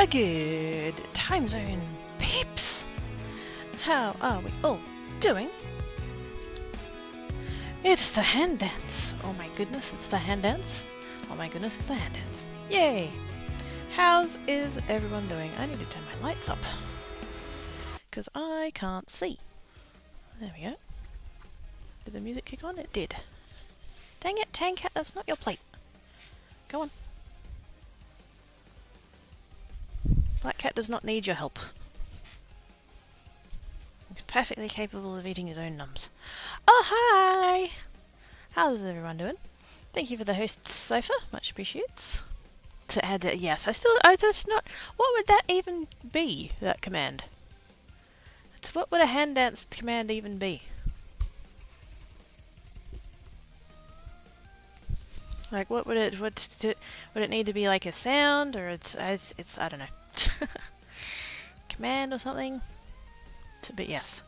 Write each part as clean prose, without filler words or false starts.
A good time zone, peeps! How are we all doing? It's the hand dance! Oh my goodness, it's the hand dance! Oh my goodness, it's the hand dance! Yay! How's is everyone doing? I need to turn my lights up because I can't see. There we go. Did the music kick on? It did. Dang it, Tankat, that's not your plate. Go on. Black Cat does not need your help. He's perfectly capable of eating his own nums. Oh, hi! How's everyone doing? Thank you for the host cipher. Much appreciated. To add it, yes, that's not... What would that even be, that command? What would a hand dance command even be? Like, what would it... would it need to be like a sound, or it's I don't know. Command or something? But yes.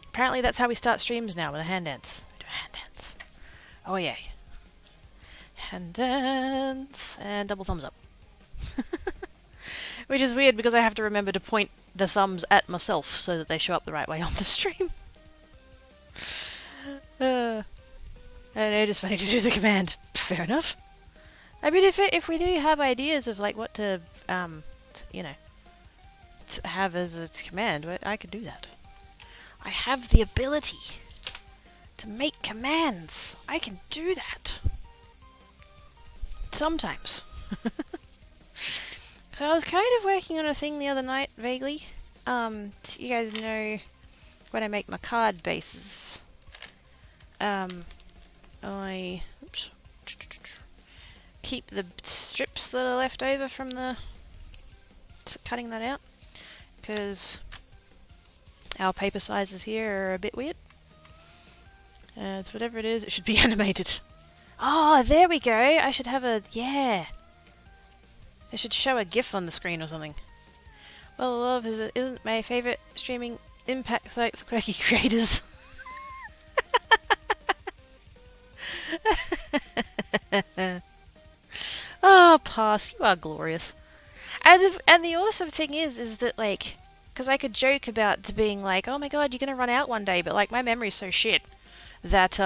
Apparently that's how we start streams now, with a hand dance. We do a hand dance. Oh yeah. Hand dance. And double thumbs up. Which is weird because I have to remember to point the thumbs at myself so that they show up the right way on the stream. I don't know, just funny to do the command. Fair enough. I mean, if we do have ideas of like what to, you know, to have as a command, I could do that. I have the ability to make commands. I can do that. Sometimes. So I was kind of working on a thing the other night, vaguely. You guys know when I make my card bases. I keep the strips that are left over from the cutting that out, because our paper sizes here are a bit weird. It's whatever it is, it should be animated. Oh, there we go! I should have a... yeah! I should show a GIF on the screen or something. Well, love isn't my favourite streaming impact like quirky creators. Oh, pass. You are glorious. And the awesome thing is that, like, because I could joke about being like, oh my god, you're gonna run out one day, but like my memory's so shit that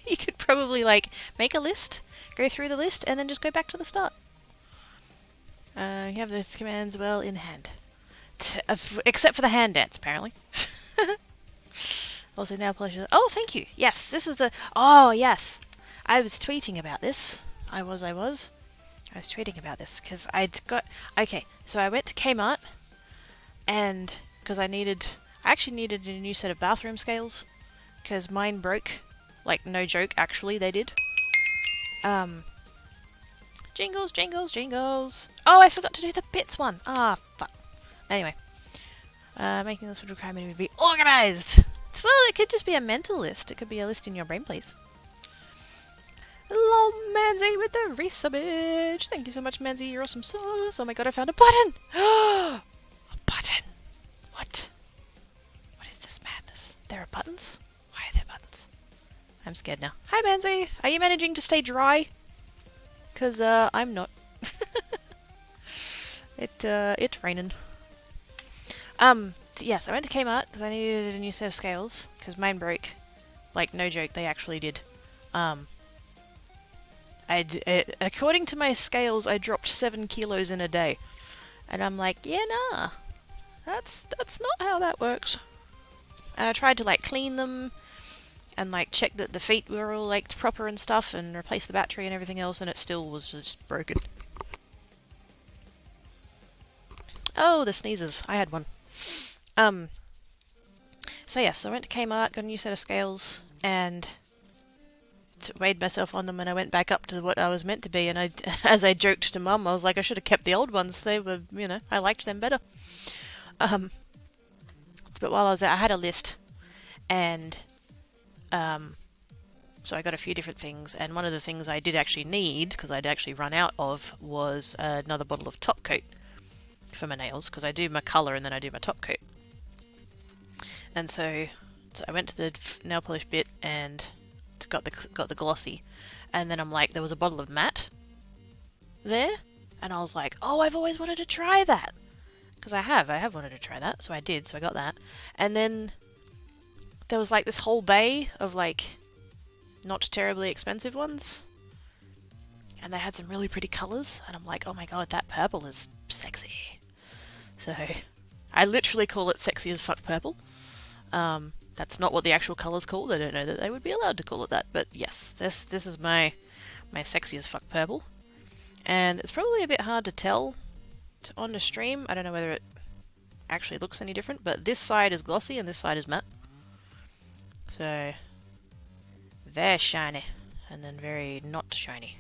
you could probably like make a list, go through the list, and then just go back to the start. You have the commands well in hand, except for the hand dance, apparently. Also now pleasure. Oh, thank you. Yes, this is the. Oh yes, I was tweeting about this. I was tweeting about this because I'd got. Okay, so I went to Kmart, and because I actually needed a new set of bathroom scales, because mine broke. Like, no joke, actually they did. Jingles, jingles, jingles. Oh, I forgot to do the bits one. Ah, fuck. Anyway, making this would require me to be organized. Well, it could just be a mental list. It could be a list in your brain, please. Hello, Manzi with the resubbage. Thank you so much, Manzi. You're awesome sauce. Oh my god, I found a button. A button. What? What is this madness? There are buttons? Why are there buttons? I'm scared now. Hi, Manzi. Are you managing to stay dry? Because, I'm not. It's raining. Yes, I went to Kmart because I needed a new set of scales because mine broke. Like, no joke, they actually did. According to my scales, I dropped 7 kilos in a day. And I'm like, yeah, nah. That's not how that works. And I tried to, like, clean them and, like, check that the feet were all, like, proper and stuff and replace the battery and everything else, and it still was just broken. Oh, the sneezes. I had one. So yes, I went to Kmart, got a new set of scales, and weighed myself on them, and I went back up to what I was meant to be, and as I joked to Mum, I was like, I should have kept the old ones. They were, you know, I liked them better. But while I was there, I had a list, and, so I got a few different things, and one of the things I did actually need, because I'd actually run out of, was another bottle of top coat for my nails, because I do my colour and then I do my top coat. And so I went to the nail polish bit and got the glossy, and then I'm like, there was a bottle of matte there, And I was like, oh, I've always wanted to try that. Because I have wanted to try that, so I did, so I got that. And then there was like this whole bay of like not terribly expensive ones. And they had some really pretty colours, and I'm like, oh my god, that purple is sexy. So I literally call it sexy as fuck purple. That's not what the actual colour's called. I don't know that they would be allowed to call it that, but yes, this is my sexy as fuck purple. And it's probably a bit hard to tell on the stream. I don't know whether it actually looks any different, but this side is glossy and this side is matte. So very shiny and then very not shiny.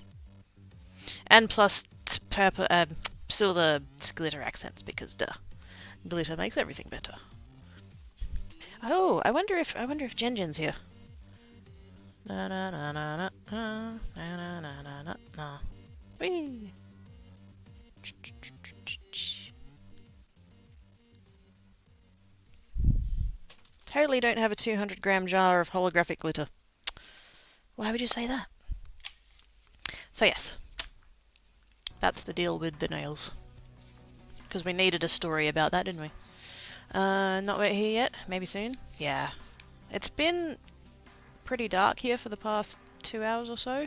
And plus purple, silver glitter accents, because duh, glitter makes everything better. Oh, I wonder if Jen here. Na na na na na na na na na na na. Whee! Totally don't have a 200-gram jar of holographic glitter. Why would you say that? So yes, that's the deal with the nails. Because we needed a story about that, didn't we? Not here yet. Maybe soon. Yeah. It's been pretty dark here for the past 2 hours or so.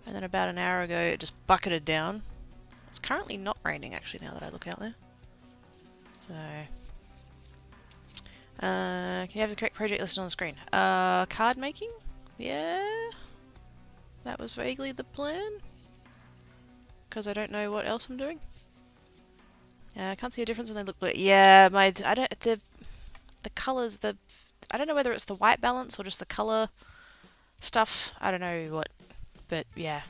And then about an hour ago it just bucketed down. It's currently not raining actually now that I look out there. So... can you have the correct project listed on the screen? Card making? Yeah. That was vaguely the plan. Because I don't know what else I'm doing. I can't see a difference when they look blue. Yeah, the colours, I don't know whether it's the white balance or just the colour stuff. I don't know what, but yeah.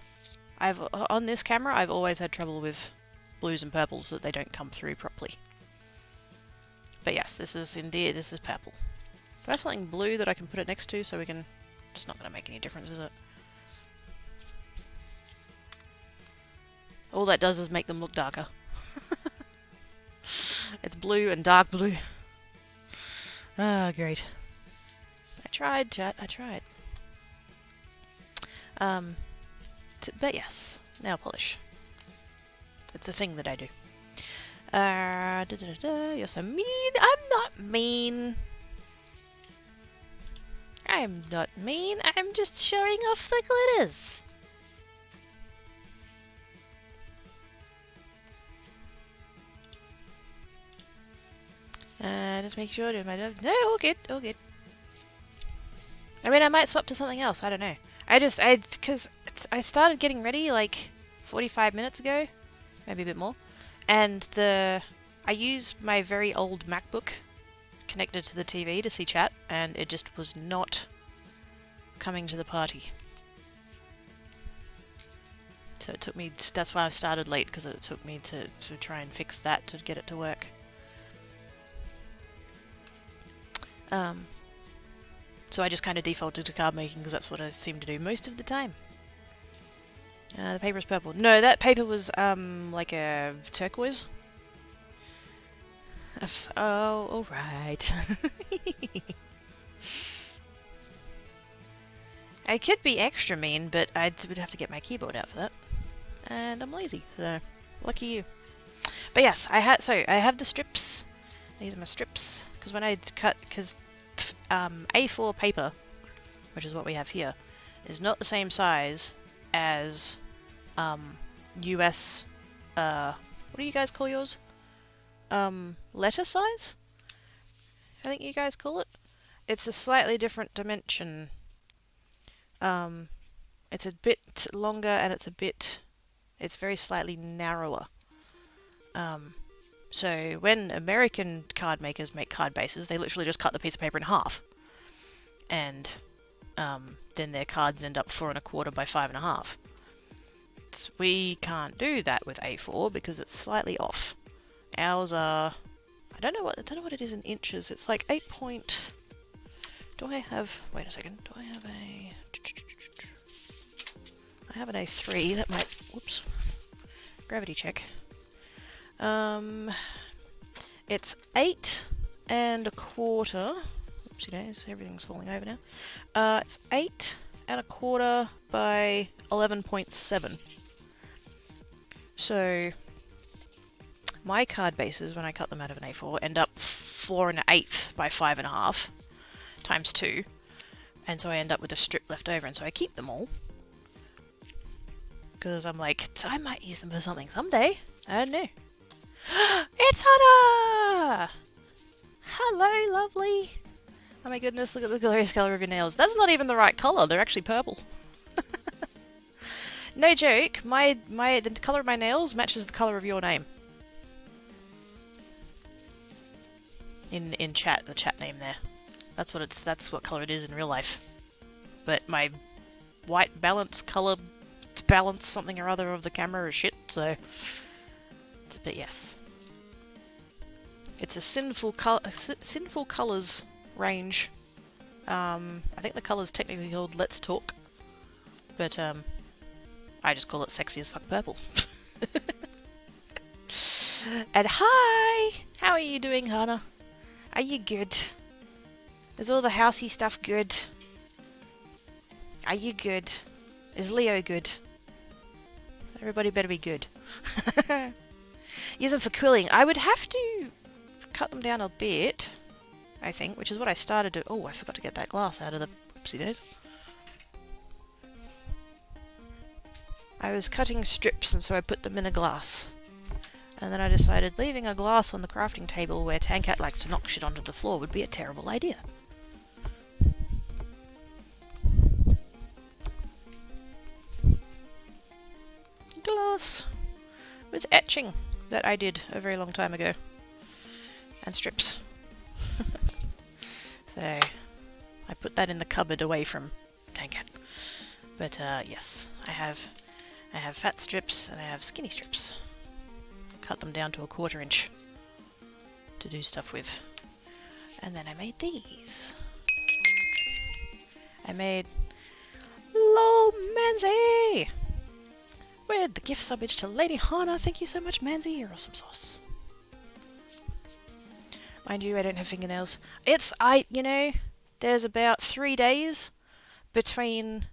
On this camera, I've always had trouble with blues and purples, that they don't come through properly. But yes, this is purple. Do I have something blue that I can put it next to so we can... It's not going to make any difference, is it? All that does is make them look darker. It's blue and dark blue. Ah, great. I tried, chat. I tried. But yes, nail polish. It's a thing that I do. You're so mean. I'm not mean. I'm not mean. I'm just showing off the glitters. Just make sure to my dog. No, all good, all good. I mean, I might swap to something else. I don't know. Because I started getting ready like 45 minutes ago, maybe a bit more, and I use my very old MacBook connected to the TV to see chat, and it just was not coming to the party. So it took me. That's why I started late, because it took me to try and fix that to get it to work. So I just kind of defaulted to card making because that's what I seem to do most of the time. The paper is purple. No, that paper was like a turquoise. Oh, alright. I could be extra mean, but I would have to get my keyboard out for that. And I'm lazy, so lucky you. But yes, I have the strips. These are my strips. Because when I cut, A4 paper, which is what we have here, is not the same size as US, what do you guys call yours? Letter size? I think you guys call it. It's a slightly different dimension. It's a bit longer and it's very slightly narrower. So when American card makers make card bases, they literally just cut the piece of paper in half. And then their cards end up 4 1/4 by 5 1/2. We can't do that with A4 because it's slightly off. Ours are, I don't know what it is in inches. It's like 8 point. Do I have? Wait a second. Do I have a? I have an A3. That might. Whoops. Gravity check. It's 8 1/4. Oopsie days, everything's falling over now. It's 8 1/4 by 11.7. So my card bases, when I cut them out of an A4, end up 4 1/8 by 5.5 times 2, and so I end up with a strip left over, and so I keep them all because I'm like, I might use them for something someday. I don't know. It's Hannah! Hello, lovely. Oh my goodness, look at the glorious color of your nails. That's not even the right color, they're actually purple. No joke, the color of my nails matches the color of your name. In chat, the chat name there. That's what color it is in real life. But my white balance color balance something or other of the camera is shit, so but yes. It's a sinful colors range. I think the color's technically called Let's Talk. But I just call it sexy as fuck purple. And hi! How are you doing, Hannah? Are you good? Is all the housey stuff good? Are you good? Is Leo good? Everybody better be good. Use them for quilling. I would have to cut them down a bit, I think, which is what I started to... Oh, I forgot to get that glass out of the... Oopsie days. I was cutting strips, and so I put them in a glass. And then I decided leaving a glass on the crafting table where Tankat likes to knock shit onto the floor would be a terrible idea. Glass with etching that I did a very long time ago. And strips. So I put that in the cupboard away from Tankat. But yes, I have fat strips and I have skinny strips. Cut them down to a 1/4 inch to do stuff with. And then I made these. I made Lol Manzi with the gift subbage to Lady Hana. Thank you so much, Manzi. You're awesome sauce. Mind you, I don't have fingernails. You know, there's about 3 days between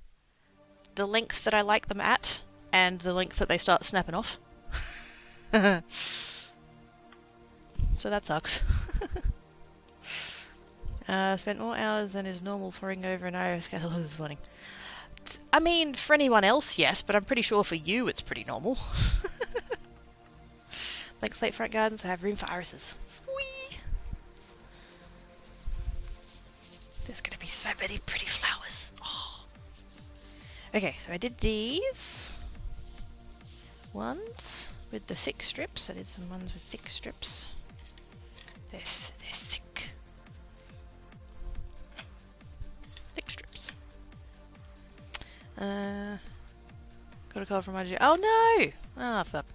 the length that I like them at and the length that they start snapping off. So that sucks. Spent more hours than is normal poring over an iOS catalog this morning. I mean, for anyone else, yes, but I'm pretty sure for you it's pretty normal. Like slate front gardens, so I have room for irises. Squee! There's gonna be so many pretty flowers. Oh. Okay, so I did these ones with the thick strips. I did some ones with thick strips. They're thick. Thick strips. Got a call from my... Oh no! Ah, fuck.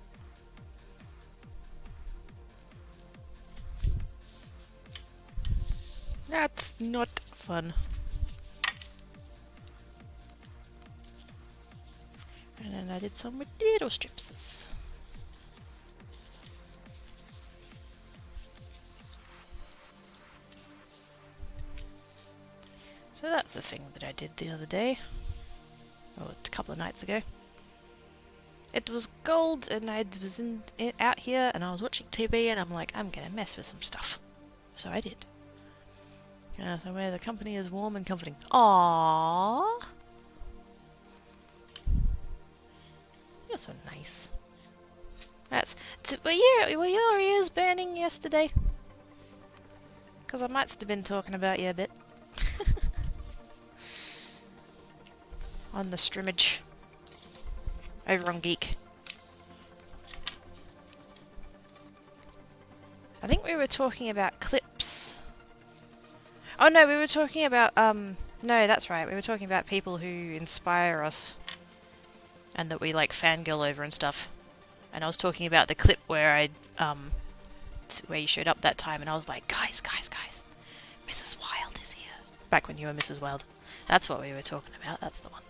That's not fun. And then I did some with little strips. So that's the thing that I did the other day. Oh, a couple of nights ago. It was gold and I was out here and I was watching TV and I'm like, I'm gonna mess with some stuff. So I did. So where the company is warm and comforting. Aww. You're so nice. Were your ears burning yesterday? Because I might have been talking about you a bit. On the streamage. Over on Geek. I think we were talking about clips. Oh no, we were talking about, no, that's right. We were talking about people who inspire us. And that we like fangirl over and stuff. And I was talking about the clip where where you showed up that time and I was like, guys, Mrs. Wilde is here. Back when you were Mrs. Wilde. That's what we were talking about, that's the one.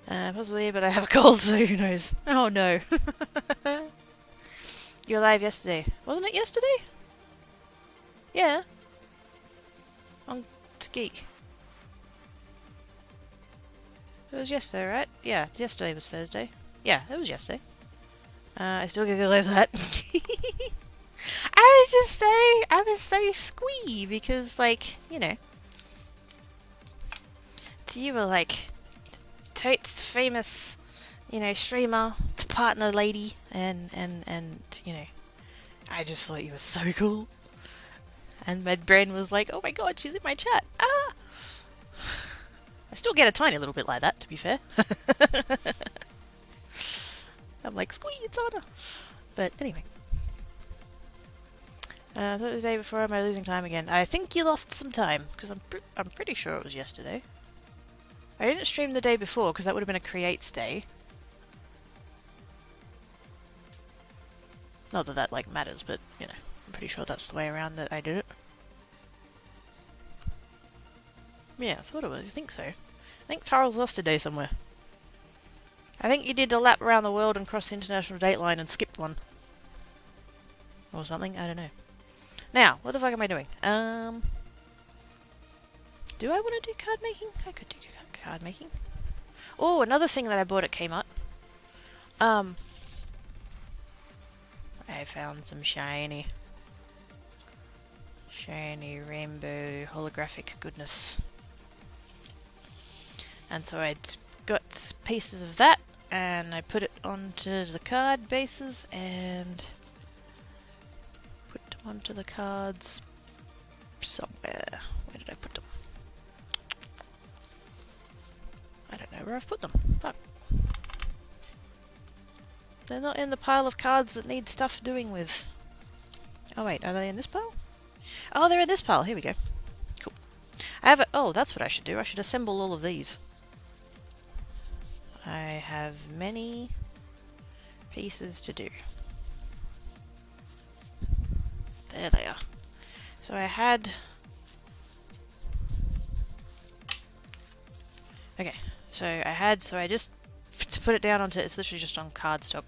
Possibly, but I have a cold, so who knows. Oh no. You were live yesterday. Wasn't it yesterday? Yeah. On Geek. It was yesterday, right? Yeah, yesterday was Thursday. Yeah, it was yesterday. I still can't believe that. I was just so, I was so squee because, like, you know, you were like totes famous, you know, streamer, partner lady, and you know, I just thought you were so cool. And my brain was like, oh my god, she's in my chat. Ah! I still get a tiny little bit like that, to be fair. I'm like, squee, it's on her. But anyway. I thought it was the day before. Am I losing time again? I think you lost some time, because I'm pretty sure it was yesterday. I didn't stream the day before, because that would have been a creates day. Not that that, like, matters, but, you know, I'm pretty sure that's the way around that I did it. Yeah, I thought it was. I think so. I think Charles lost a day somewhere. I think you did a lap around the world and crossed the international date line and skipped one. Or something, I don't know. Now, what the fuck am I doing? Do I want to do card making? I could do card making. Oh, another thing that I bought at Kmart. I found some shiny rainbow holographic goodness. And so I got pieces of that and I put it onto the card bases and put them onto the cards somewhere. Where did I put them? I don't know where I've put them. Fuck. They're not in the pile of cards that need stuff doing with. Oh wait, are they in this pile? Oh, they're in this pile. Here we go. Cool. I have a... Oh, that's what I should do. I should assemble all of these. I have many pieces to do. There they are. So I had... Okay, so I just to put it down onto, it's literally just on cardstock.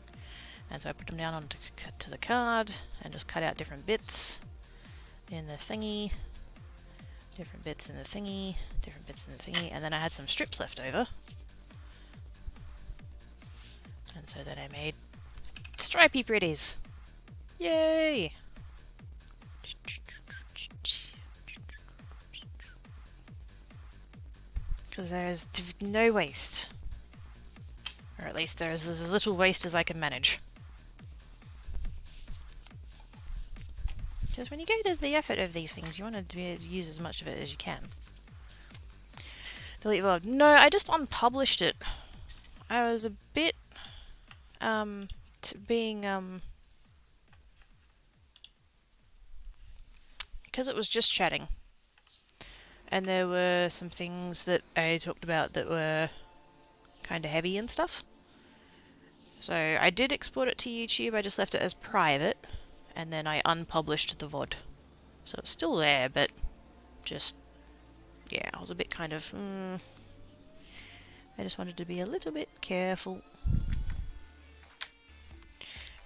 And so I put them down onto the card and just cut out different bits in the thingy, different bits in the thingy, different bits in the thingy, and then I had some strips left over. And so then I made stripey pretties. Yay! Because there's no waste. Or at least there's as little waste as I can manage. Because when you go to the effort of these things, you want to use as much of it as you can. Delete VOD. No, I just unpublished it. I was a bit because it was just chatting. And there were some things that I talked about that were kind of heavy and stuff. So I did export it to YouTube, I just left it as private, and then I unpublished the VOD. So it's still there, but just, yeah, I was a bit kind of, I just wanted to be a little bit careful.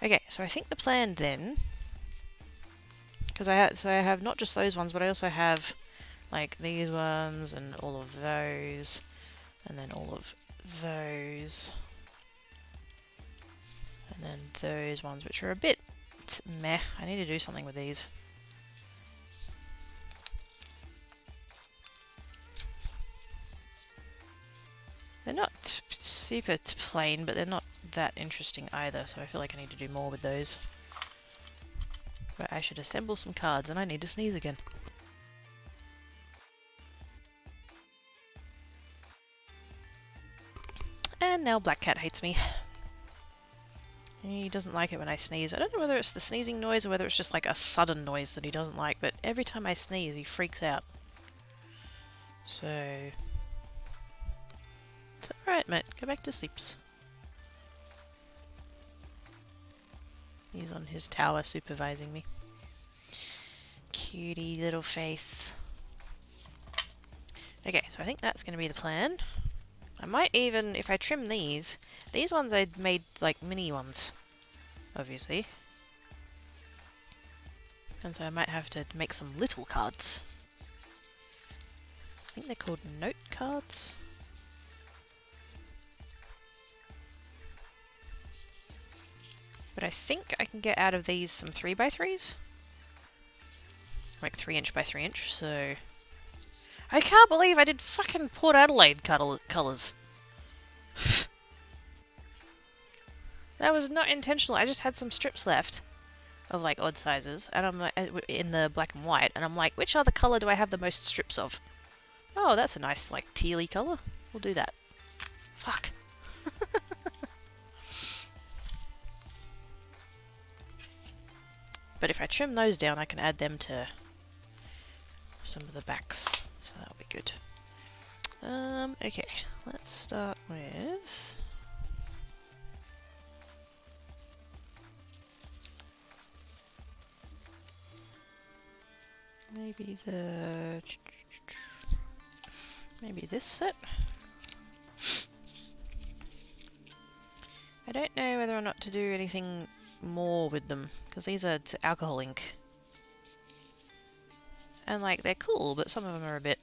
Okay, so I think the plan then, because I have not just those ones, but I also have like these ones and all of those, and then all of those, and then those ones which are a bit meh. I need to do something with these. They're not super plain, but they're not that interesting either, so I feel like I need to do more with those. But I should assemble some cards, and I need to sneeze again. And now Black Cat hates me. He doesn't like it when I sneeze. I don't know whether it's the sneezing noise or whether it's just like a sudden noise that he doesn't like, but every time I sneeze he freaks out. So... it's alright, mate. Go back to sleeps. He's on his tower supervising me. Cutie little face. Okay, so I think that's going to be the plan. I might even, if I trim these ones I'd made like mini ones, obviously. And so I might have to make some little cards. I think they're called note cards. But I think I can get out of these some 3x3s. Like 3" by 3", so... I can't believe I did fucking Port Adelaide colours. That was not intentional, I just had some strips left of like odd sizes, and I'm like, in the black and white, and I'm like, which other colour do I have the most strips of? Oh, that's a nice like tealy colour. We'll do that. Fuck. But if I trim those down, I can add them to some of the backs, so that'll be good. Okay, let's start with... maybe this set? I don't know whether or not to do anything more with them, because these are alcohol ink. And like, they're cool, but some of them are a bit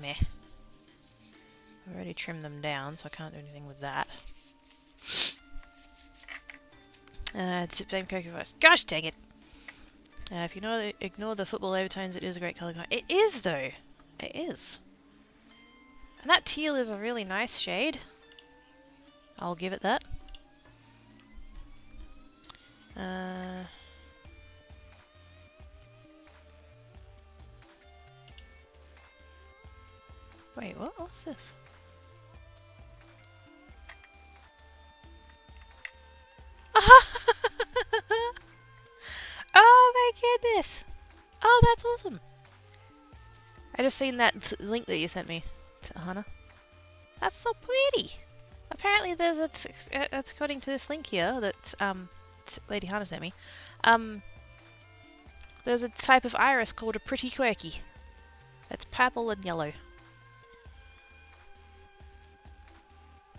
meh. I've already trimmed them down, so I can't do anything with that. Tip Dame Cocoa Voice. Gosh dang it! If you ignore the football overtones, it is a great colour. It is, though! It is. And that teal is a really nice shade. I'll give it that. Wait, what? What's this? Oh my goodness! Oh, that's awesome! I just seen that link that you sent me to Hannah. That's so pretty! Apparently there's that's according to this link here that Lady Hannah sent me. There's a type of iris called a pretty quirky. It's purple and yellow.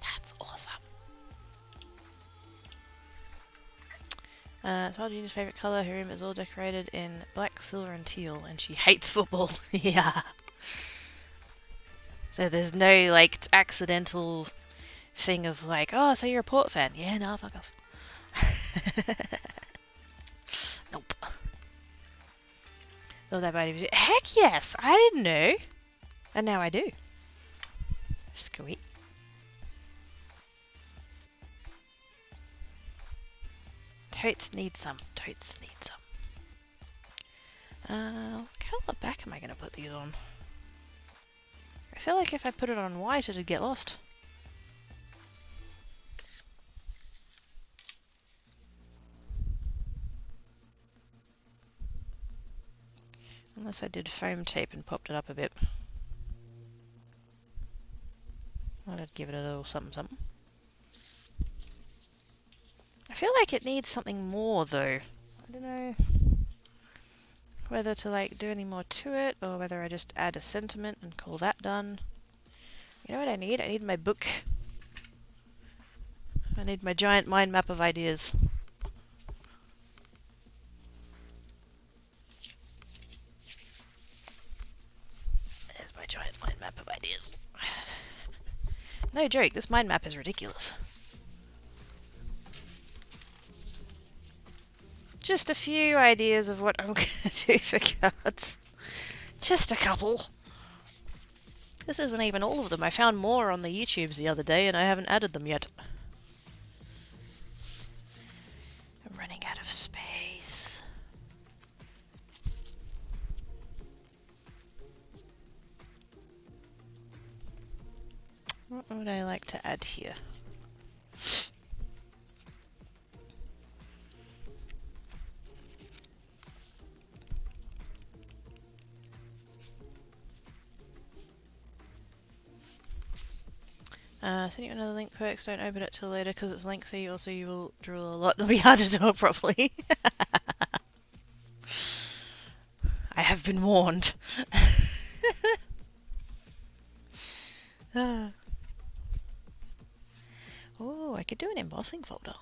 That's awesome. Told Gina's favourite colour. Her room is all decorated in black, silver and teal, and she hates football. Yeah. So there's no like accidental thing of like, oh, so you're a Port fan? Yeah, no, fuck off. Nope. Not that bad of you. Heck yes! I didn't know. And now I do. Sweet. Totes need some. Totes need some. What colour back am I going to put these on? I feel like if I put it on white it'd get lost. Unless I did foam tape and popped it up a bit. I'd give it a little something something. I feel like it needs something more though. I don't know whether to like do any more to it or whether I just add a sentiment and call that done. You know what I need? I need my book. I need my giant mind map of ideas. There's my giant mind map of ideas. No joke, this mind map is ridiculous. Just a few ideas of what I'm going to do for cards. Just a couple. This isn't even all of them. I found more on the YouTubes the other day and I haven't added them yet. I'm running out of space. What would I like to add here? Send you another link, perks, don't open it till later because it's lengthy, also you will drool a lot and it'll be hard to do it properly. I have been warned. Oh, I could do an embossing folder.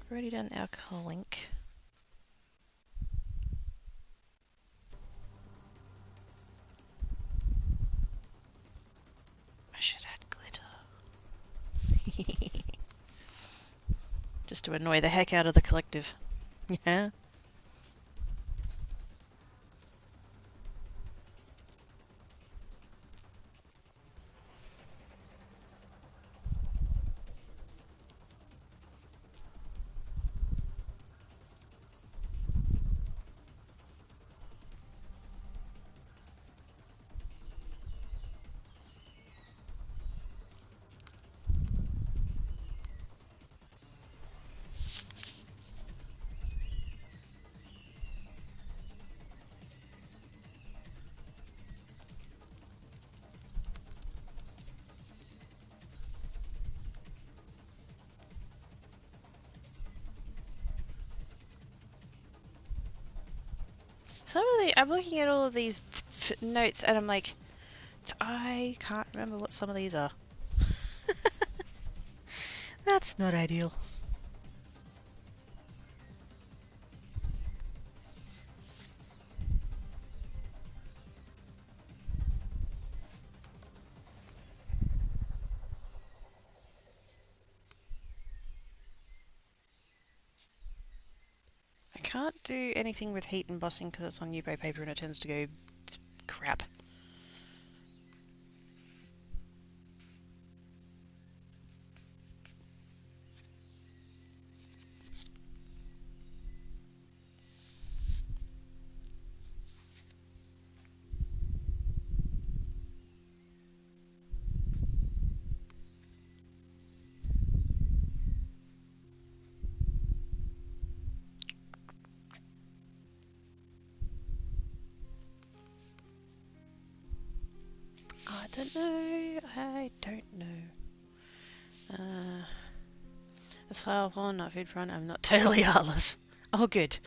I've already done alcohol ink. I should add glitter. just to annoy the heck out of the collective. Yeah. I'm looking at all of these notes and I'm like, I can't remember what some of these are. That's not ideal. I can't do anything with heat embossing because it's on Yupo paper and it tends to go crap. I don't know. As far upon not food front, I'm not totally heartless. Oh, good.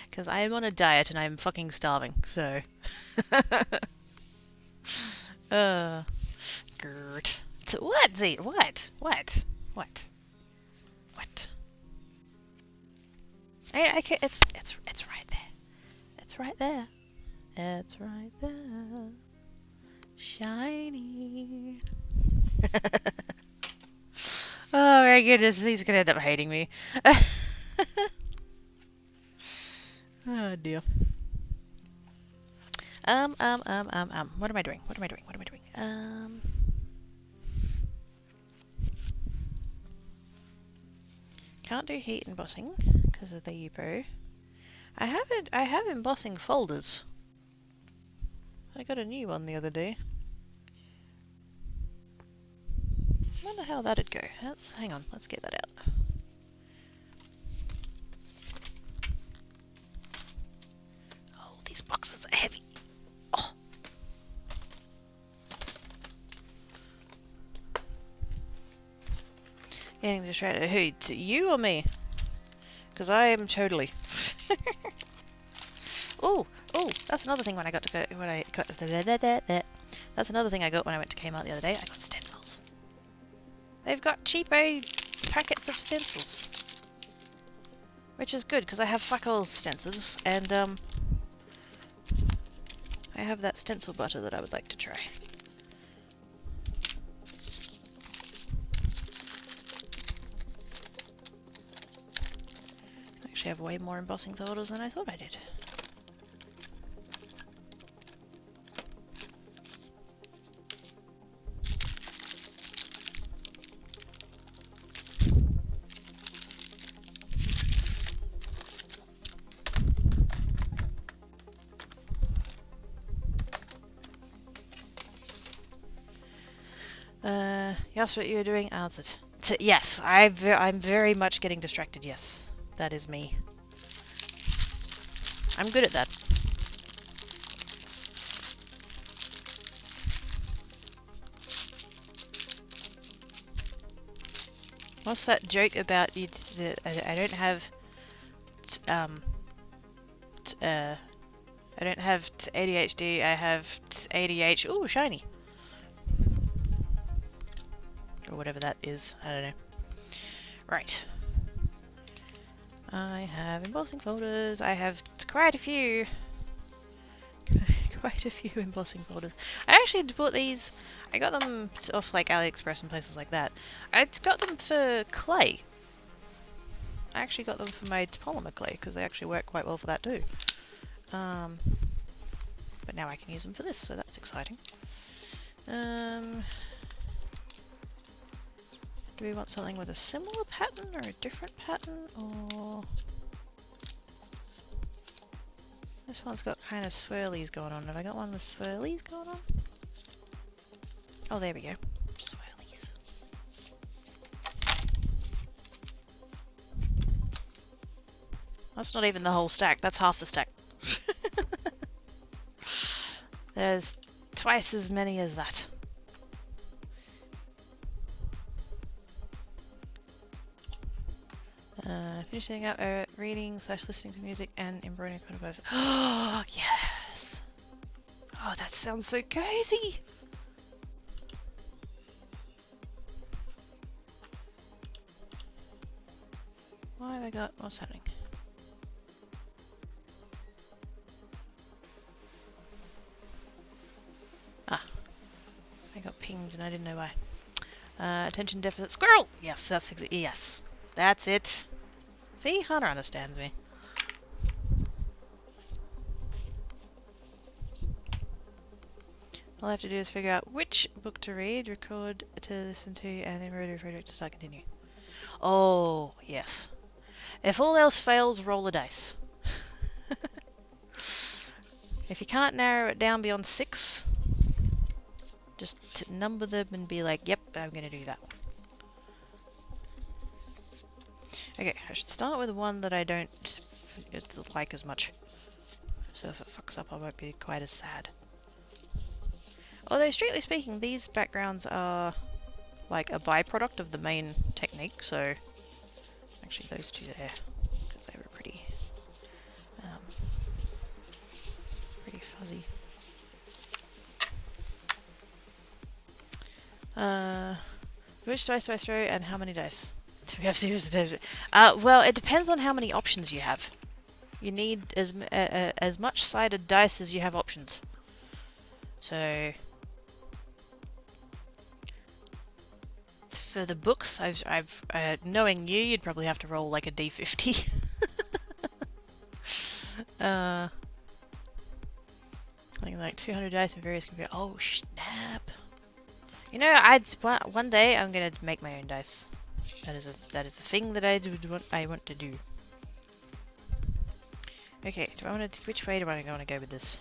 Because I am on a diet and I am fucking starving, so. Gert. What, Z? What? What? What? What? It's right there. It's right there. It's right there. Shiny. Oh my goodness, he's gonna end up hating me. Oh dear. What am I doing? What am I doing? What am I doing? Can't do heat embossing because of the Yupo. I have embossing folders. I got a new one the other day. Wonder how that'd go. Hang on, let's get that out. Oh, these boxes are heavy. Oh. Getting distracted. Who? You or me? Because I am totally. Oh, that's another thing when I got to go, that's another thing I got when I went to Kmart the other day. I got stencils. They've got cheapo packets of stencils, which is good because I have fuck all stencils, and I have that stencil butter that I would like to try. I actually have way more embossing folders than I thought I did. Yes, what you were doing? Answered. Yes, I'm very much getting distracted. Yes, that is me. I'm good at that. What's that joke about you? I don't have. I don't have ADHD. I have ADH. Ooh, shiny. Or whatever that is. I don't know. Right. I have embossing folders. I have quite a few. quite a few embossing folders. I actually bought these. I got them off like AliExpress and places like that. I got them for clay. I actually got them for my polymer clay because they actually work quite well for that too. But now I can use them for this, so that's exciting. Do we want something with a similar pattern or a different pattern, or... This one's got kind of swirlies going on. Have I got one with swirlies going on? Oh, there we go. Swirlies. That's not even the whole stack. That's half the stack. There's twice as many as that. Finishing up reading / listening to music and embroidering kind of both. Oh, yes! Oh, that sounds so cozy! Why have I got... What's happening? Ah. I got pinged and I didn't know why. Attention deficit squirrel! Yes, that's yes. That's it. See? Hannah understands me. All I have to do is figure out which book to read, record to listen to, and embroider project to start continue. Oh, yes. If all else fails, roll a dice. If you can't narrow it down beyond 6, just number them and be like, yep, I'm going to do that one. Okay, I should start with one that I don't like as much. So if it fucks up, I won't be quite as sad. Although, strictly speaking, these backgrounds are like a byproduct of the main technique, so... Actually, those two there, because they were pretty... pretty fuzzy. Which dice do I throw and how many dice? Do we have serious attention? Well, it depends on how many options you have. You need as much sided dice as you have options. So for the books, I've knowing you'd probably have to roll like a D50. Like 200 dice and various computer. Oh snap! You know, one day I'm gonna make my own dice. That is a thing that I want to do. Okay, which way do I want to go with this?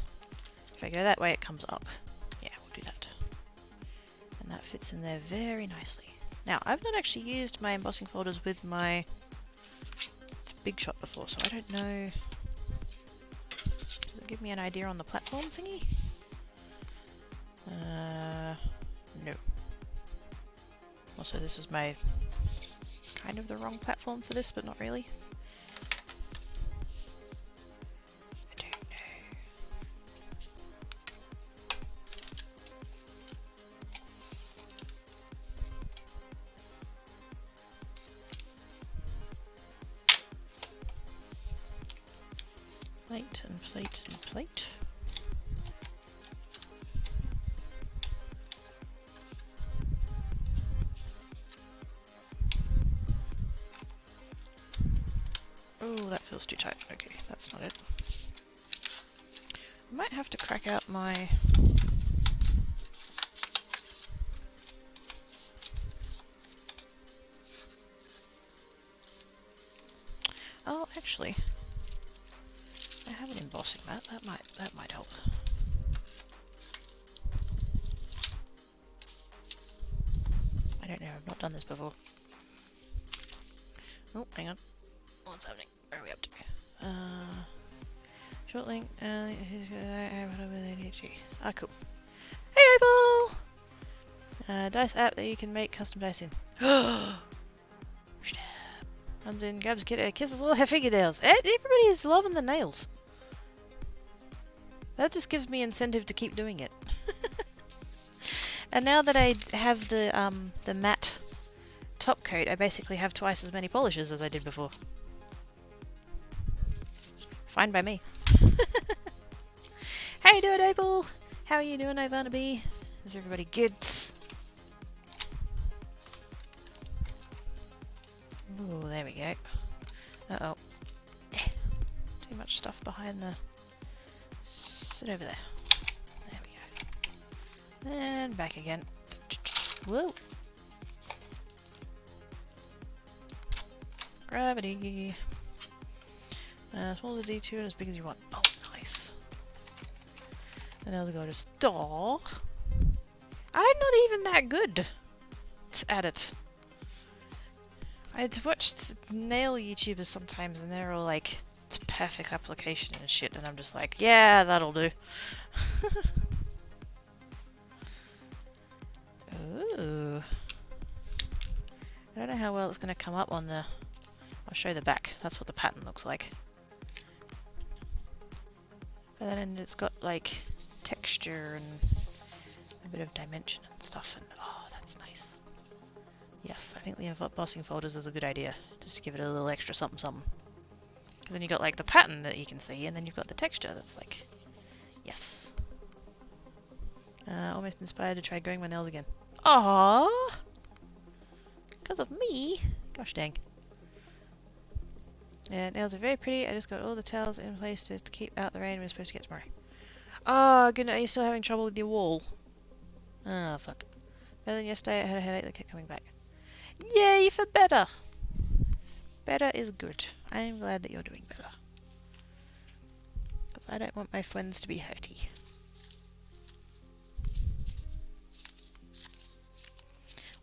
If I go that way, it comes up. Yeah, we'll do that. And that fits in there very nicely. Now, I've not actually used my embossing folders with my Big Shot before, so I don't know. Does it give me an idea on the platform thingy? No. Also, this is my kind of the wrong platform for this, but not really. I don't know. Plate and plate and plate. Oh, that feels too tight. Okay, that's not it. I might have to crack out my... Oh, actually, I have an embossing mat. That might help. I don't know. I've not done this before. Oh, hang on. What's happening? Where are we up to? Short link. Ah, cool. Hey, eyeball! Dice app that you can make custom dice in. Runs in, grabs a kid, kisses all her fingernails. Everybody is loving the nails. That just gives me incentive to keep doing it. And now that I have the matte top coat, I basically have twice as many polishes as I did before. Fine by me. How you doing, Abel? How are you doing, Ivanabe? Is everybody good? Ooh, there we go. Uh-oh. Too much stuff behind the... Sit over there. There we go. And back again. Whoa! Gravity. Small as D2 and as big as you want. Oh, nice. And now the go to store. I'm not even that good at it. I'd watched nail YouTubers sometimes and they're all like, it's a perfect application and shit, and I'm just like, yeah, that'll do. Ooh. I don't know how well it's going to come up on the... I'll show the back. That's what the pattern looks like. And then it's got like texture and a bit of dimension and stuff, and oh, that's nice. Yes, I think the embossing folders is a good idea. Just to give it a little extra something something. Because then you've got like the pattern that you can see, and then you've got the texture that's like, yes. Almost inspired to try growing my nails again. Aww! Because of me? Gosh dang. Yeah, nails are very pretty. I just got all the towels in place to keep out the rain we're supposed to get tomorrow. Oh, goodness, are you still having trouble with your wall? Oh, fuck. Better than yesterday, I had a headache that kept coming back. Yay for better! Better is good. I am glad that you're doing better. Because I don't want my friends to be hurty.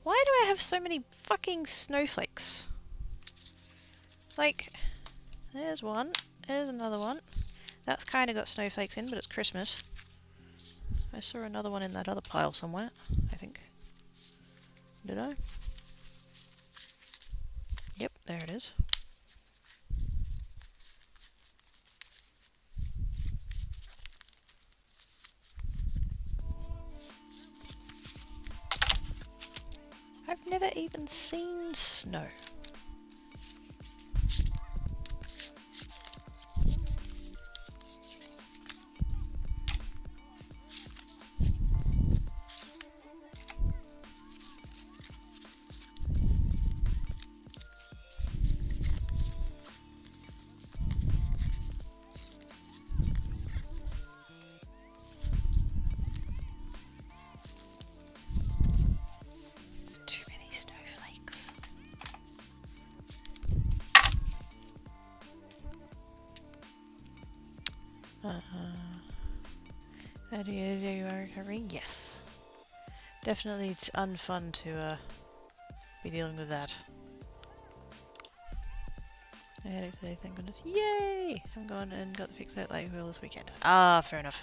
Why do I have so many fucking snowflakes? Like, there's one, there's another one. That's kind of got snowflakes in, but it's Christmas. I saw another one in that other pile somewhere, I think. Did I? Yep, there it is. I've never even seen snow. How do you are recovering? Yes. Definitely it's unfun to be dealing with that. I had it today, thank goodness. Yay! I'm going and got the fix that like wheel this weekend. Ah, fair enough.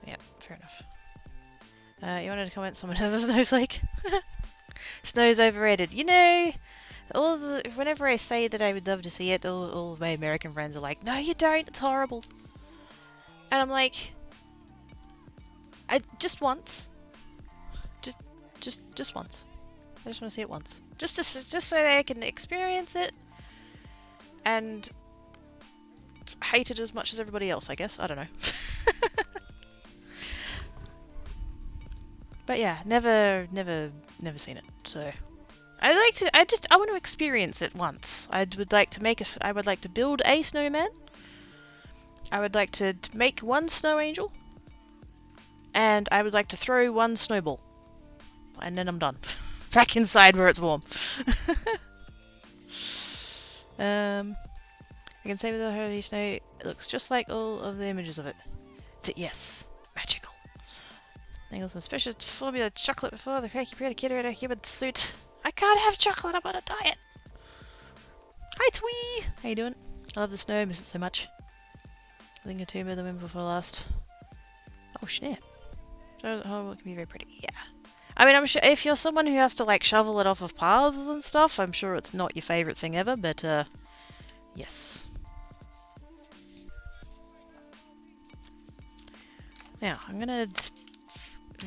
Yep, fair enough. You wanted to comment someone has a snowflake? Snow's overrated. You know, whenever I say that I would love to see it, all my American friends are like, no you don't, it's horrible. And I'm like, just once. Just once. I just want to see it once. Just so they can experience it and hate it as much as everybody else, I guess. I don't know. But yeah, never seen it. So I want to experience it once. I would like to build a snowman. I would like to make one snow angel. And I would like to throw one snowball. And then I'm done. Back inside where it's warm. I can say with the holy snow, it looks just like all of the images of it. Yes, magical. I got some special formula chocolate before the cracky pretty kid in a human suit. I can't have chocolate, I'm on a diet. Hi Twee! How you doing? I love the snow, I miss it so much. I think a tomb of the wind before last. Oh snap. Oh, it can be very pretty, yeah. I mean, I'm sure if you're someone who has to like shovel it off of paths and stuff, I'm sure it's not your favourite thing ever, but yes. Now, I'm gonna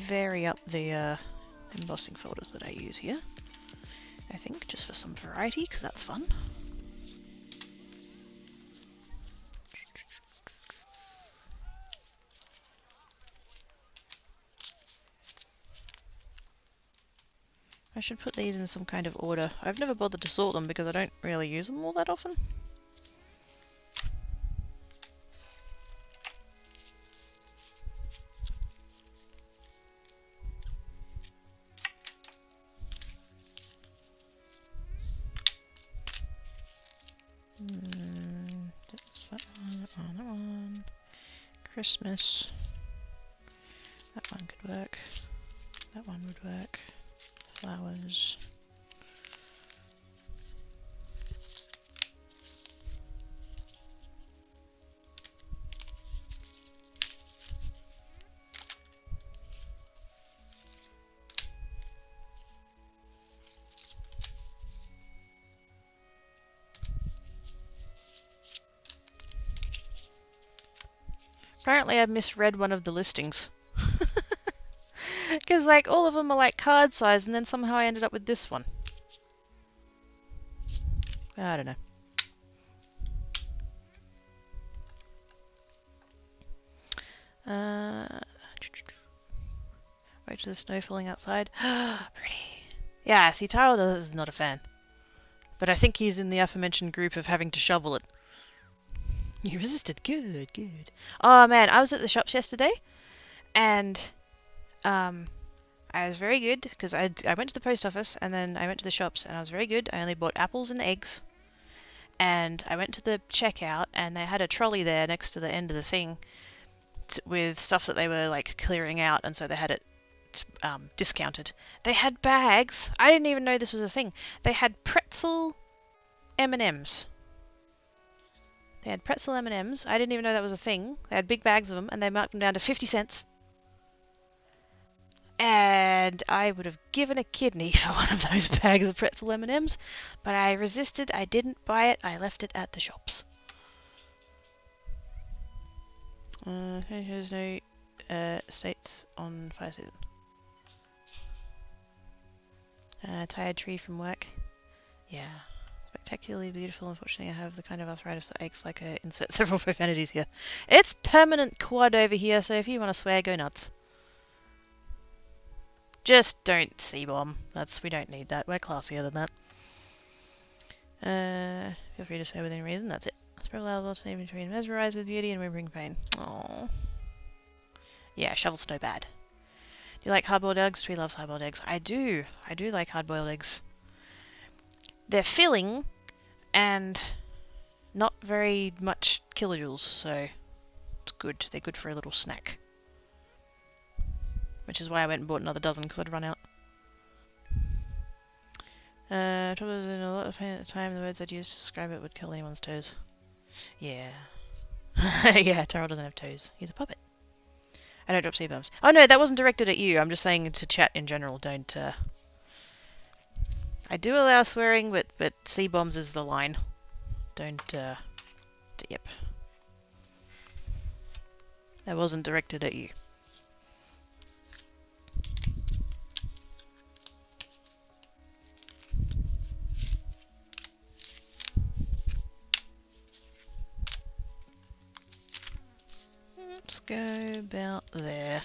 vary up the embossing folders that I use here. I think, just for some variety, because that's fun. I should put these in some kind of order. I've never bothered to sort them because I don't really use them all that often. That's that one, that one. Christmas. That one could work. That one would work. Flowers. Apparently I misread one of the listings. Because like all of them are like card size and then somehow I ended up with this one. I don't know. Wait for the snow falling outside. Pretty. Yeah, see, Tyrell is not a fan. But I think he's in the aforementioned group of having to shovel it. You resisted. Good, good. Oh man, I was at the shops yesterday, and I was very good because I went to the post office and then I went to the shops and I was very good. I only bought apples and eggs, and I went to the checkout and they had a trolley there next to the end of the thing with stuff that they were like clearing out, and so they had it discounted. They had bags. I didn't even know this was a thing. They had pretzel M&Ms. They had pretzel M&Ms. I didn't even know that was a thing. They had big bags of them, and they marked them down to 50 cents. And I would have given a kidney for one of those bags of pretzel M&Ms, but I resisted. I didn't buy it. I left it at the shops. There's no states on fire season. Tired tree from work. Yeah. Spectacularly beautiful. Unfortunately, I have the kind of arthritis that aches like I insert several profanities here. It's permanent quad over here, so if you want to swear, go nuts. Just don't C-bomb. We don't need that. We're classier than that. Feel free to swear within reason. That's it. Spread loud, lots of inventory and mesmerized with beauty and remembering pain. Aww. Yeah, shovel snow bad. Do you like hard-boiled eggs? Tree loves hard-boiled eggs. I do. I do like hard-boiled eggs. They're filling and not very much kilojoules, so it's good. They're good for a little snack. Which is why I went and bought another dozen, because I'd run out. Trouble is, in a lot of pain at the time, the words I'd use to describe it would kill anyone's toes. Yeah. Yeah, Taro doesn't have toes. He's a puppet. I don't drop C-bombs. Oh no, that wasn't directed at you. I'm just saying to chat in general, don't, I do allow swearing, but C-bombs is the line. Don't, yep. That wasn't directed at you. Let's go about there.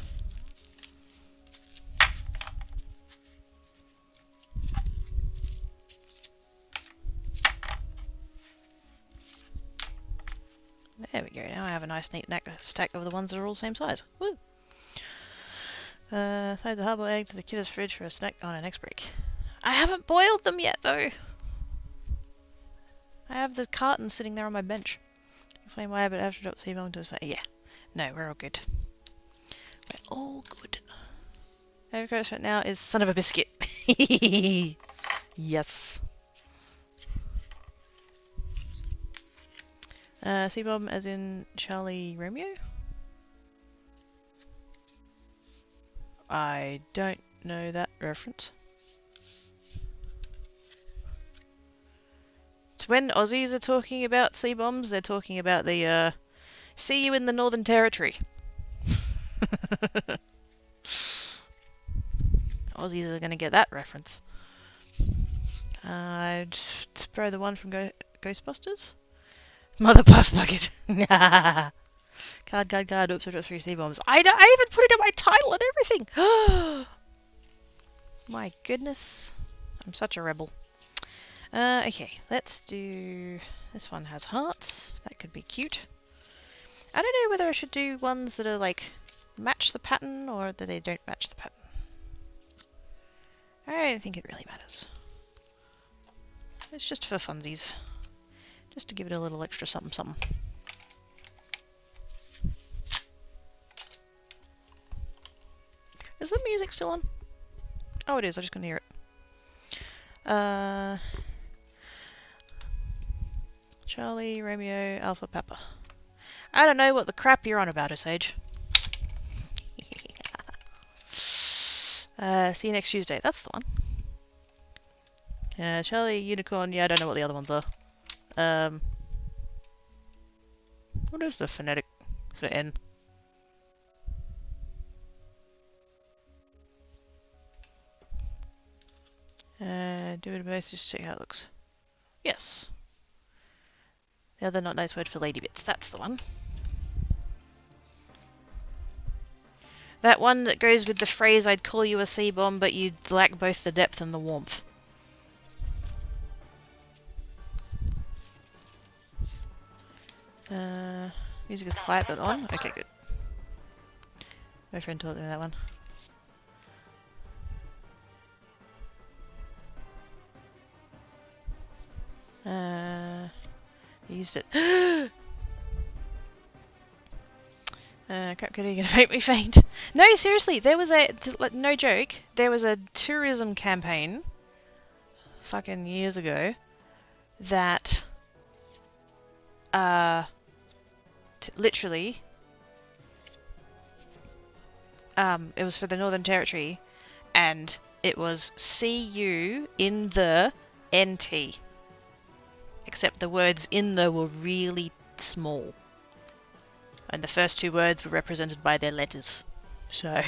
There we go. Now I have a nice neat stack of the ones that are all the same size. Woo! Throw the hard-boiled egg to the kid's fridge for a snack on an next break. I haven't boiled them yet, though. I have the carton sitting there on my bench. Explain why, but I have to drop the C-bomb to his face. Yeah. No, we're all good. We're all good. Every coach right now is son of a biscuit. Yes. C-bomb as in Charlie Romeo? I don't know that reference. It's when Aussies are talking about C-bombs, they're talking about the, see you in the Northern Territory. Aussies are going to get that reference. Just throw the one from Ghostbusters. Mother Bus Bucket. Card. Oops, I got 3 C-bombs. I even put it in my title and everything. My goodness. I'm such a rebel. Okay, let's do... This one has hearts. That could be cute. I don't know whether I should do ones that are like match the pattern or that they don't match the pattern. I don't think it really matters. It's just for funsies. Just to give it a little extra something something. Is the music still on? Oh, it is. I just couldn't hear it. Charlie, Romeo, Alpha, Papa. I don't know what the crap you're on about, Osage. See you next Tuesday. That's the one. Charlie, Unicorn. Yeah, I don't know what the other ones are. What is the phonetic for N? Do it base, just check how it looks. Yes. The other not nice word for lady bits. That's the one. That one that goes with the phrase, I'd call you a sea bomb, but you'd lack both the depth and the warmth. Music is quiet but on. Okay, good. My friend taught me that one. Used it. Crap, are you gonna make me faint? No, seriously, there was a, no joke, there was a tourism campaign fucking years ago that literally it was for the Northern Territory and it was CU in the NT, except the words in the were really small. And the first two words were represented by their letters. So,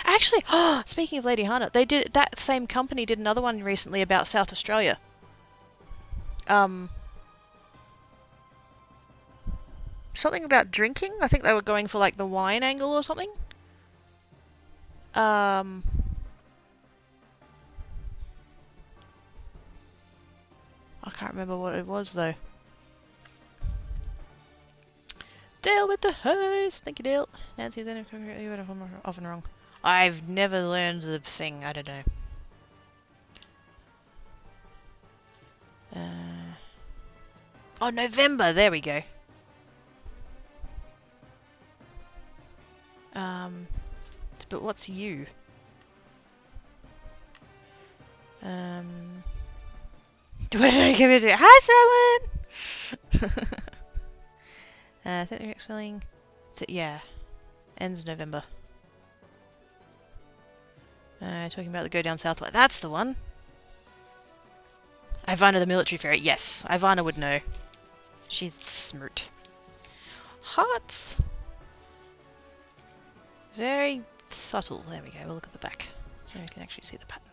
actually, speaking of Lady Hana, they did, that same company did another one recently about South Australia. Something about drinking. I think they were going for like the wine angle or something. I can't remember what it was though. Dale with the host. Thank you, Dale. Nancy, then I'm often wrong. I've never learned the thing. I don't know. Oh, November. There we go. But what's you? What did I give it to? Hi, someone! I think the next spelling, yeah, ends November. Talking about the go down south one. That's the one. Ivana the military ferret. Yes, Ivana would know. She's smart. Hearts. Very subtle. There we go. We'll look at the back. So we can actually see the pattern.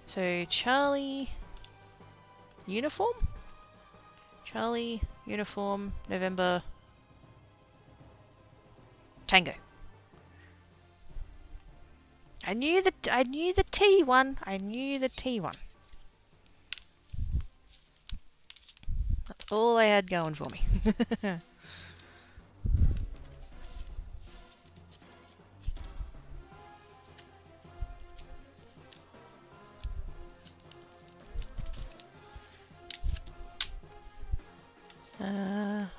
So Charlie. Uniform? Charlie, uniform, November, Tango. I knew the T one. I knew the T one. That's all I had going for me.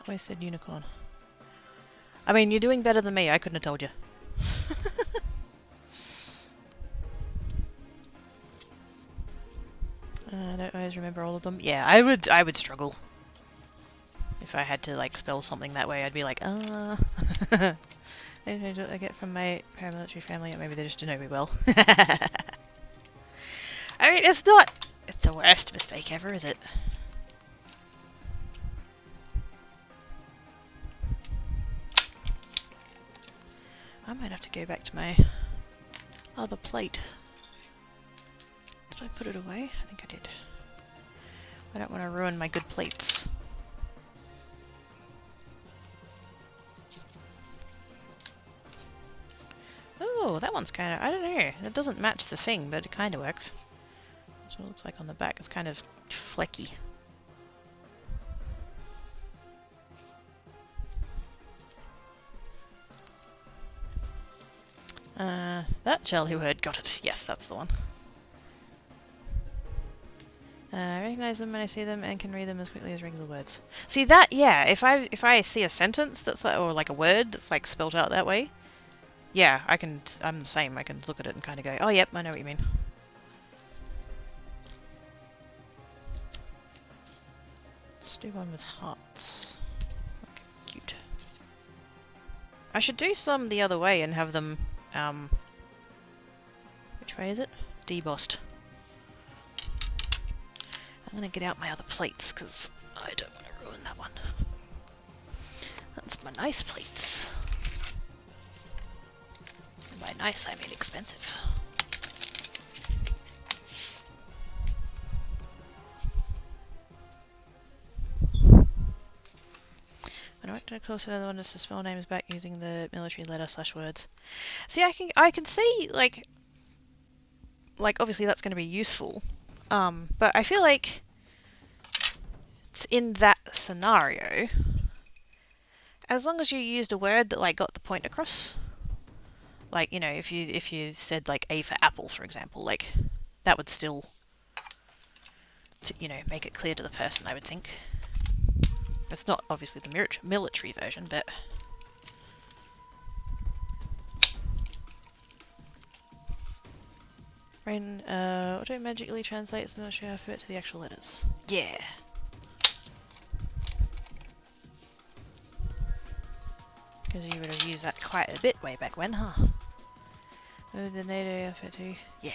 I said unicorn. I mean, you're doing better than me. I couldn't have told you. I don't always remember all of them. Yeah, I would struggle. If I had to like spell something that way, I'd be like, I don't know what I get from my paramilitary family, or maybe they just don't know me well. I mean, it's not the worst mistake ever, is it? I might have to go back to my other plate. Did I put it away? I think I did. I don't want to ruin my good plates. Oh, Oh, that one's kind of, I don't know. It doesn't match the thing, but it kind of works. That's what it looks like on the back. It's kind of flecky. That jelly word, got it. Yes, that's the one. I recognize them when I see them and can read them as quickly as regular words. See that? Yeah. If I see a sentence that's like, or like a word that's like spelled out that way, yeah, I can. I'm the same. I can look at it and kind of go, oh, yep, I know what you mean. Let's do one with hearts. Okay, cute. I should do some the other way and have them. Which way is it? Debossed. I'm gonna get out my other plates because I don't want to ruin that one. That's my nice plates. And by nice I mean expensive. When I went to a course, another one is to spell names back using the military letter / words. See, I can see like obviously that's going to be useful. But I feel like it's in that scenario, as long as you used a word that like got the point across, like, you know, if you said like A for apple, for example, like that would still, you know, make it clear to the person, I would think. It's not obviously the military version, but Rain auto magically translates the military alphabet to the actual letters. Yeah. Because you would have used that quite a bit way back when, huh? Oh, the NATO alphabet too. Yeah.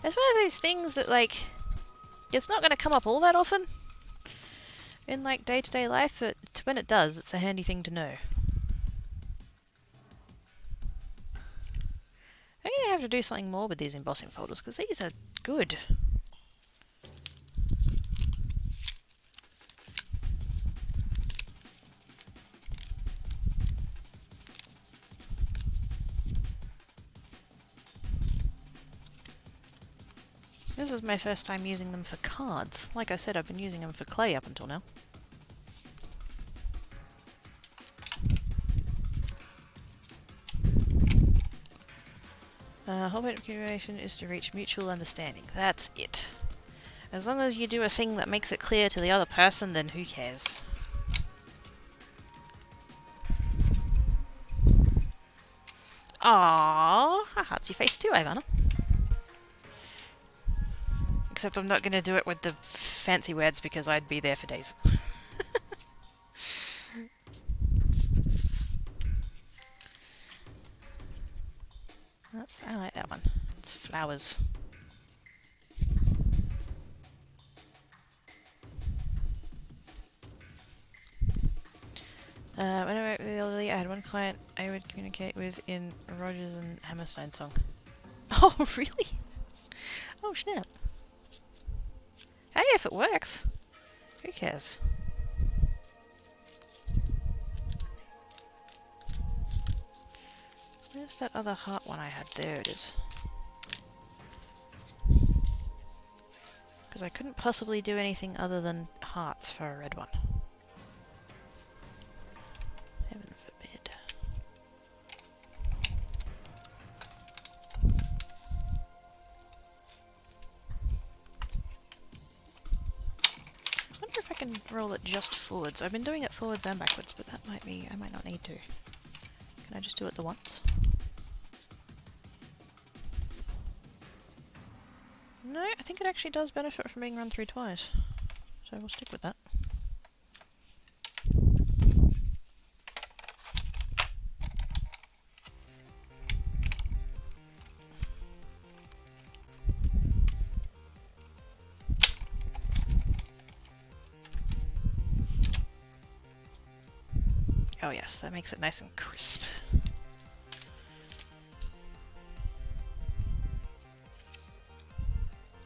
It's one of those things that, like, it's not going to come up all that often in, like, day-to-day life, but when it does, it's a handy thing to know. I'm going to have to do something more with these embossing folders, because these are good. This is my first time using them for cards. Like I said, I've been using them for clay up until now. Whole point of communication is to reach mutual understanding. That's it. As long as you do a thing that makes it clear to the other person, then who cares? Aww, a heartsy face too, Ivana. Except I'm not going to do it with the fancy words because I'd be there for days. I like that one. It's flowers. When I worked with the elderly, I had one client I would communicate with in Rogers and Hammerstein song. Oh, really? Oh, snap. Hey, if it works. Who cares? Where's that other heart one I had? There it is. Because I couldn't possibly do anything other than hearts for a red one. Heaven forbid. I wonder if I can roll it just forwards. I've been doing it forwards and backwards, but that might be, I might not need to. Can I just do it the once? No, I think it actually does benefit from being run through twice. So we'll stick with that. Oh yes, that makes it nice and crisp.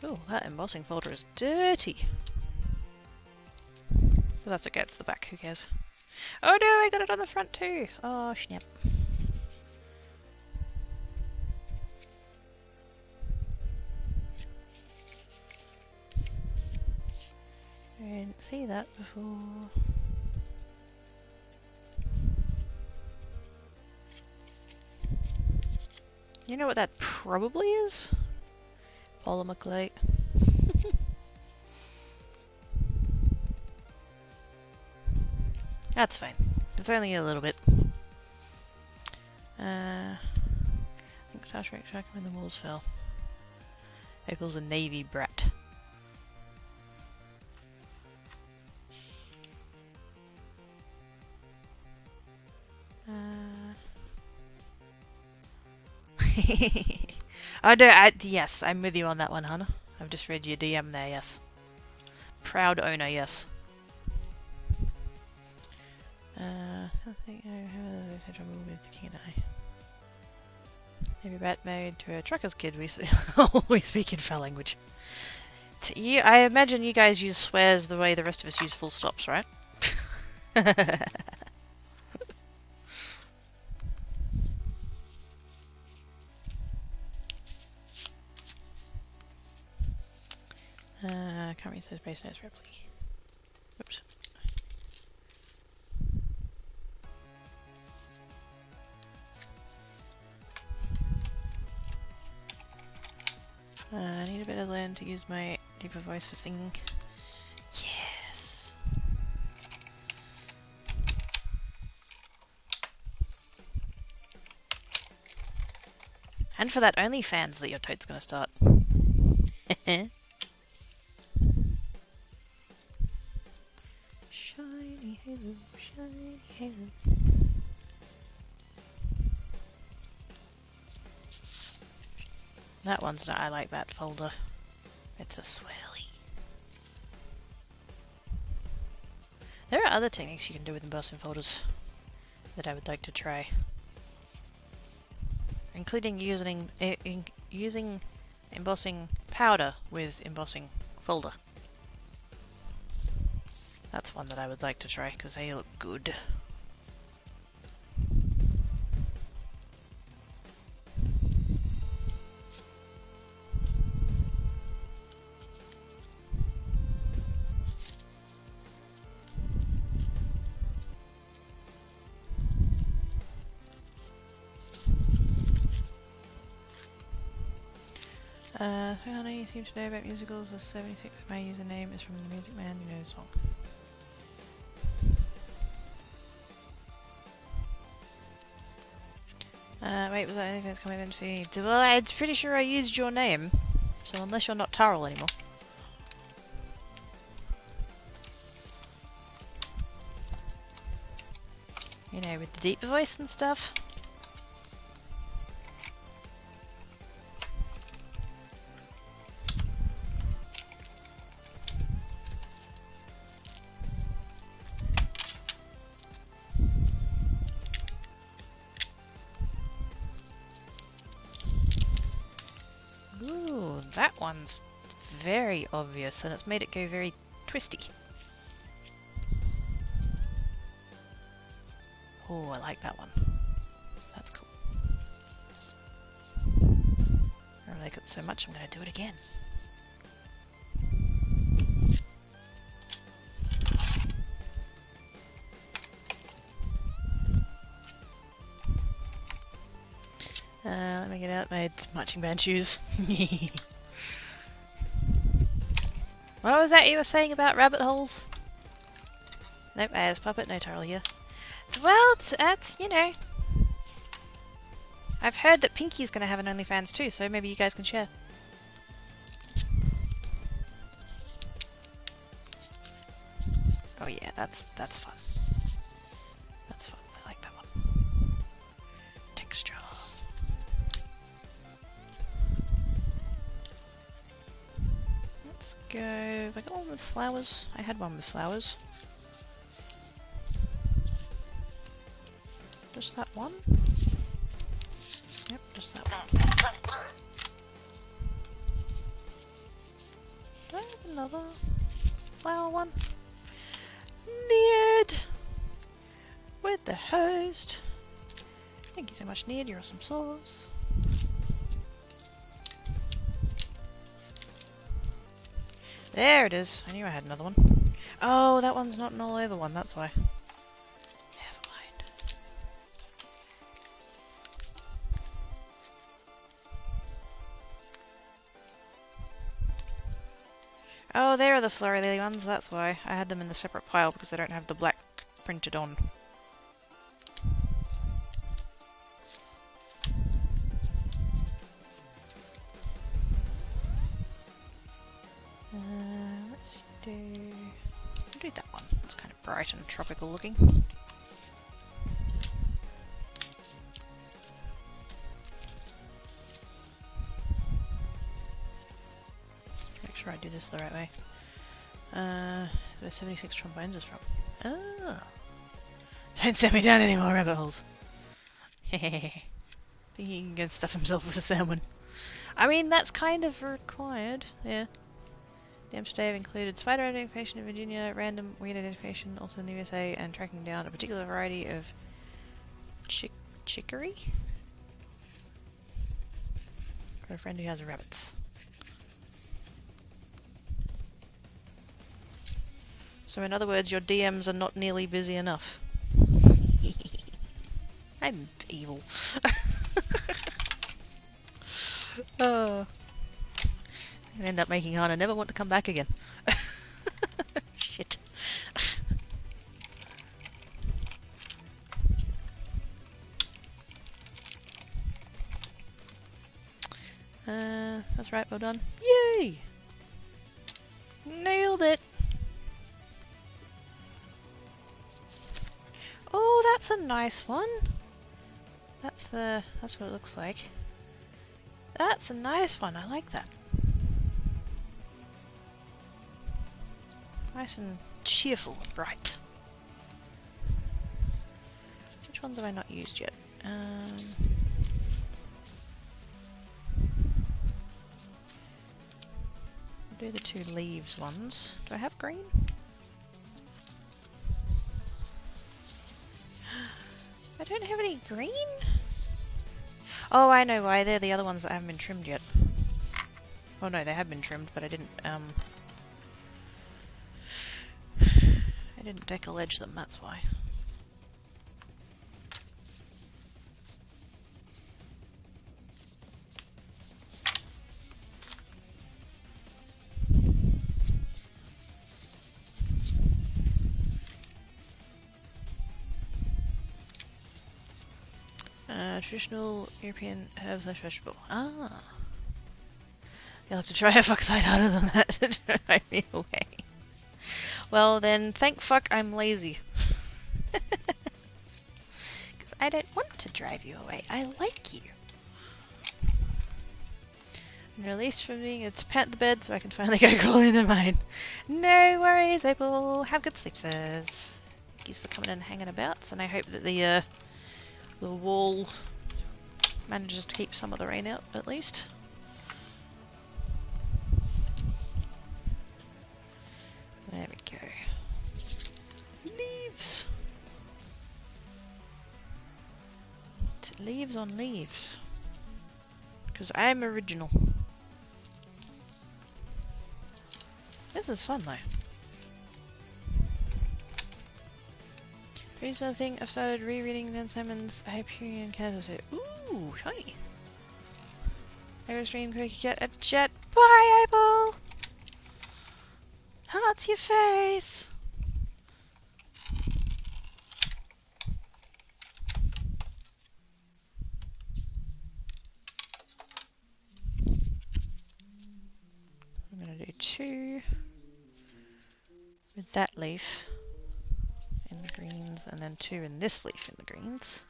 Oh, that embossing folder is dirty. But that's okay, it's the back, who cares? Oh no, I got it on the front too! Oh, snap. didn't see that before. You know what that probably is? Polymer clay. That's fine. It's only a little bit. I think Star Trek track when the walls fell. April's a Navy brat. Oh no, yes, I'm with you on that one, Hannah. I've just read your DM there, yes. Proud owner, yes. I think I had trouble with the king and I. Maybe bat married to a trucker's kid, we speak in foul language. I imagine you guys use swears the way the rest of us use full stops, right? Can't read those base notes properly. Oops. I need a bit of land to use my deeper voice for singing. Yes! And for that OnlyFans that your toad's gonna start. Shiny halo, shiny halo. That one's not, I like that folder. It's a swirly. There are other techniques you can do with embossing folders that I would like to try. Including using embossing powder with embossing folder. That's one that I would like to try because they look good. Honey seems to know about musicals. The 76th May username is from the Music Man, you know the song. Wait, was that anything that's coming in for you? Well, I'm pretty sure I used your name, so unless you're not Tarl anymore. You know, with the deep voice and stuff. Ooh, that one's very obvious and it's made it go very twisty. Oh, I like that one. That's cool. I like it so much I'm going to do it again. Let me get out my marching band shoes. What was that you were saying about rabbit holes? Nope, as puppet, no Tarl here. Well, that's, you know. I've heard that Pinky's going to have an OnlyFans too, so maybe you guys can share. Oh yeah, that's fun. That's fun. I like that one. Texture. Let's go. Have I got one with flowers? I had one with flowers. Just that one? Yep, just that one. Do I have another flower one? Ned! With the host. Thank you so much, Ned. You're awesome sauce. There it is. I knew I had another one. Oh, that one's not an all over one, that's why. Never mind. Oh, there are the Fleur Lily ones, that's why. I had them in the separate pile because I don't have the black printed on. Let's do that one. It's kind of bright and tropical looking. Make sure I do this the right way. Where 76 trombones is from. Oh. Don't send me down any more rabbit holes. Hehehe. Thinking he can stuff himself with a salmon. I mean, that's kind of required, yeah. Damage today have included spider identification in Virginia, random weird identification also in the USA, and tracking down a particular variety of chicory? Got a friend who has rabbits. So in other words, your DMs are not nearly busy enough. I'm evil. Oh. I'm gonna end up making Hana never want to come back again. Shit. That's right, well done. Yay! Nailed it! Oh, that's a nice one. That's what it looks like. That's a nice one, I like that. Nice and cheerful and bright. Which ones have I not used yet? I'll do the two leaves ones. Do I have green? I don't have any green? Oh, I know why. They're the other ones that haven't been trimmed yet. Oh no, they have been trimmed, but I didn't decal edge them, that's why. Traditional European herb / vegetable. Ah. You'll have to try a fuck side harder than that to drive me away. Well then, thank fuck I'm lazy. Because I don't want to drive you away. I like you. I'm released from being its pet the bed so I can finally go crawl into mine. No worries, April. Have good sleep, sis. Thank you for coming and hanging about, and I hope that the wall manages to keep some of the rain out, at least. There we go. Leaves! Leaves on leaves. Because I'm original. This is fun though. Doing something, I've started rereading Dan Simon's Hyperion Canada. Ooh, shiny. I go stream quick, get a chat. Bye, Apple! Hearts your face! I'm gonna do 2 with that leaf in the greens, and then 2 in this leaf in the greens.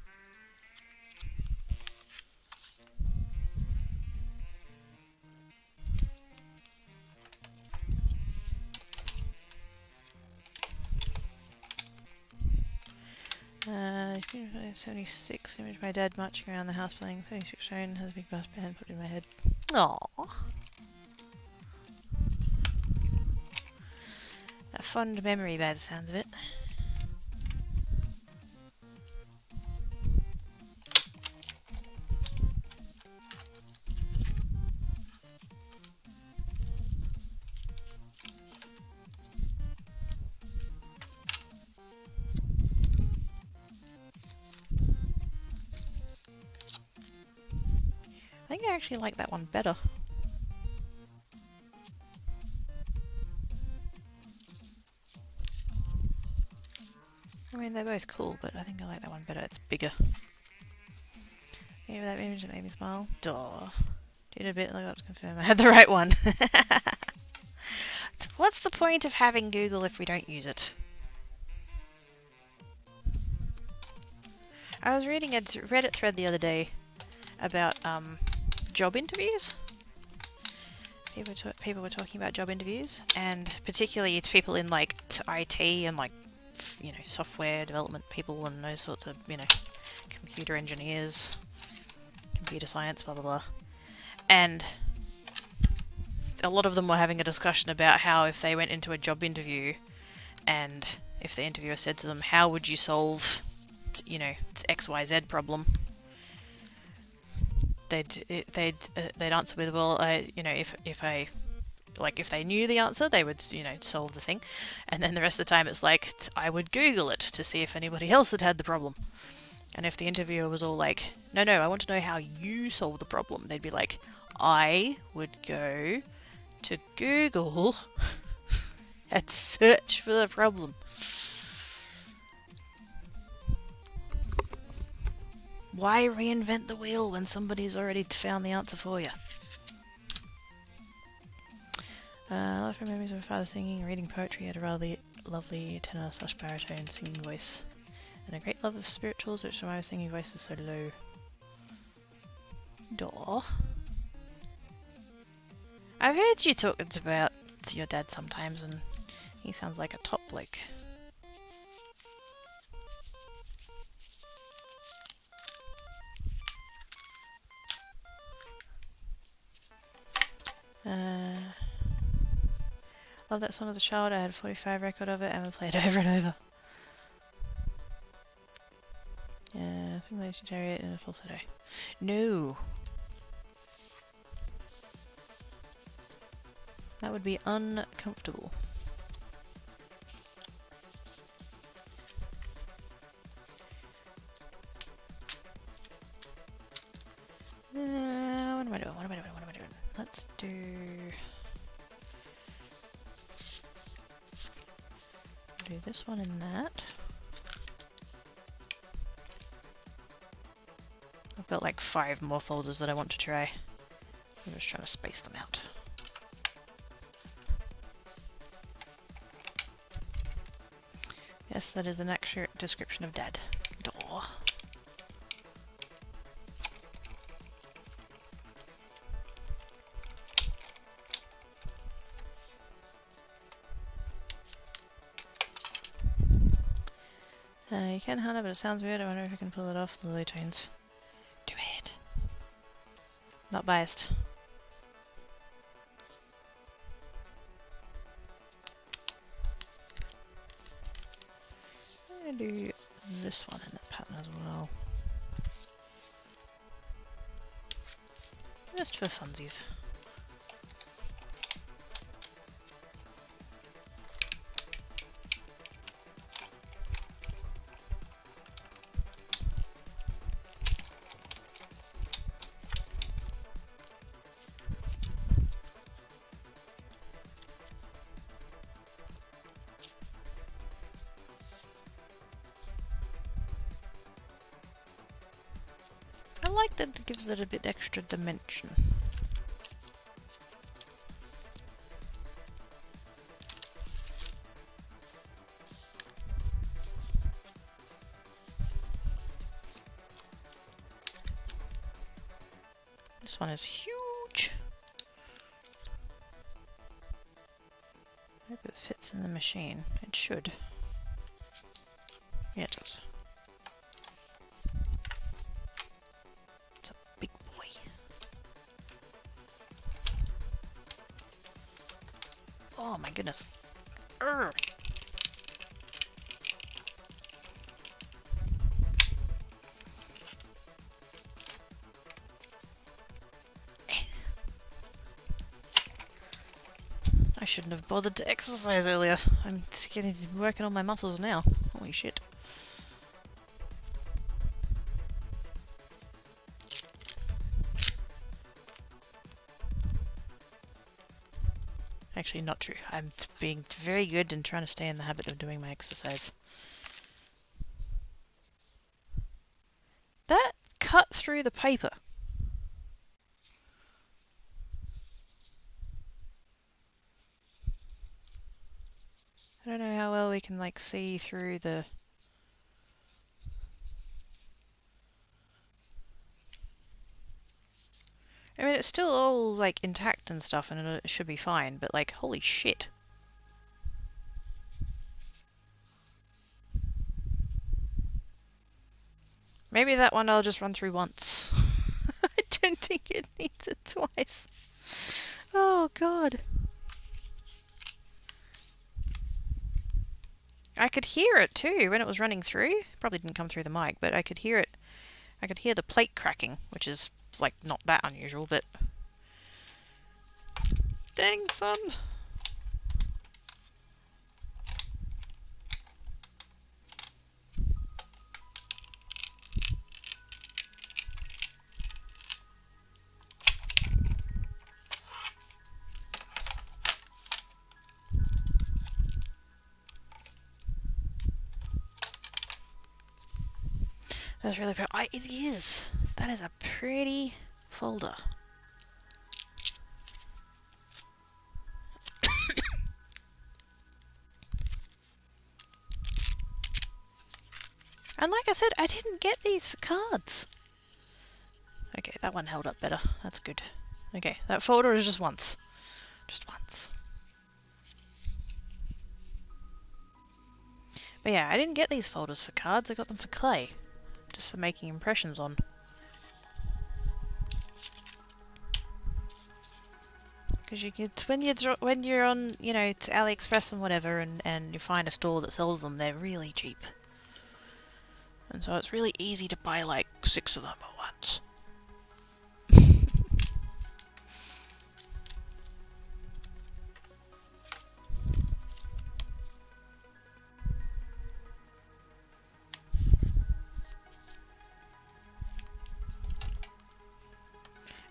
Uh, 76, image of my dad marching around the house playing 36 shown, has a big brass band put in my head. Aww. A fond memory by the sounds of it. think I actually like that one better. I mean, they're both cool, but I think I like that one better. It's bigger. Maybe that image made me smile. Duh. Did a bit like that to confirm I had the right one. What's the point of having Google if we don't use it? I was reading a Reddit thread the other day about job interviews. People were talking about job interviews, and particularly it's people in like IT and like, you know, software development people and those sorts of, you know, computer engineers, computer science, blah blah blah. And a lot of them were having a discussion about how if they went into a job interview and if the interviewer said to them, how would you solve, you know, it's XYZ problem, they'd answer with, well, you know, if they knew the answer, they would, you know, solve the thing. And then the rest of the time it's like, I would Google it to see if anybody else had the problem. And if the interviewer was all like, no, I want to know how you solve the problem, they'd be like, I would go to Google and search for the problem. Why reinvent the wheel when somebody's already found the answer for you? I love memories of my father singing, reading poetry. He had a rather lovely tenor/baritone singing voice, and a great love of spirituals, which my singing voice is so low. Daw. I've heard you talk about your dad sometimes, and he sounds like a top bloke. Love that song as a child. I had a 45 record of it and we played it over and over. Yeah, I think they should carry it in a falsetto. No! That would be uncomfortable. What am I doing? Let's do... do this one and that. I've got like 5 more folders that I want to try. I'm just trying to space them out. Yes, that is an accurate description of Dad. Daw. You can hum it, but it sounds weird. I wonder if I can pull it off the low tones. Do it. Not biased. I'm gonna do this one in that pattern as well. Just for funsies. I like that it gives it a bit extra dimension. This one is huge. I hope it fits in the machine. It should. Yeah, it does. Big boy. Oh my goodness. Urgh. I shouldn't have bothered to exercise earlier. I'm working on my muscles now. Holy shit. Actually, not true. I'm being very good and trying to stay in the habit of doing my exercise. That cut through the paper. I don't know how well we can like see through the... I mean, it's still all like intact and stuff and it should be fine, but like, holy shit. Maybe that one I'll just run through once. I don't think it needs it twice. Oh god. I could hear it too when it was running through. Probably didn't come through the mic, but I could hear it. I could hear the plate cracking, which is like not that unusual, but... Dang, son. That's really pretty. It is. That is a pretty folder. And like I said, I didn't get these for cards. Okay, that one held up better. That's good. Okay, that folder is just once. Just once. But yeah, I didn't get these folders for cards. I got them for clay. Just for making impressions on. Because you could, when you're on, you know, to AliExpress and whatever, and you find a store that sells them, they're really cheap. And so it's really easy to buy like 6 of them at once.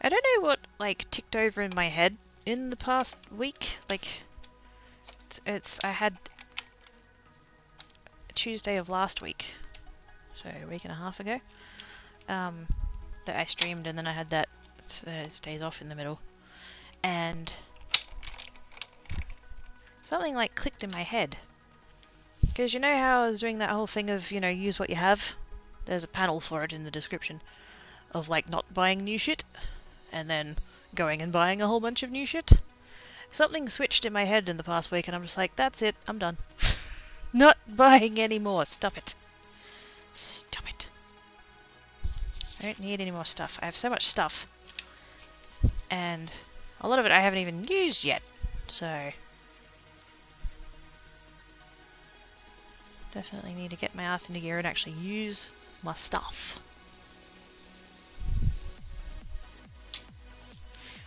I don't know what like ticked over in my head in the past week. Like, I had Tuesday of last week, so a week and a half ago, that I streamed, and then I had that days off in the middle, and something like clicked in my head. Because you know how I was doing that whole thing of, you know, use what you have? There's a panel for it in the description of like not buying new shit and then going and buying a whole bunch of new shit. Something switched in my head in the past week and I'm just like, that's it, I'm done. Not buying any more. Stop it. Stop it. I don't need any more stuff. I have so much stuff. And a lot of it I haven't even used yet. So definitely need to get my ass into gear and actually use my stuff.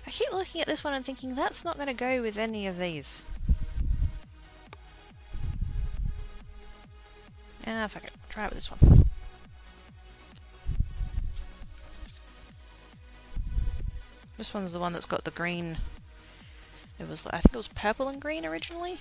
I keep looking at this one and thinking that's not going to go with any of these. Ah, fuck it. Try it with this one. This one's the one that's got the green. It was, I think it was purple and green originally.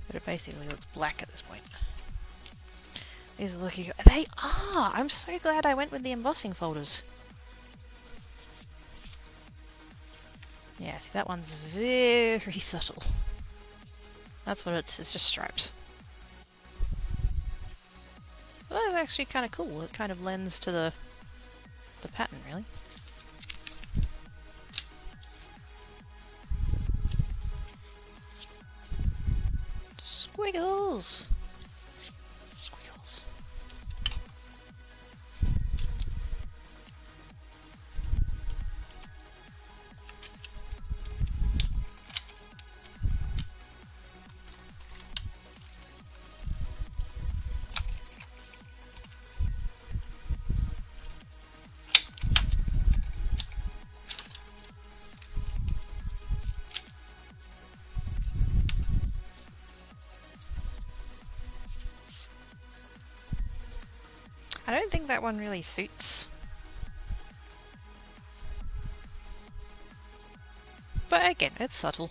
But it basically looks black at this point. These are looking... They are! I'm so glad I went with the embossing folders. Yeah, see, that one's very subtle. That's what it's just stripes. Well, that's actually kind of cool. It kind of lends to the pattern, really. Squiggles! Squiggles. don't think that one really suits. But again, it's subtle.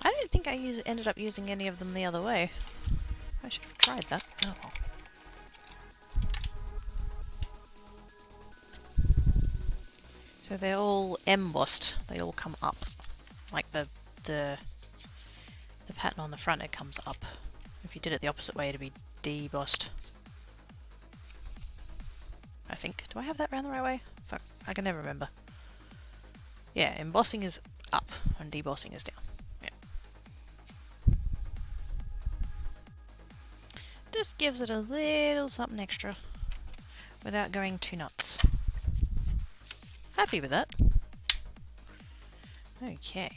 I don't think I ended up using any of them the other way. I should have tried that. Oh well. So they're all embossed. They all come up, like the pattern on the front. It comes up. If you did it the opposite way, it'd be debossed. I think. Do I have that round the right way? Fuck, I can never remember. Yeah, embossing is up and debossing is down. Yeah. Just gives it a little something extra without going too nuts. Happy with that. Okay.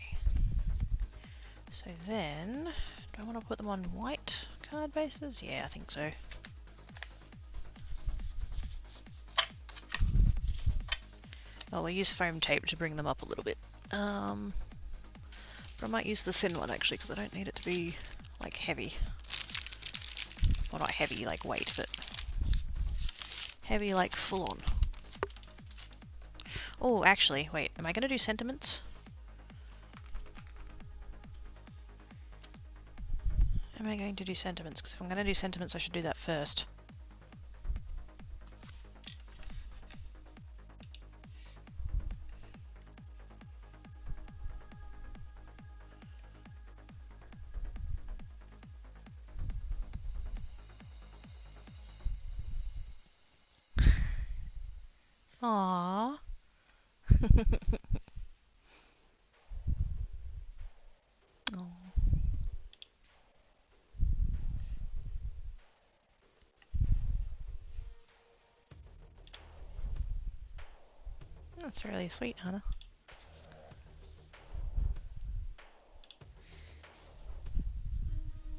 So then, do I want to put them on white card bases? Yeah, I think so. I'll use foam tape to bring them up a little bit. But I might use the thin one actually, because I don't need it to be like heavy. Well, not heavy like weight, but heavy like full on. Oh, actually, wait, am I going to do sentiments? Am I going to do sentiments? Because if I'm going to do sentiments, I should do that first. Aww. Oh. That's really sweet, Hannah.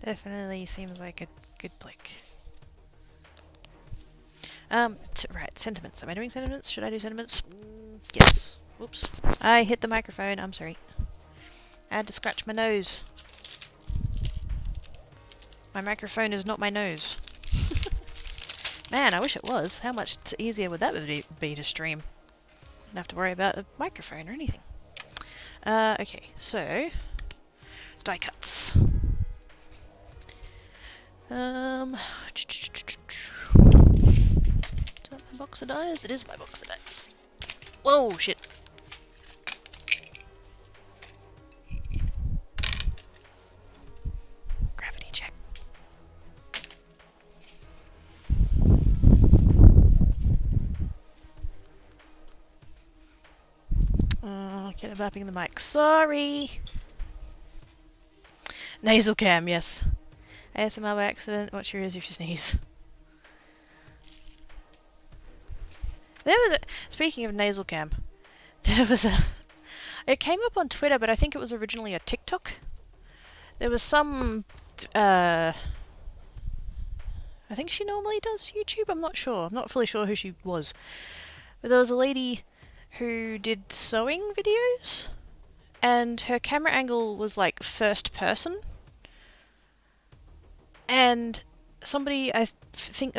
Definitely seems like a good bloke. Right, sentiments. Am I doing sentiments? Should I do sentiments? Yes. Whoops. I hit the microphone. I'm sorry. I had to scratch my nose. My microphone is not my nose. Man, I wish it was. How much easier would that be to stream? Don't have to worry about a microphone or anything. Okay, so die cuts. Is that my box of dies? It is my box of dies. Whoa, shit. Gravity check. Get a bapping the mic. Sorry. Nasal cam, yes. ASMR by accident. Watch your ears if you sneeze. There was a, speaking of nasal cam, there was a, it came up on Twitter, but I think it was originally a TikTok. There was some, I think she normally does YouTube, I'm not sure. I'm not fully sure who she was. But there was a lady who did sewing videos, and her camera angle was like first person. And somebody, I think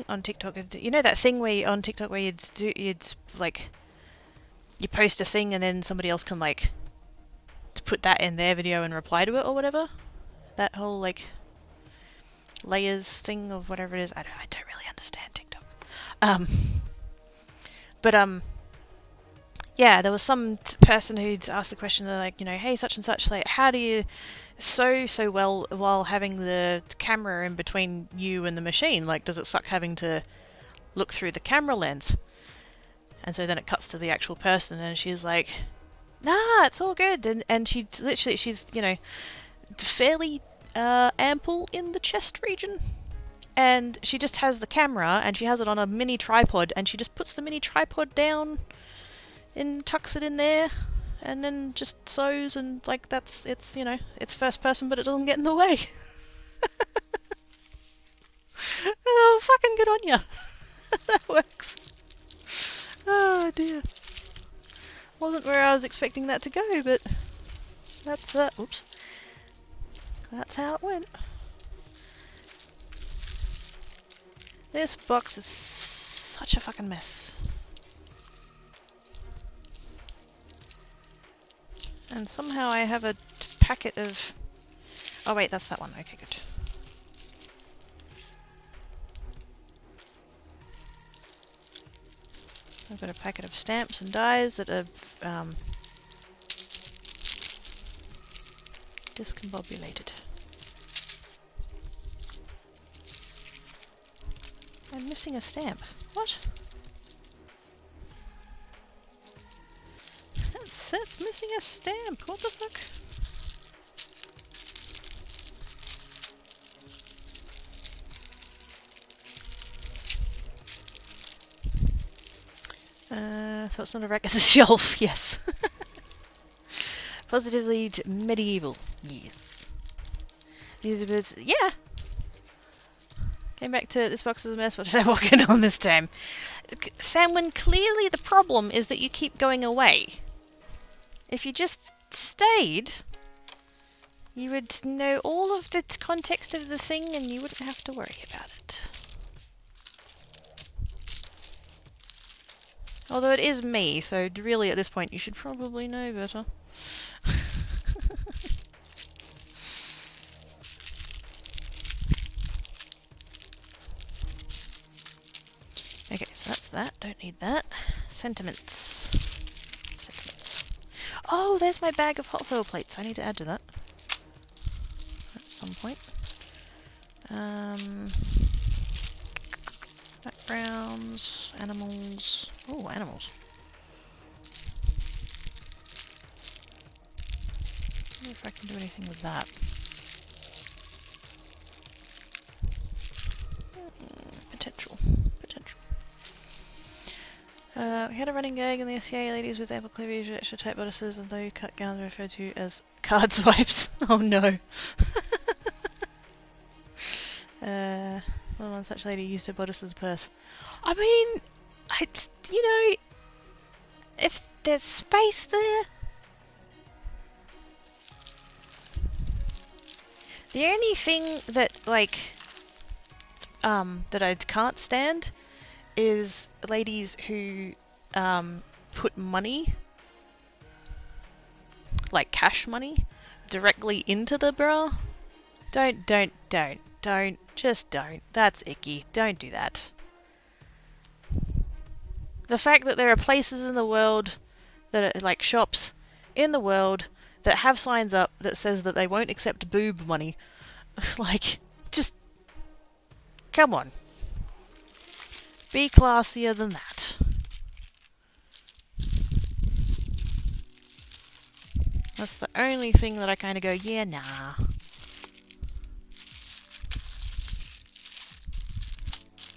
on TikTok, you know that thing where on TikTok where you'd like, you post a thing and then somebody else can like put that in their video and reply to it or whatever? That whole like layers thing of whatever it is. I don't really understand TikTok. Yeah, there was some person who'd asked the question, they're like, you know, hey, such and such, like, how do you sew so well while having the camera in between you and the machine? Like, does it suck having to look through the camera lens? And so then it cuts to the actual person, and she's like, nah, it's all good. And she's, you know, fairly ample in the chest region. And she just has the camera, and she has it on a mini tripod, and she just puts the mini tripod down and tucks it in there, and then just sews, and like it's, you know, it's first person, but it doesn't get in the way. fucking good on ya. That works. Oh dear. Wasn't where I was expecting that to go, but that's oops. That's how it went. This box is such a fucking mess. And somehow I have a packet of... Oh wait, that's that one. Okay, good. I've got a packet of stamps and dies that are discombobulated. I'm missing a stamp. What? That's missing a stamp. What the fuck? So it's not a rack, it's a shelf, yes. Positively medieval, yes. Yeah! Came back to this box is a mess, what did I walk in on this time? Sam, when clearly the problem is that you keep going away. If you just stayed, you would know all of the context of the thing and you wouldn't have to worry about it. Although it is me, so really at this point you should probably know better. Okay, so that's that. Don't need that. Sentiments. Sentiments. Oh, there's my bag of hot foil plates. I need to add to that. At some point. Backgrounds. Animals. Oh, animals. I wonder if I can do anything with that. Potential. We had a running gag in the SCA ladies with ample cleavage, extra tight bodices, and low cut gowns are referred to as card swipes. Oh no. Well, one such lady used her bodice as a purse. I mean, you know, if there's space there. The only thing that, like, that I can't stand is ladies who put money, like cash money, directly into the bra. Just don't. That's icky. Don't do that. The fact that there are places in the world that are like shops in the world that have signs up that says that they won't accept boob money, like, just come on. Be classier than that. That's the only thing that I kind of go, yeah, nah.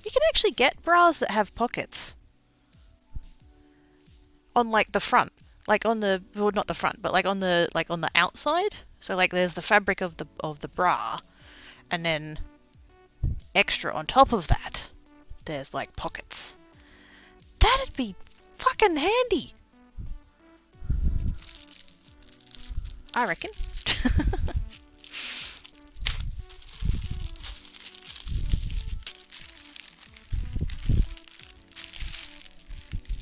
You can actually get bras that have pockets. On, like, the front. Like, on the, well, not the front, but, like, on the outside. So, like, there's the fabric of the bra. And then, extra on top of that, there's, like, pockets. That'd be fucking handy! I reckon.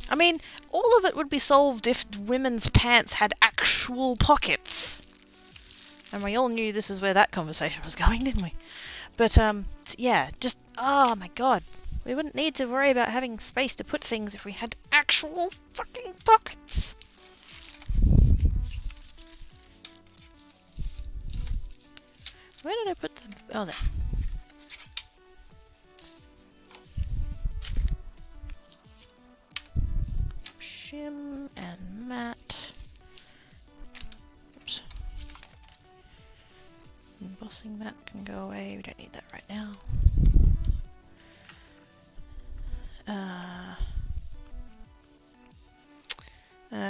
I mean, all of it would be solved if women's pants had actual pockets. And we all knew this is where that conversation was going, didn't we? But, yeah, just, oh my god. We wouldn't need to worry about having space to put things if we had actual fucking pockets. Where did I put them? Oh, there. Shim and matte. Oops. Embossing matte can go away. We don't need that right now.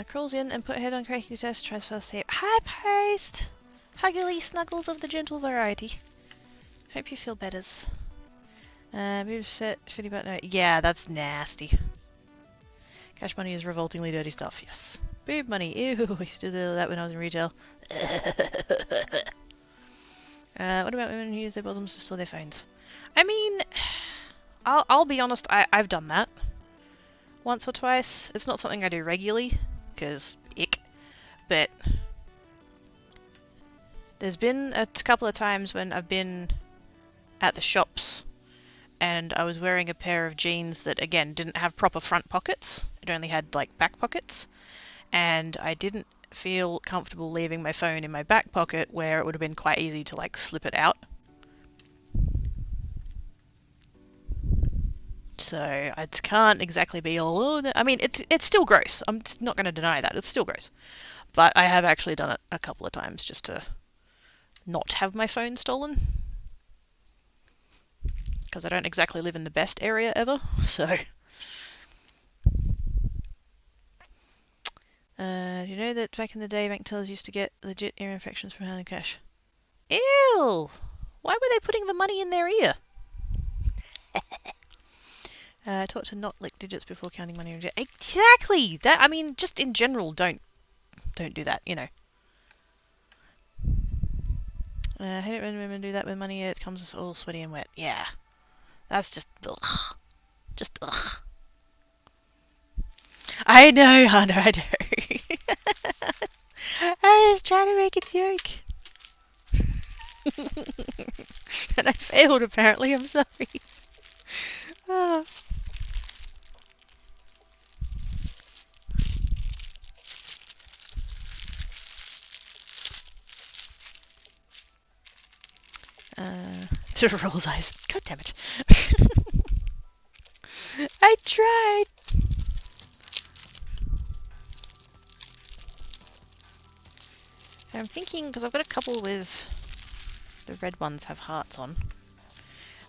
Crawls in and put head on Craiky's desk, tries first tape. Hi, Post! Huggily snuggles of the gentle variety. Hope you feel betters. Move set, fitty button. Yeah, that's nasty. Cash money is revoltingly dirty stuff, yes. Boob money, ew, I used to do that when I was in retail. What about women who use their bottoms to store their phones? I mean, I'll be honest, I've done that once or twice. It's not something I do regularly, because ick. But there's been a couple of times when I've been at the shops and I was wearing a pair of jeans that, again, didn't have proper front pockets. It only had, like, back pockets. And I didn't feel comfortable leaving my phone in my back pocket where it would have been quite easy to, like, slip it out. So I can't exactly be all... Oh, I mean, it's still gross. I'm not going to deny that. It's still gross. But I have actually done it a couple of times just to not have my phone stolen. Because I don't exactly live in the best area ever, so... you know that back in the day, bank tellers used to get legit ear infections from handling cash? Ew! Why were they putting the money in their ear? Taught to not lick digits before counting money. Exactly! That, I mean, just in general, don't do that, you know. I hate it when women do that with money. It comes all sweaty and wet. Yeah. That's just... ugh. Just ugh. I know, Hunter, I know. I was trying to make a joke. And I failed, apparently. I'm sorry. Oh. To Roll's eyes. God damn it. I tried. So I'm thinking, because I've got a couple with the red ones have hearts on.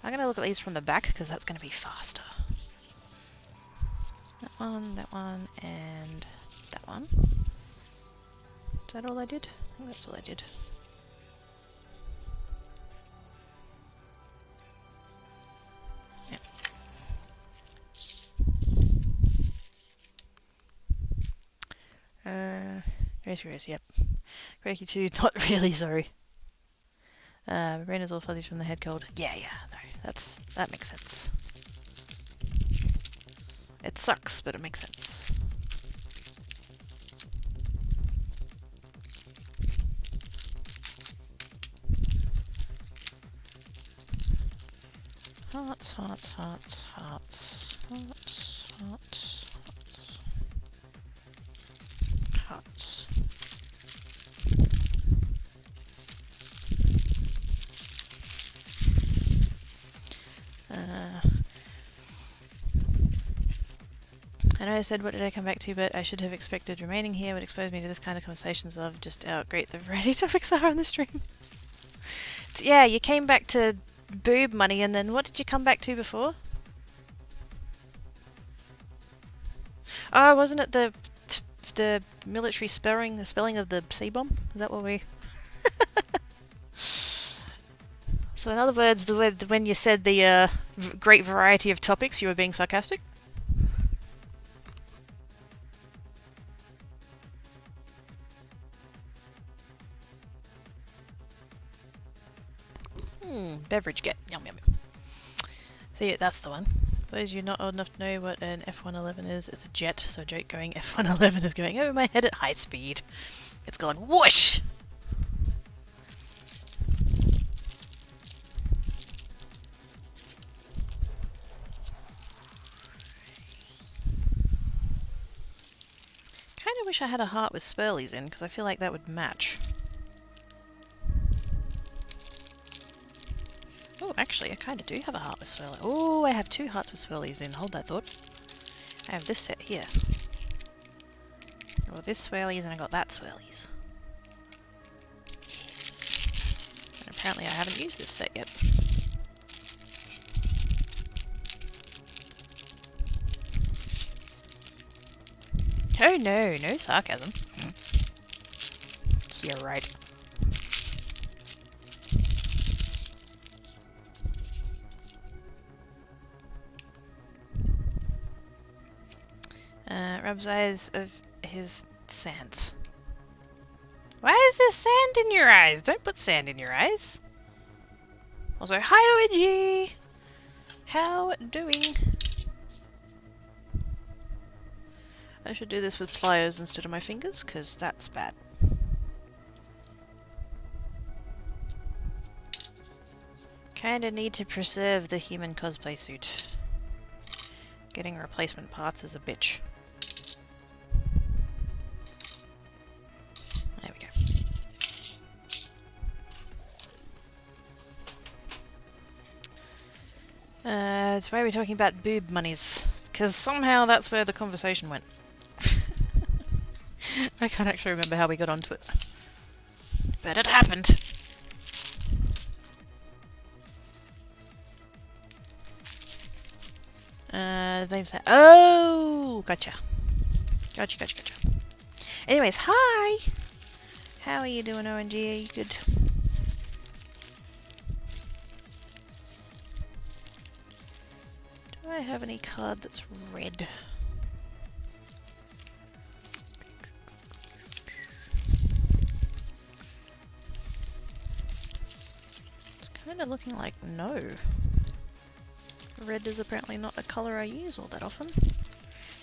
I'm going to look at these from the back because that's going to be faster. That one, and that one. Is that all I did? I think that's all I did. Race, yep. Quakey 2, not really, sorry. Raina's all fuzzies from the head cold. Yeah, no, that makes sense. It sucks, but it makes sense. Hearts. I know I said what did I come back to, but I should have expected remaining here would expose me to this kind of conversations of just how great the variety of topics are on the stream. Yeah, you came back to boob money, and then what did you come back to before? Oh, wasn't it the military spelling of the C-bomb? Is that what we... So in other words, when you said the great variety of topics, you were being sarcastic? Beverage get. Yum yum yum. See, that's the one. For those of you not old enough to know what an F-111 is, it's a jet, so a joke going F-111 is going over my head at high speed. It's gone whoosh! Kinda wish I had a heart with swirlies in, because I feel like that would match. Oh, actually, I kind of do have a heart with swirlies. Oh, I have 2 hearts with swirlies in. Hold that thought. I have this set here. I got this swirlies and I got that swirlies. Yes. And apparently I haven't used this set yet. Oh no, no sarcasm. You're right. Rubs eyes of his sands. Why is there sand in your eyes? Don't put sand in your eyes. Also, hi ONG! How doing? I should do this with pliers instead of my fingers, because that's bad. Kinda need to preserve the human cosplay suit. Getting replacement parts is a bitch. There we go. That's why we're talking about boob monies, because somehow that's where the conversation went. I can't actually remember how we got onto it. But it happened. Oh, gotcha. Gotcha. Anyways, hi! How are you doing, ONG? Are you good? Do I have any card that's red? It's kind of looking like no. Red is apparently not a colour I use all that often.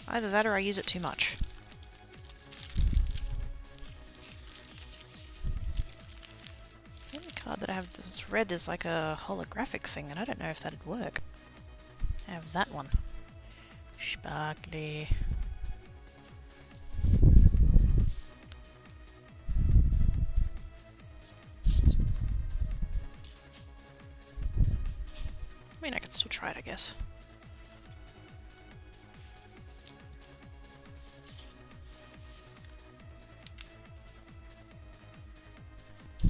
Either that or I use it too much. The only card that I have that's red is like a holographic thing, and I don't know if that'd work. I have that one. Sparkly. I mean, I could still try it, I guess.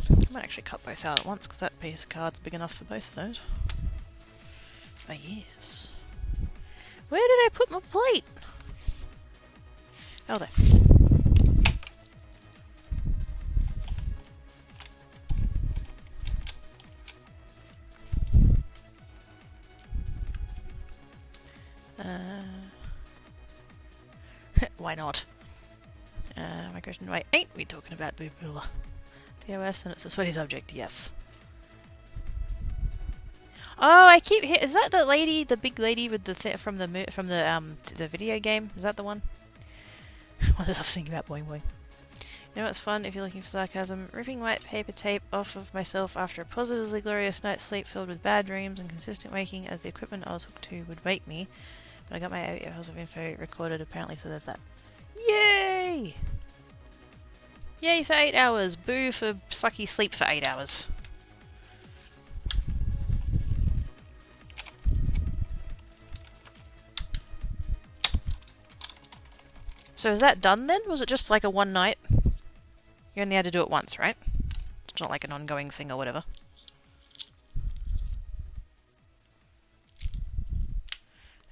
I might actually cut both out at once, because that piece of card's big enough for both of those. Oh yes. Where did I put my plate? Oh, there. Why not? My question, why ain't we talking about Boopula? TOS and it's a sweaty subject, yes. Oh, I keep is that the lady, the big lady with the from the video game? Is that the one? What was I thinking about? Boing boing. You know what's fun if you're looking for sarcasm? Ripping white paper tape off of myself after a positively glorious night's sleep filled with bad dreams and consistent waking as the equipment I was hooked to would wake me. But I got my 8 hours of info recorded apparently, so there's that. Yay! Yay for 8 hours! Boo for sucky sleep for 8 hours. So is that done then? Was it just like a one night? You only had to do it once, right? It's not like an ongoing thing or whatever.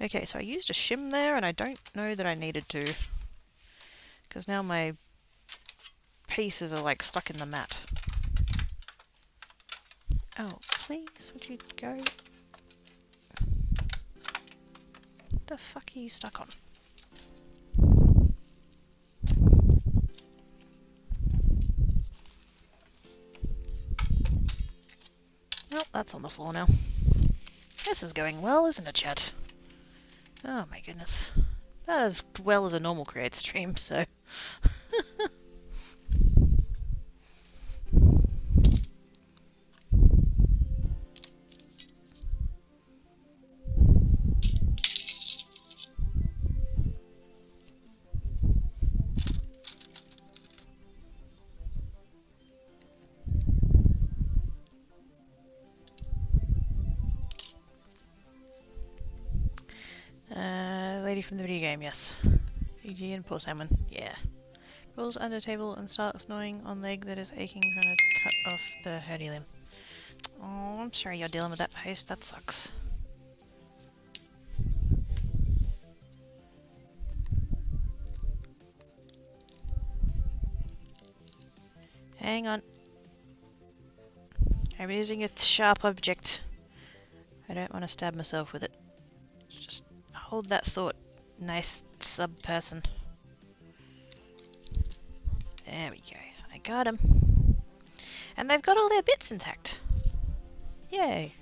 Okay, so I used a shim there and I don't know that I needed to. Because now my pieces are like stuck in the mat. Oh, please, would you go? What the fuck are you stuck on? Well, that's on the floor now. This is going well, isn't it, chat? Oh my goodness. About as well as a normal create stream, so... lady from the video game, yes. PG and poor salmon, yeah. Rolls under table and starts gnawing on leg that is aching, trying to cut off the hurdy limb. Oh, I'm sorry you're dealing with that paste, that sucks. Hang on. I'm using a sharp object. I don't want to stab myself with it. Just hold that thought nice sub person. There we go. I got them. And they've got all their bits intact. Yay.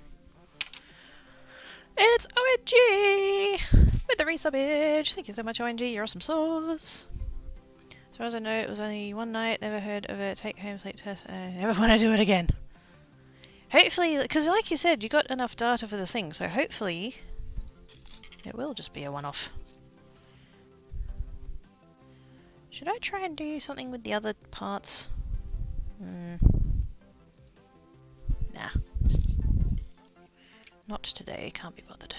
It's ONG! With the resubbage. Thank you so much, ONG. You're awesome sauce. As far as I know, it was only one night. Never heard of a take-home sleep test. I never want to do it again. Hopefully, because like you said, you got enough data for the thing, so hopefully it will just be a one-off. Should I try and do something with the other parts? Nah. Not today, can't be bothered.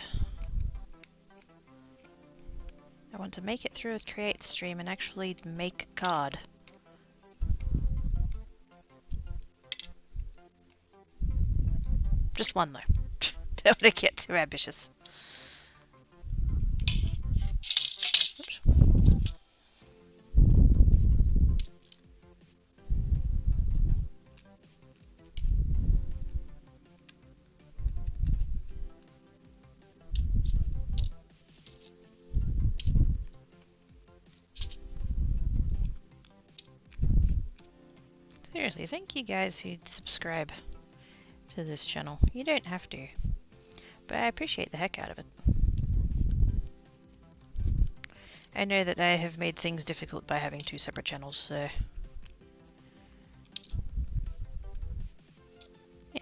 I want to make it through a create stream and actually make a card. Just one though. Don't want to get too ambitious. Oops. Seriously, thank you guys who subscribe to this channel. You don't have to, but I appreciate the heck out of it. I know that I have made things difficult by having two separate channels, so yeah.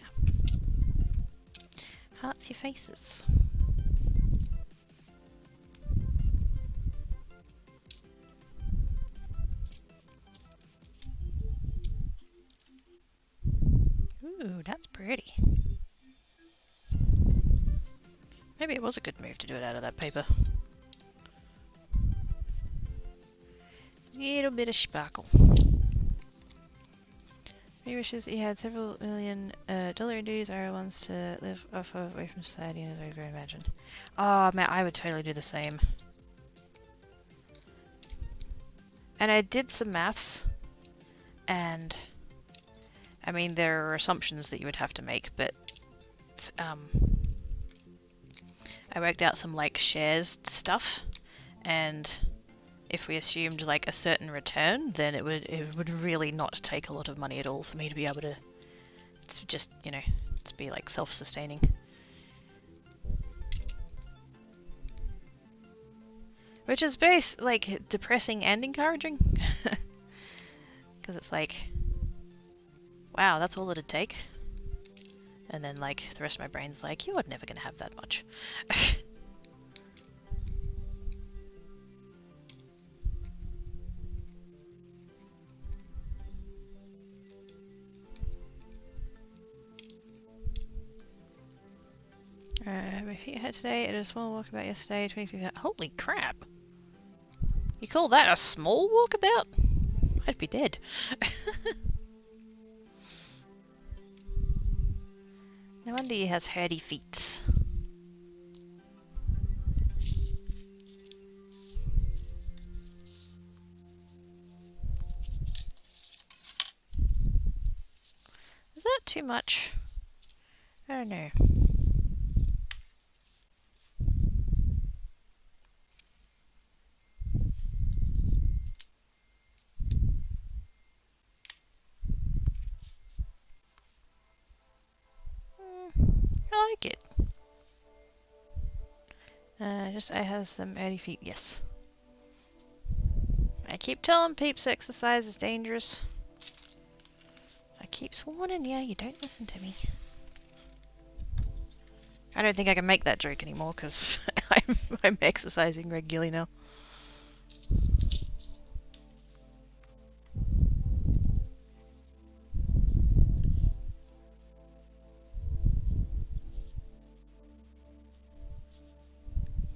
Hearts your faces. Ooh, that's pretty. Maybe it was a good move to do it out of that paper. Little bit of sparkle. He wishes he had several million dollar dues or ones to live off of away from society as I can imagine. Oh man, I would totally do the same. And I did some maths, and I mean there are assumptions that you would have to make, but I worked out some like shares stuff, and if we assumed like a certain return, then it would really not take a lot of money at all for me to be able to just, you know, to be like self-sustaining. Which is both like depressing and encouraging. Because it's like, wow, that's all it'd take. And then like the rest of my brain's like, you're never gonna have that much. My feet hurt today. I did a small walkabout yesterday. 23. Holy crap! You call that a small walkabout? I'd be dead. No wonder he has hurdy feet. Is that too much? I don't know. I like it. I have some early feet, yes. I keep telling peeps exercise is dangerous. I keep warning you, you don't listen to me. I don't think I can make that joke anymore because I'm exercising regularly now.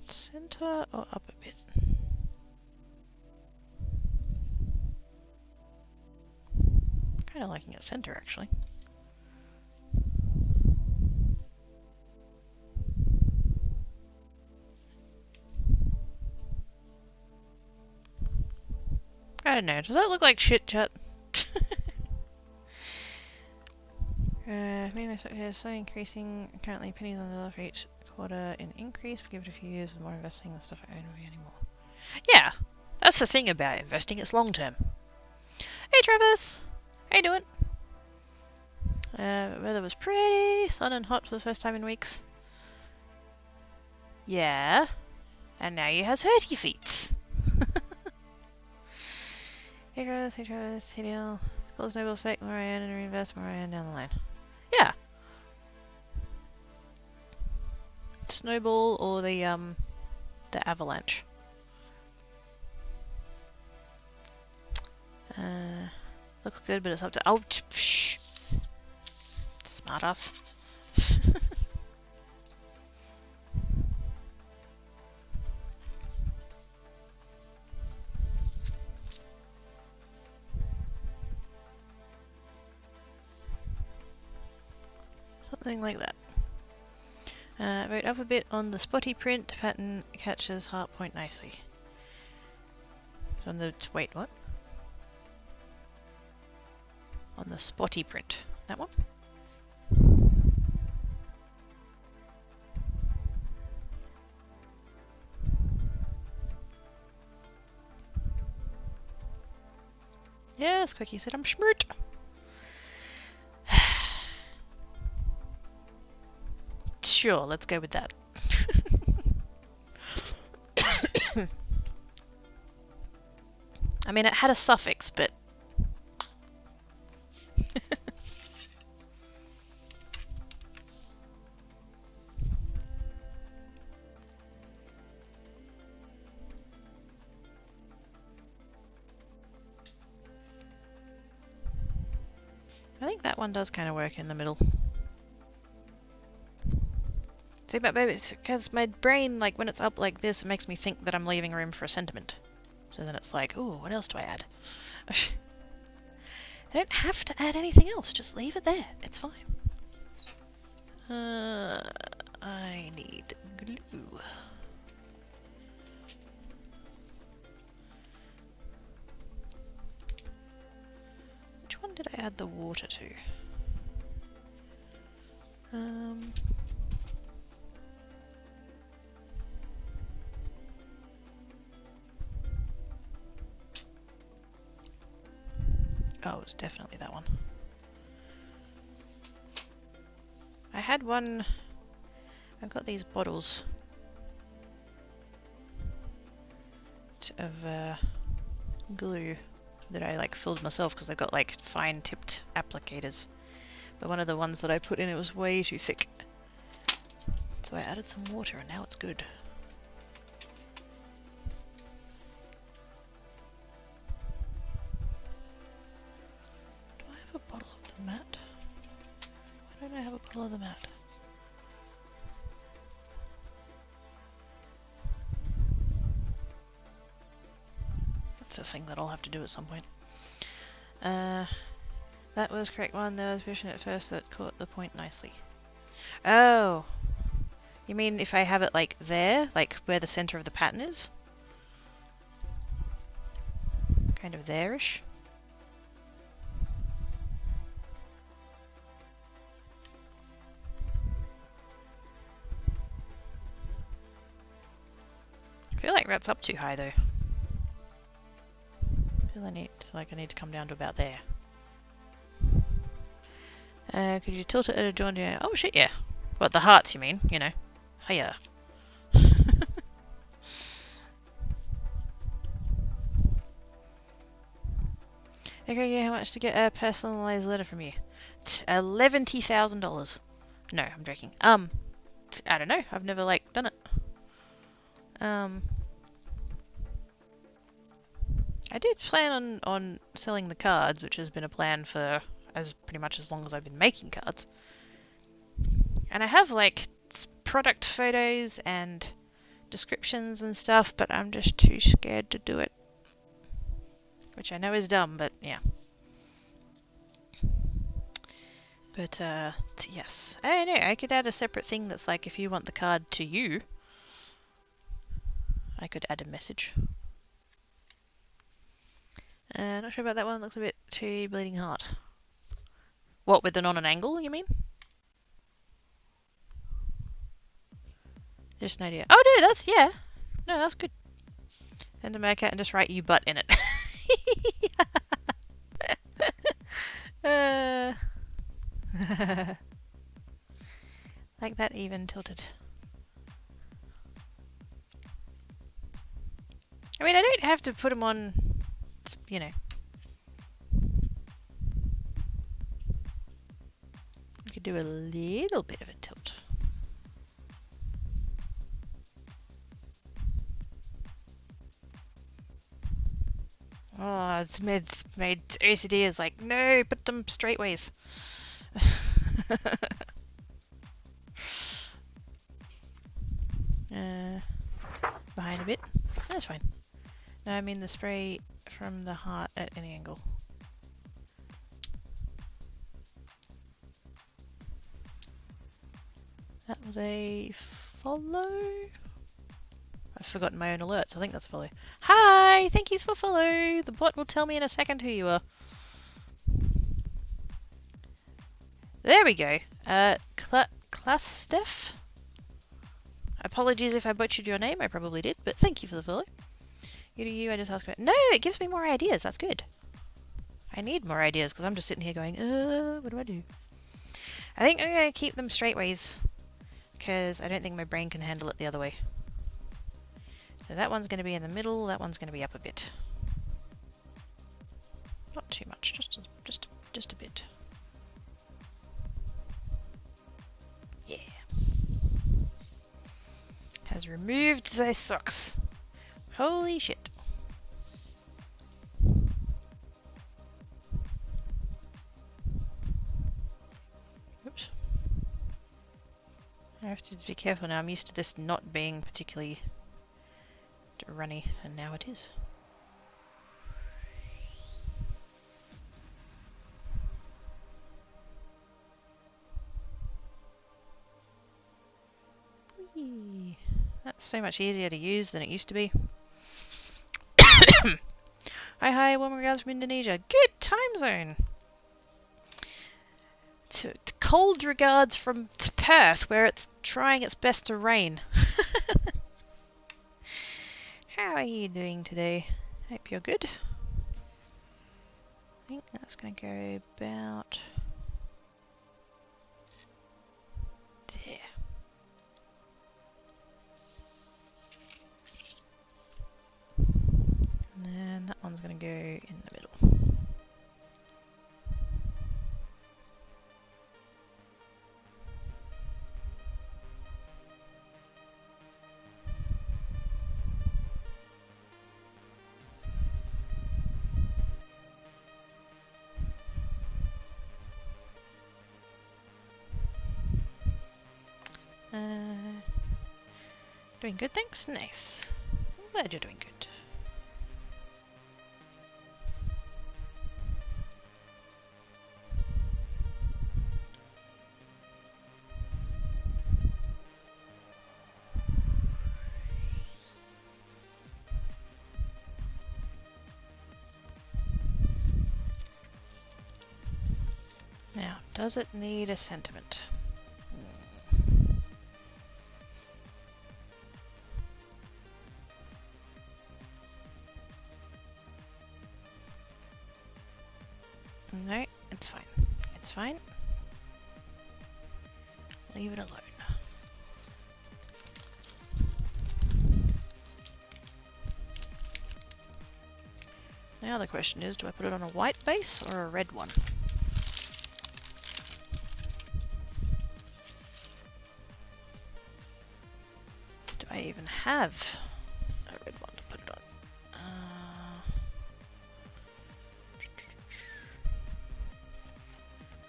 Center or up a bit? Kind of liking it center actually. I don't know, does that look like shit, chat? Maybe my stock is slowly increasing, currently pennies on the dollar for each quarter in increase, but give it a few years with more investing, the stuff I own will be anymore. Yeah, that's the thing about investing, it's long term. Hey Travis! How you doing? Weather was pretty sun and hot for the first time in weeks. Yeah, and now you has hurty feet. Hey Travis, hey Neil. School snowball effect, Marianne, and reinvest Marianne down the line. Yeah. Snowball or the avalanche. Looks good, but it's up to shh. Smart ass. Something like that. Wrote up a bit on the spotty print pattern catches heart point nicely. So on the wait, what? On the spotty print. That one? Yes, Quickie said I'm schmurt. Sure, let's go with that. I mean, it had a suffix, but... I think that one does kind of work in the middle. See, but maybe it's because my brain, like, when it's up like this, it makes me think that I'm leaving room for a sentiment. So then it's like, ooh, what else do I add? I don't have to add anything else, just leave it there. It's fine. I need glue. Which one did I add the water to? Oh, it's definitely that one. I had one... I've got these bottles of glue that I like filled myself because they've got like fine tipped applicators. But one of the ones that I put in, it was way too thick. So I added some water and now it's good. Do I have a bottle of the mat? Why don't I have a bottle of the mat? That's a thing that I'll have to do at some point. That was correct one. There was vision at first that caught the point nicely. Oh! You mean if I have it like there? Like where the center of the pattern is? Kind of there-ish? I feel like that's up too high though. I feel I need to come down to about there. Could you tilt it at a joint? Oh shit, yeah. What, the hearts you mean? You know. Hiya. Okay, yeah, how much to get a personalized letter from you? $11,000. No, I'm joking. I don't know. I've never, like, done it. I did plan on selling the cards, which has been a plan for pretty much as long as I've been making cards. And I have, like, product photos and descriptions and stuff, but I'm just too scared to do it. Which I know is dumb, but yeah. But, yes. I don't know, I could add a separate thing that's like, if you want the card to you, I could add a message. Not sure about that one, looks a bit too bleeding heart. What, with it on an angle, you mean? Just an idea. Oh no, that's, yeah. No, that's good. And to make it and just write you butt in it. Like that even tilted. I mean, I don't have to put them on, you know. I could do a little bit of a tilt. Oh, it's made OCD is like, no, put them straight ways. Behind a bit. That's fine. No, I mean the spray from the heart at any angle. That was a follow. I've forgotten my own alerts. I think that's a follow. Hi! Thank yous for follow! The bot will tell me in a second who you are. There we go. Klastef? Apologies if I butchered your name. I probably did, but thank you for the follow. You do you, I just ask about... No! It gives me more ideas. That's good. I need more ideas because I'm just sitting here going, what do I do? I think I'm going to keep them straightways because I don't think my brain can handle it the other way. So that one's going to be in the middle, that one's going to be up a bit. Not too much, just a bit. Yeah. Has removed thy socks. Holy shit. Oops. I have to be careful now. I'm used to this not being particularly runny, and now it is. Whee. That's so much easier to use than it used to be. Hi, warm regards from Indonesia. Good time zone. To cold regards from Perth, where it's trying its best to rain. How are you doing today? Hope you're good. I think that's going to go about there. And then that one's going to go in the middle. Doing good, thanks. Nice. I'm glad you're doing good. Now, does it need a sentiment? No, it's fine. It's fine. Leave it alone. Now the question is, do I put it on a white base or a red one? Do I even have a red one to put it on?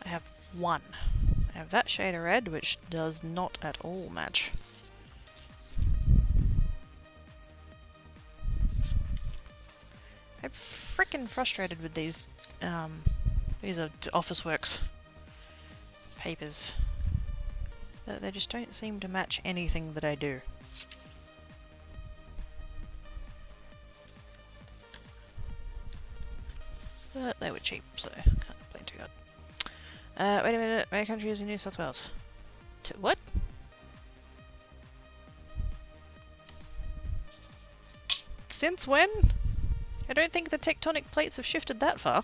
I have one. I have that shade of red, which does not at all match. I'm freaking frustrated with these are Officeworks papers. They just don't seem to match anything that I do. But they were cheap, so can't complain too hard. Wait a minute, my country is in New South Wales. What? Since when? I don't think the tectonic plates have shifted that far.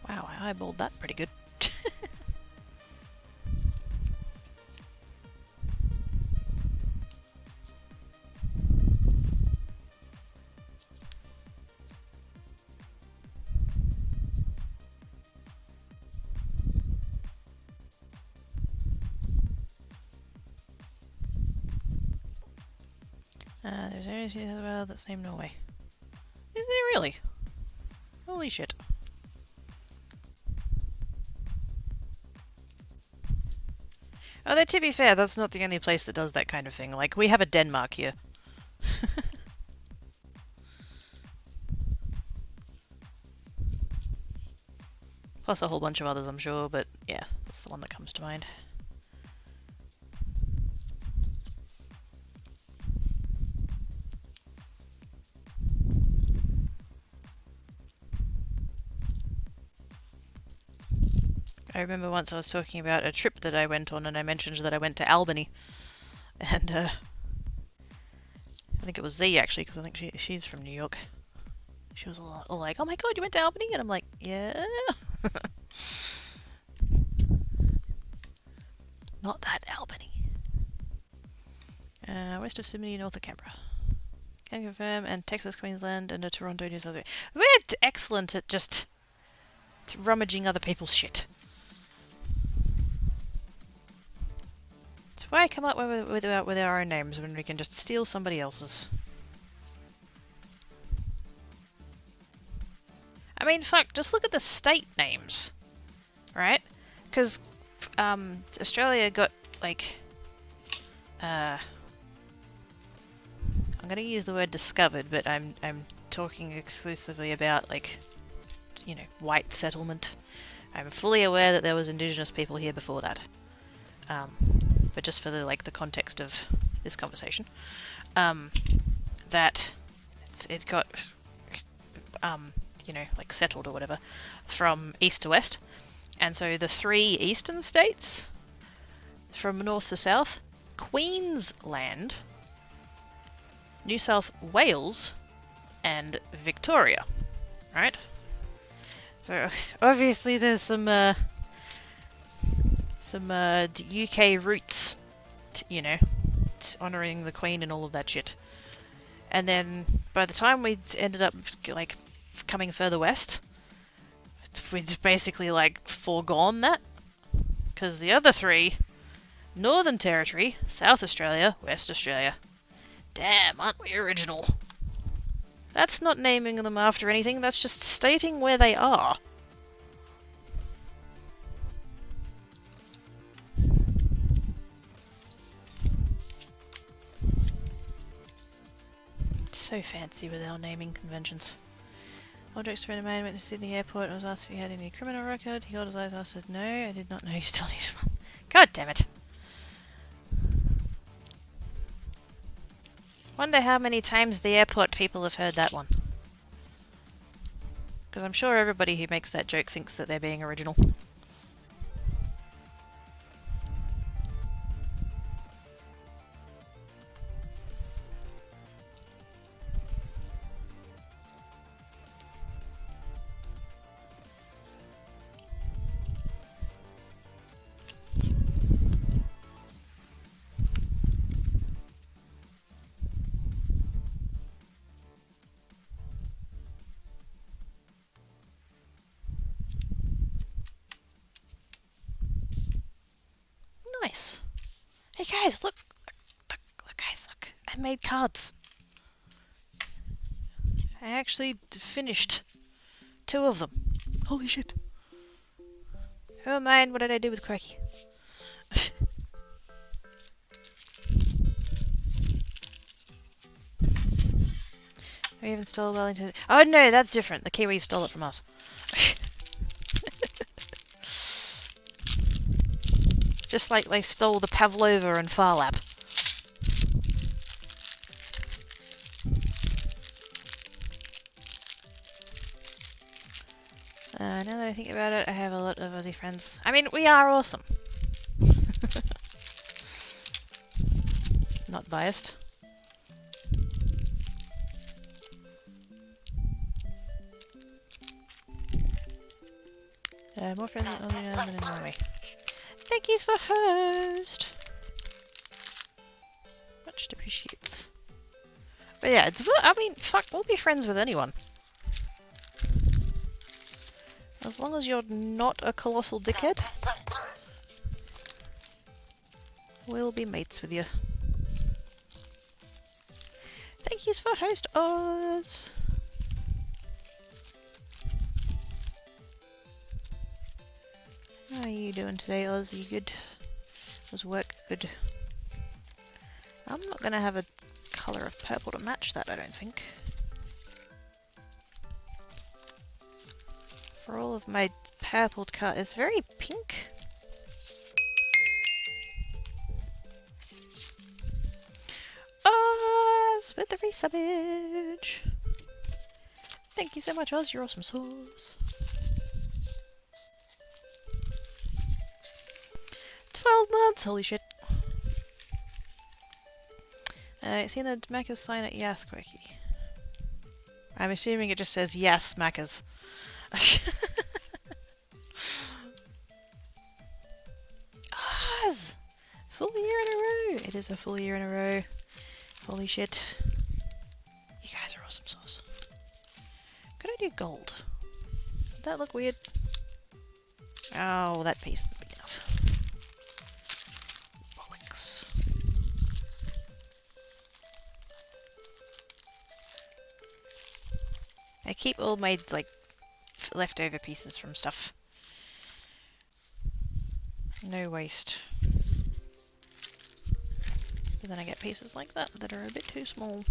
Wow, I eyeballed that pretty good. There's areas here as well that's named Norway. Is there really? Holy shit. Although, to be fair, that's not the only place that does that kind of thing. Like, we have a Denmark here. Plus a whole bunch of others, I'm sure, but yeah, that's the one that comes to mind. I remember once I was talking about a trip that I went on and I mentioned that I went to Albany. And I think it was Z actually, because I think she's from New York. She was all like, oh my god, you went to Albany? And I'm like, yeah. Not that Albany. West of Sydney, north of Canberra. Can confirm, and Texas, Queensland, and Toronto, New South Wales. We're excellent at just rummaging other people's shit. Why come up with our own names when we can just steal somebody else's? I mean, fuck, just look at the state names, right? Because Australia got, like, I'm gonna use the word discovered, but I'm talking exclusively about, like, you know, white settlement. I'm fully aware that there was indigenous people here before that. But just for the context of this conversation, that it got you know, like, settled or whatever from east to west, and so the three eastern states from north to south: Queensland, New South Wales, and Victoria. Right? So obviously there's some UK roots, you know, honouring the Queen and all of that shit. And then by the time we ended up, like, coming further west, we'd basically, like, foregone that. Because the other three, Northern Territory, South Australia, West Australia. Damn, aren't we original? That's not naming them after anything, that's just stating where they are. So fancy with our naming conventions. Objects friend of mine went to Sydney Airport and was asked if he had any criminal record. He got his eyes. I said no, I did not know you still needed one. God damn it. Wonder how many times the airport people have heard that one. Because I'm sure everybody who makes that joke thinks that they're being original. Nice. Hey guys, look, guys, look. I made cards. I actually finished 2 of them. Holy shit. Oh man, what did I do with Cracky? We even stole Wellington. Oh no, that's different. The Kiwis stole it from us. Just like they stole the Pavlova and Farlap. Now that I think about it, I have a lot of Aussie friends. I mean, we are awesome. Not biased. More friends in Aussie than in Norway. Thank yous for host. Much appreciates. But yeah, I mean, fuck, we'll be friends with anyone. As long as you're not a colossal dickhead, we'll be mates with you. Thank yous for host, Oz. How are you doing today, Oz? Are you good? Was work good? I'm not gonna have a colour of purple to match that, I don't think. For all of my purple cut is very pink. Oz with the resubbage. Thank you so much, Oz. You're awesome sauce. 12 months, holy shit. Seen the Macca's sign at Yes, Quirky. I'm assuming it just says yes, Macca's. Oz! Full year in a row! It is a full year in a row. Holy shit. You guys are awesome sauce. Could I do gold? Would that look weird? Oh, that piece isn't big enough. Bollocks. I keep all my, like, leftover pieces from stuff. No waste. But then I get pieces like that that are a bit too small.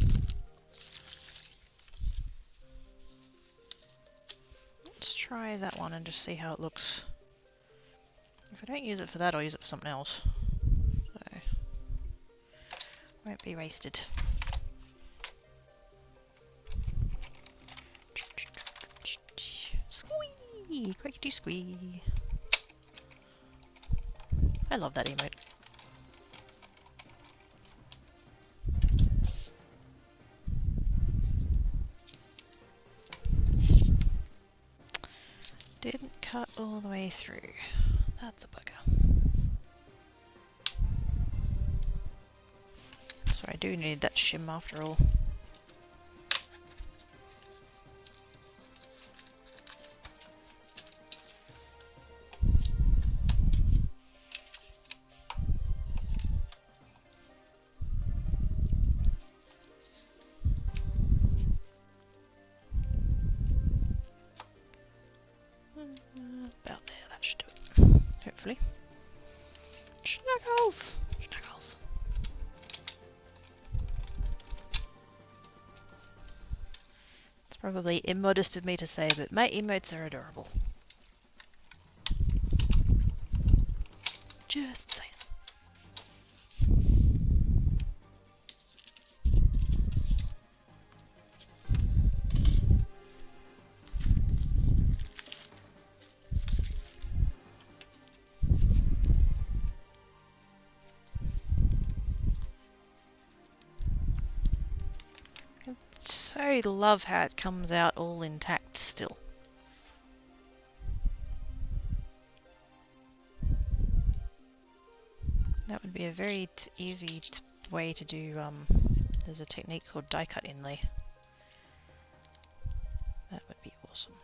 Let's try that one and just see how it looks. If I don't use it for that, I'll use it for something else. So, won't be wasted. Squee! Quickity squee! I love that emote. Didn't cut all the way through. That's a bugger. So I do need that shim after all. About there, that should do it. Hopefully. Schnuggles! Schnuggles. It's probably immodest of me to say, but my emotes are adorable. Just saying. I love how it comes out all intact still. That would be a very easy way to do, there's a technique called die cut inlay. That would be awesome.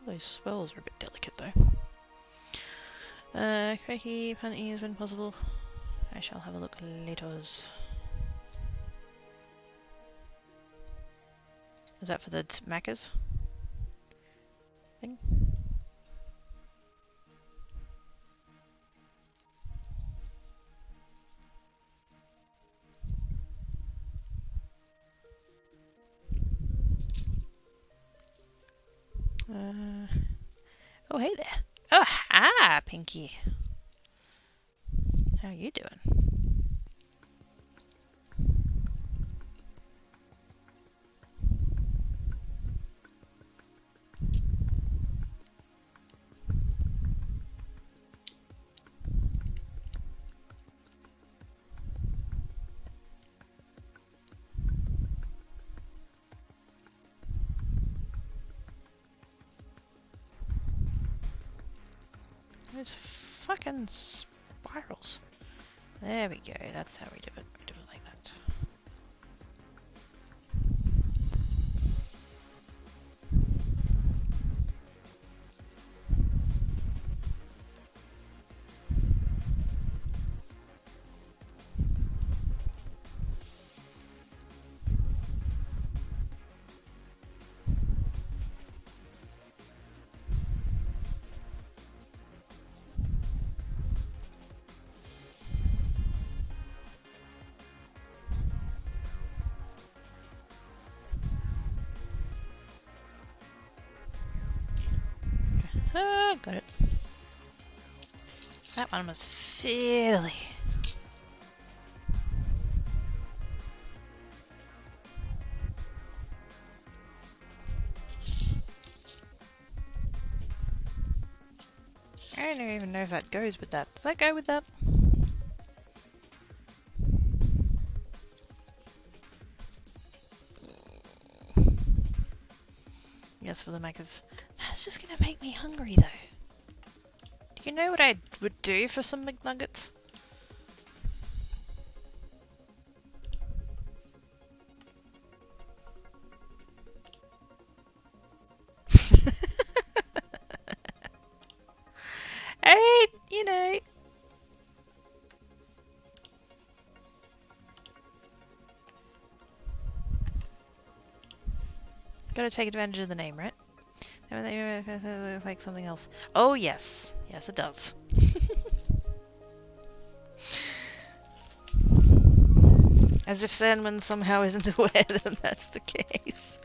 Those swirls are a bit delicate though. Quirky, punties when possible. I shall have a look later. Is that for the macas thing? Oh, hey there. Oh, hi, Pinky. How are you doing? Those fucking spirals. There we go. That's how we do it. We do it like that. Oh, got it. That one was fairly. I don't even know if that goes with that. Does that go with that? Yes, for the makers. That's just gonna make me hungry though. Do you know what I would do for some McNuggets? You know. Gotta take advantage of the name, right? Like something else. Oh, yes. Yes, it does. As if Sandman somehow isn't aware that that's the case.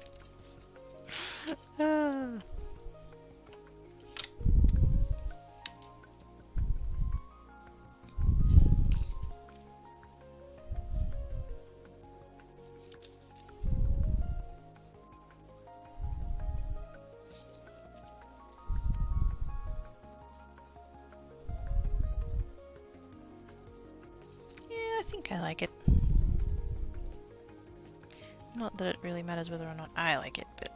I think I like it. Not that it really matters whether or not I like it, but...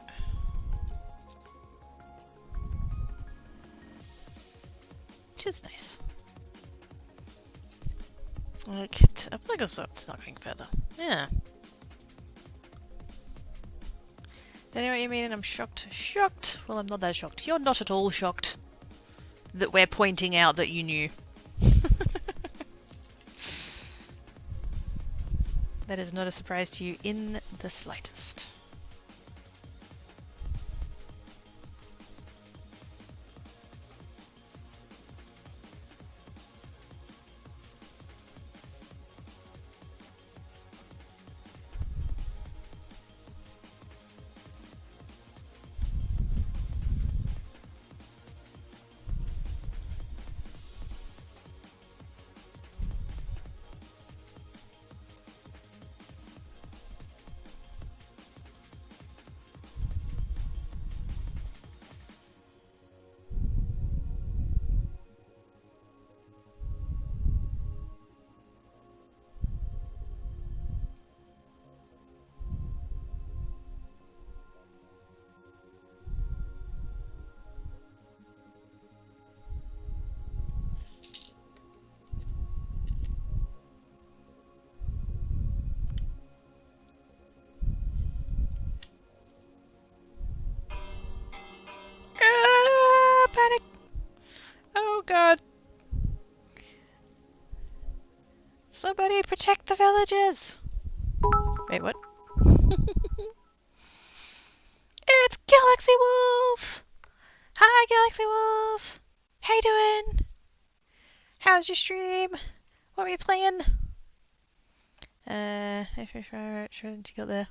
which is nice. Like, I feel like it's not going further. Yeah. I know what you mean, and I'm shocked. Shocked? Well, I'm not that shocked. You're not at all shocked that we're pointing out that you knew. That is not a surprise to you in the slightest. Somebody protect the villagers! Wait, what? It's Galaxy Wolf! Hi, Galaxy Wolf! How you doing? How's your stream? What were you playing? Sure to go there.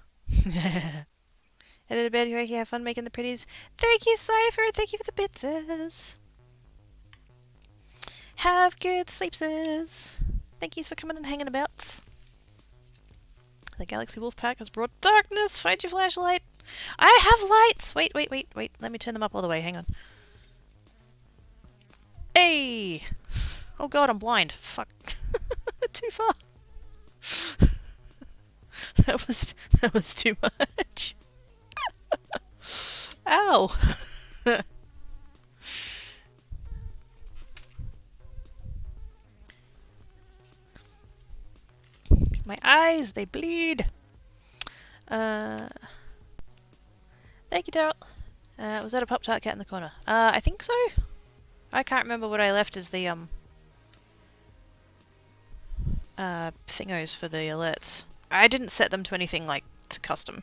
Edit a bed, you have fun making the pretties. Thank you, Cypher! Thank you for the bits. Have good sleepses. Thank yous for coming and hanging about. The Galaxy Wolf Pack has brought darkness. Find your flashlight. I have lights! Wait. Let me turn them up all the way. Hang on. Hey! Oh god, I'm blind. Fuck. Too far. That was too much. Ow! My eyes, they bleed. Thank you, Daryl. Was that a Pop-Tart cat in the corner? I think so. I can't remember what I left as the thingos for the alerts. I didn't set them to anything like to custom.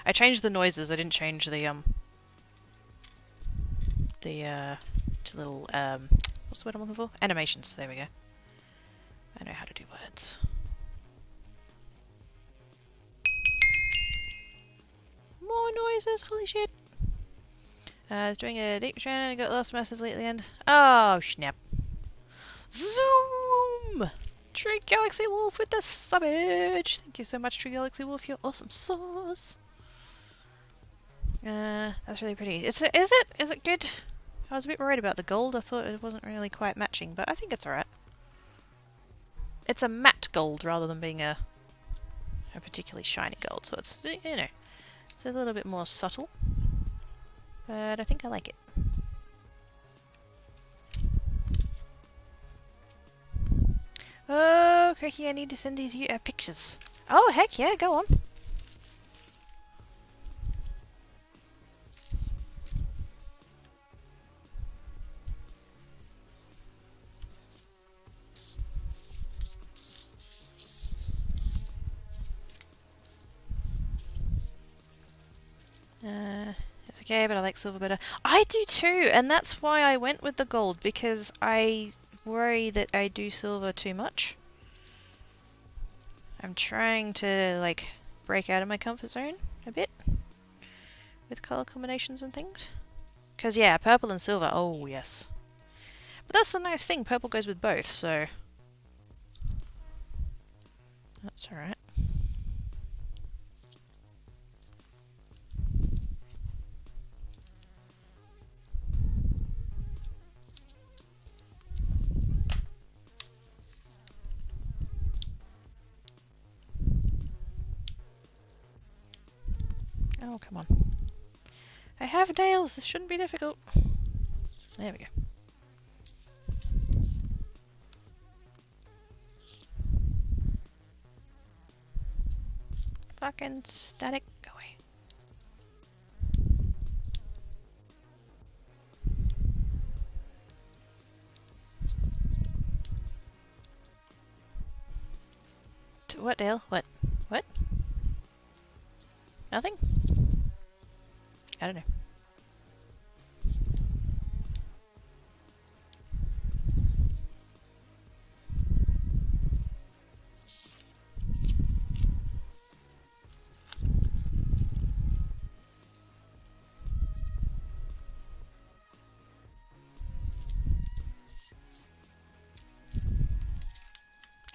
I changed the noises. I didn't change the little what's the word I'm looking for? Animations. There we go. I know how to do words. More noises. Holy shit. I was doing a deep strand and got lost massively at the end. Oh snap. Zoom! True Galaxy Wolf with the subbage! Thank you so much, True Galaxy Wolf, your awesome sauce! That's really pretty. Is it good? I was a bit worried about the gold. I thought it wasn't really quite matching, but I think it's alright. It's a matte gold rather than being a particularly shiny gold, so it's, you know, it's a little bit more subtle. But I think I like it. Oh, Cricky, I need to send these pictures. Oh, heck yeah, go on. It's okay, but I like silver better. I do too, and that's why I went with the gold, because I worry that I do silver too much. I'm trying to, like, break out of my comfort zone a bit with color combinations and things. Because, yeah, purple and silver, oh yes. But that's the nice thing, purple goes with both, so that's alright. Oh, come on. I have nails, this shouldn't be difficult. There we go. Fucking static, go away. What, Dale? What? What? Nothing? I don't know.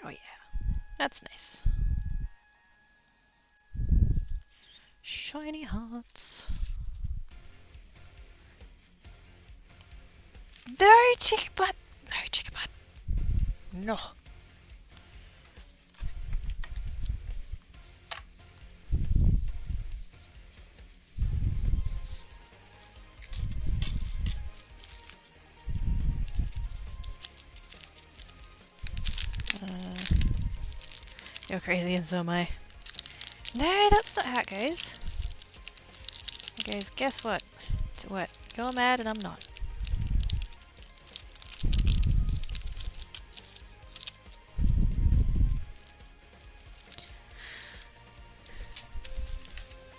Oh yeah, that's nice. Shiny hearts. No chicken butt! No chicken butt! No! You're crazy and so am I. No, that's not how it goes. It goes, guess what? It's what? You're mad and I'm not.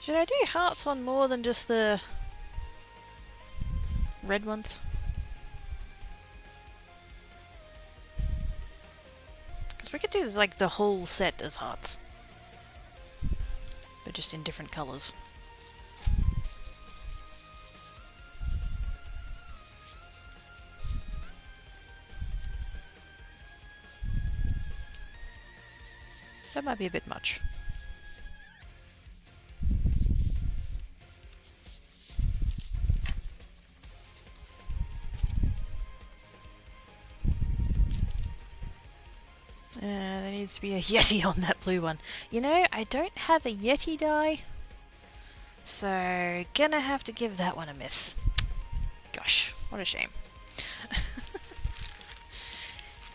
Should I do hearts on more than just the red ones? Because we could do like the whole set as hearts. But just in different colours. That might be a bit much. There needs to be a Yeti on that blue one. You know, I don't have a Yeti die, so gonna have to give that one a miss. Gosh, what a shame.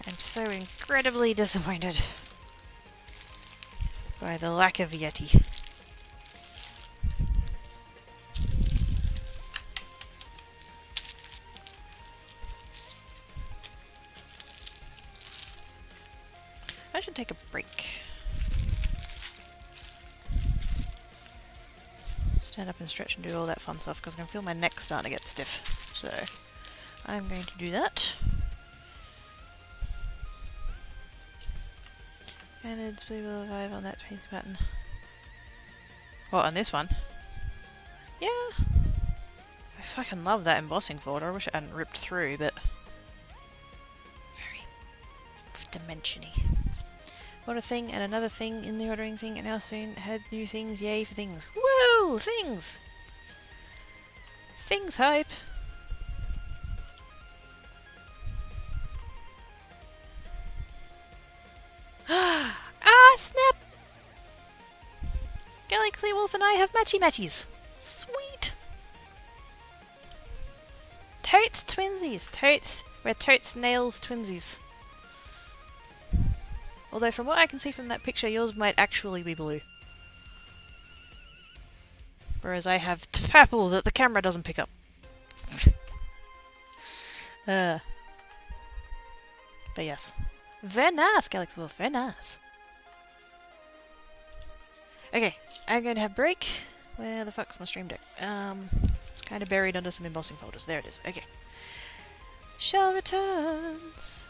I'm so incredibly disappointed by the lack of Yeti. I should take a break. Stand up and stretch and do all that fun stuff because I can feel my neck starting to get stiff. So I'm going to do that. And it's blue will revive on that paint button. What, on this one? Yeah. I fucking love that embossing folder. I wish it hadn't ripped through, but very dimensiony. What a thing, and another thing in the ordering thing, and now soon had new things. Yay for things. Woo! Things! Things hype! Ah, snap! Galaxy Wolf and I have matchy-matchies. Sweet! Totes twinsies. Totes. We're totes nails twinsies. Although from what I can see from that picture, yours might actually be blue. Whereas I have purple that the camera doesn't pick up. But yes. Very nice, Galaxy Wolf. Very nice. Okay, I'm going to have break. Where the fuck's my stream deck? It's kind of buried under some embossing folders. There it is. Okay. Shell returns.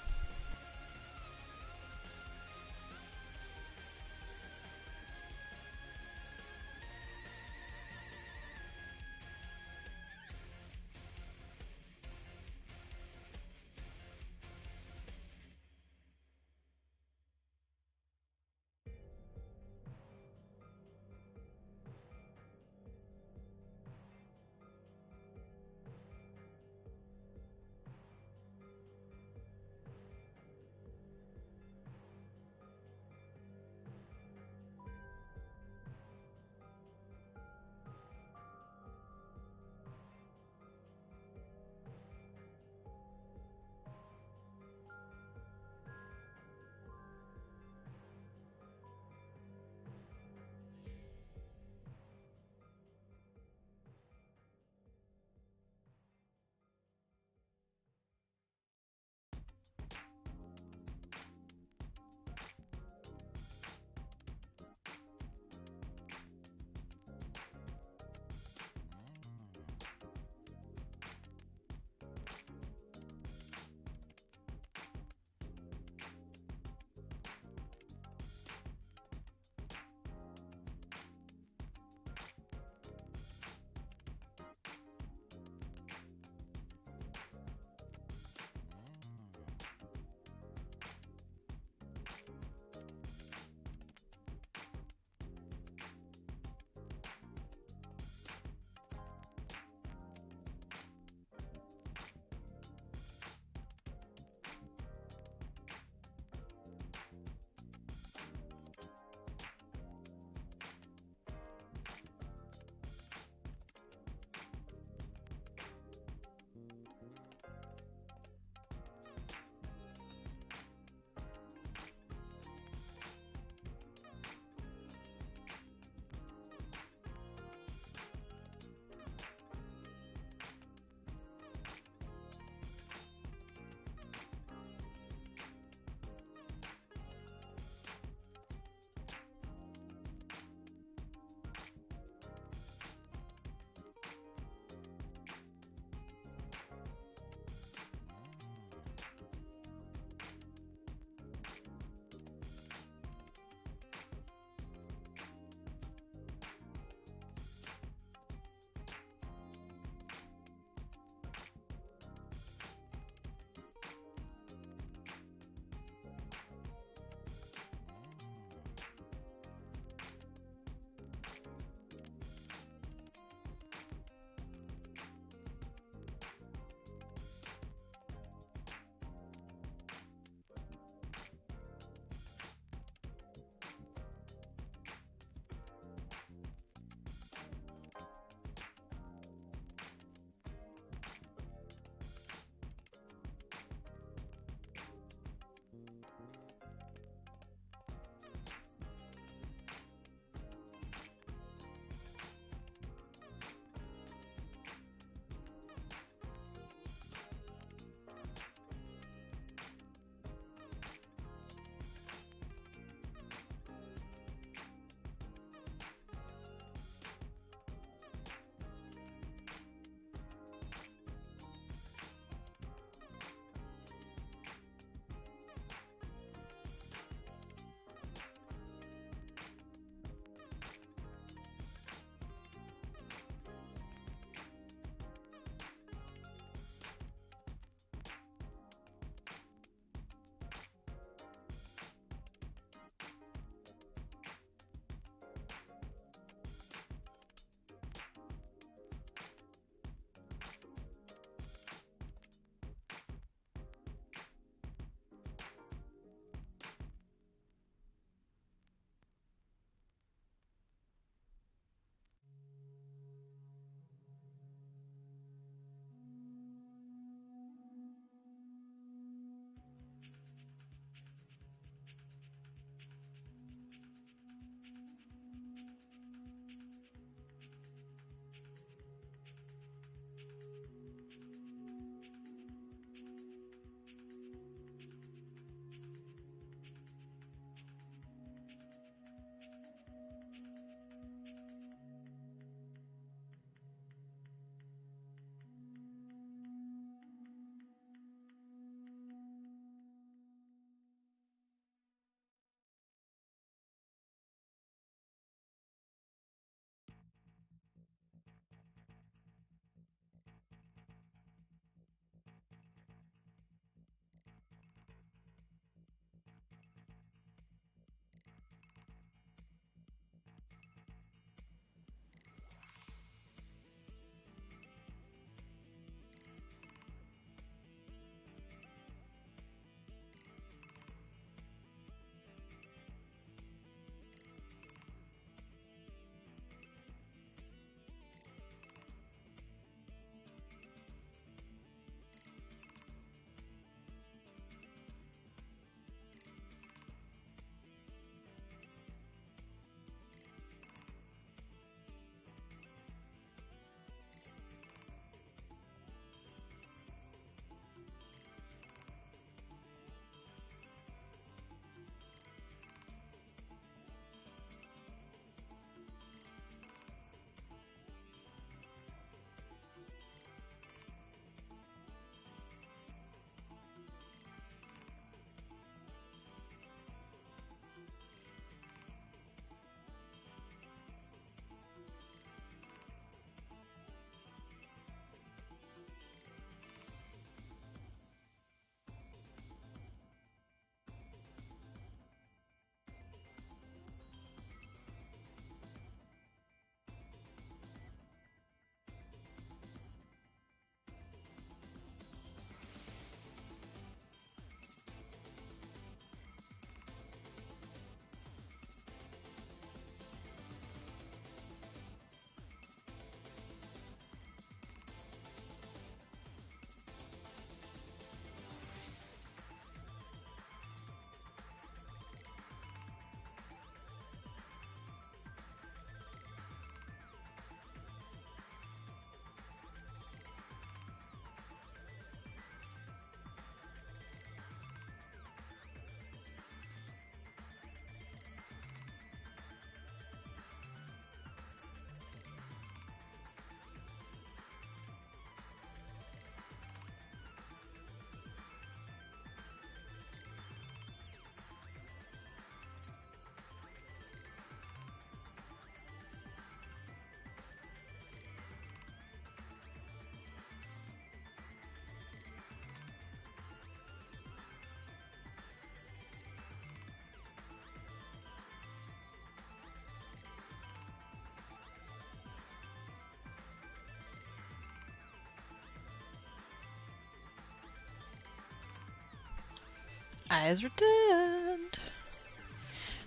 has returned.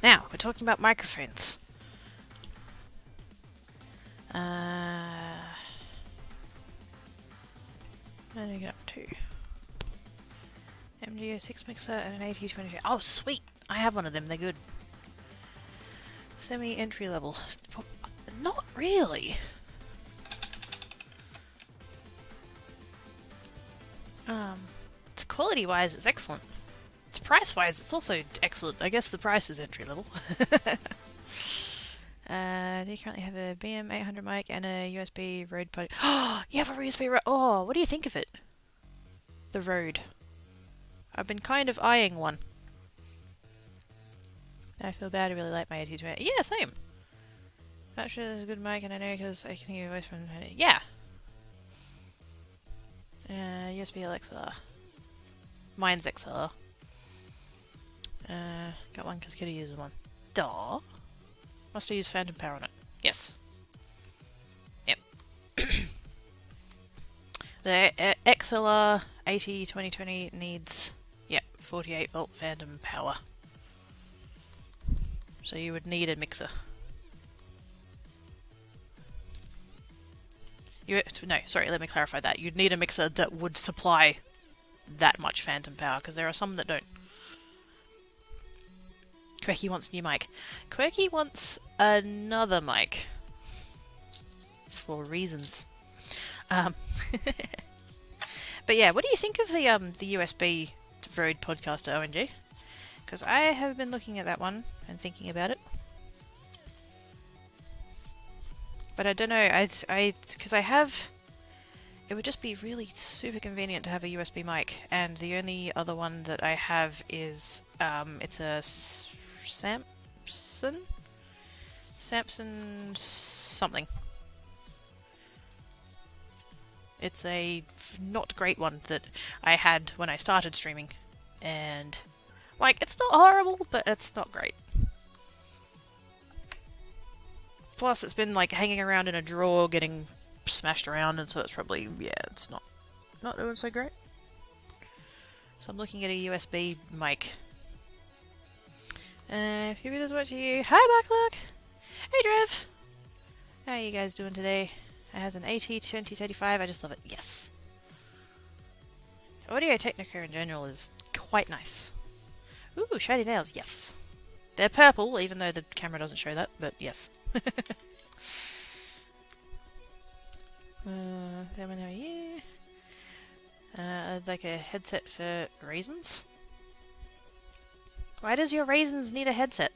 Now, we're talking about microphones. What did I get up to? MGO6 mixer and an AT22. Oh, sweet! I have one of them, they're good. Semi-entry level. Not really. It's quality-wise, it's excellent. It's price-wise, it's also excellent. I guess the price is entry level. Do you currently have a BM800 mic and a USB Rode pod? Oh, you have a USB Rode. Oh, what do you think of it? The Rode. I've been kind of eyeing one. I feel bad. I really like my AT20. Yeah, same. Not sure there's a good mic, and I know because I can hear your voice from. Yeah. USB XLR. Mine's XLR. Got one because Kitty uses one. Duh. Must have used phantom power on it. Yes. Yep. The XLR 80-2020 needs, yep, 48 volt phantom power. So you would need a mixer. No, sorry, let me clarify that. You'd need a mixer that would supply that much phantom power, because there are some that don't. Quirky wants new mic. Quirky wants another mic. For reasons. But yeah, what do you think of the USB Rode Podcaster ONG? Because I have been looking at that one and thinking about it. But I don't know, because I have... It would just be really super convenient to have a USB mic, and the only other one that I have is, it's a Samson something. It's a not great one that I had when I started streaming, and like, it's not horrible, but it's not great. Plus, it's been like hanging around in a drawer, getting smashed around, and so it's probably, yeah, it's not doing so great. So I'm looking at a USB mic. If you videos watching you, hi Backlog! Hey Drev! How are you guys doing today? It has an AT2035, I just love it, yes! Audio Technica in general is quite nice. Ooh, shiny nails, yes! They're purple, even though the camera doesn't show that, but yes. I'd like a headset for Raisins. Why does your Raisins need a headset?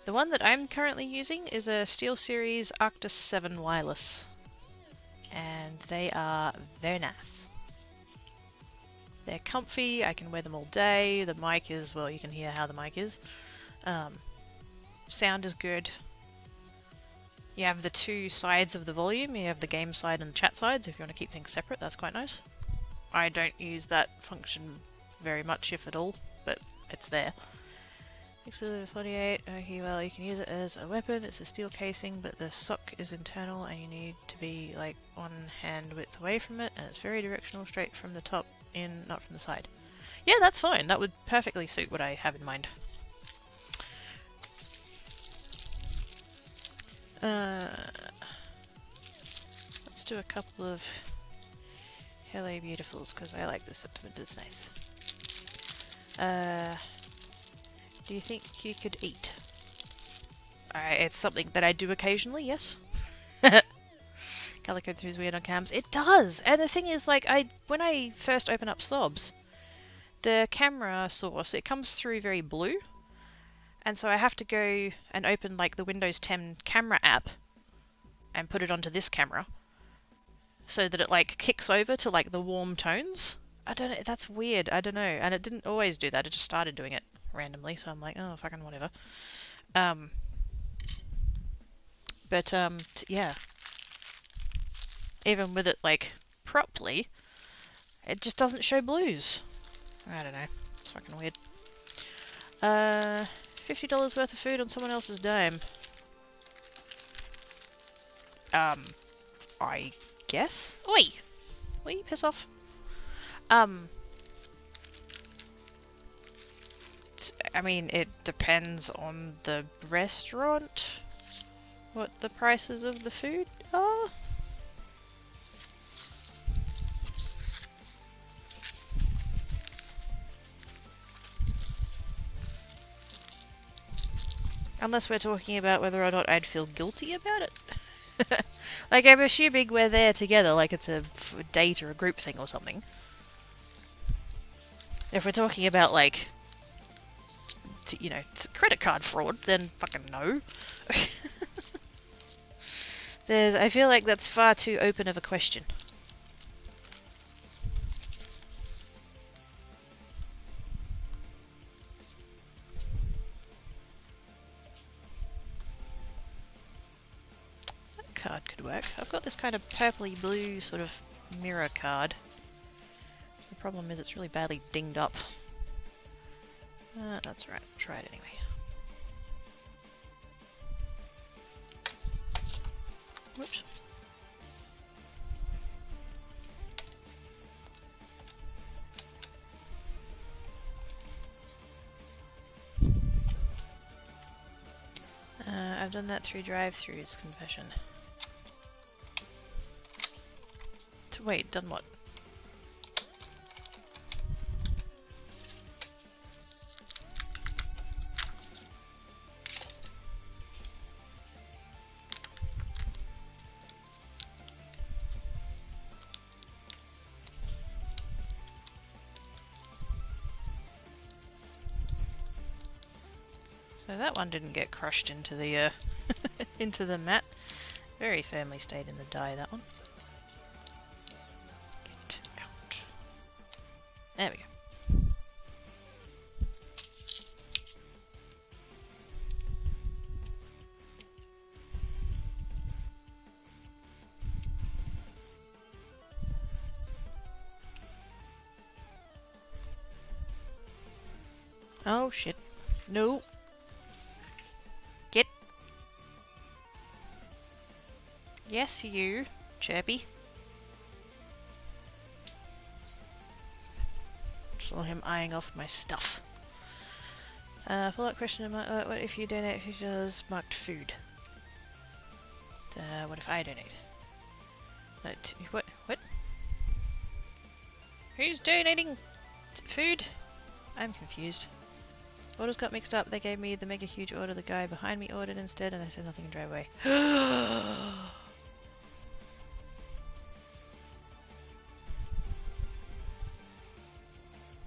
The one that I'm currently using is a SteelSeries Arctis 7 wireless. And they are very nice. They're comfy, I can wear them all day. The mic is, well, you can hear how the mic is. Sound is good. You have the two sides of the volume. You have the game side and the chat side, so if you want to keep things separate, that's quite nice. I don't use that function very much, if at all, but it's there. 48, okay, well, you can use it as a weapon. It's a steel casing, but the sock is internal, and you need to be like 1 hand width away from it, and it's very directional, straight from the top in, not from the side. Yeah, that's fine. That would perfectly suit what I have in mind. Let's do a couple of Hello Beautifuls, because I like this sentiment, it's nice. Do you think you could eat? It's something that I do occasionally, yes. Color code through is weird on cams. It does! And the thing is, like, when I first open up Sobs, the camera source, it comes through very blue. And so I have to go and open like the Windows 10 camera app and put it onto this camera so that it like kicks over to like the warm tones. I don't know, that's weird, I don't know. And it didn't always do that, it just started doing it randomly, so I'm like, oh, fucking whatever. Yeah. Even with it like properly, it just doesn't show blues. I don't know, it's fucking weird. $50 worth of food on someone else's dime. I guess? Oi! Will you piss off? I mean, it depends on the restaurant, what the prices of the food are. Unless we're talking about whether or not I'd feel guilty about it. Like, I'm assuming we're there together, like it's a date or a group thing or something. If we're talking about, like, you know, credit card fraud, then fucking no. I feel like that's far too open of a question. That card could work. I've got this kind of purpley blue sort of mirror card. The problem is it's really badly dinged up. That's right. Try it anyway. Whoops. I've done that through drive-thrus, confession. Wait, done what? So that one didn't get crushed into the into the mat. Very firmly stayed in the die, that one. Get out. There we go. Oh shit. No. Get. Yes, you, Chirpy. Saw him eyeing off my stuff. Follow-up question, what if you donate $50 marked food? What if I donate? What? Who's donating food? I'm confused. Orders got mixed up. They gave me the mega huge order the guy behind me ordered instead, and I said nothing and drove away.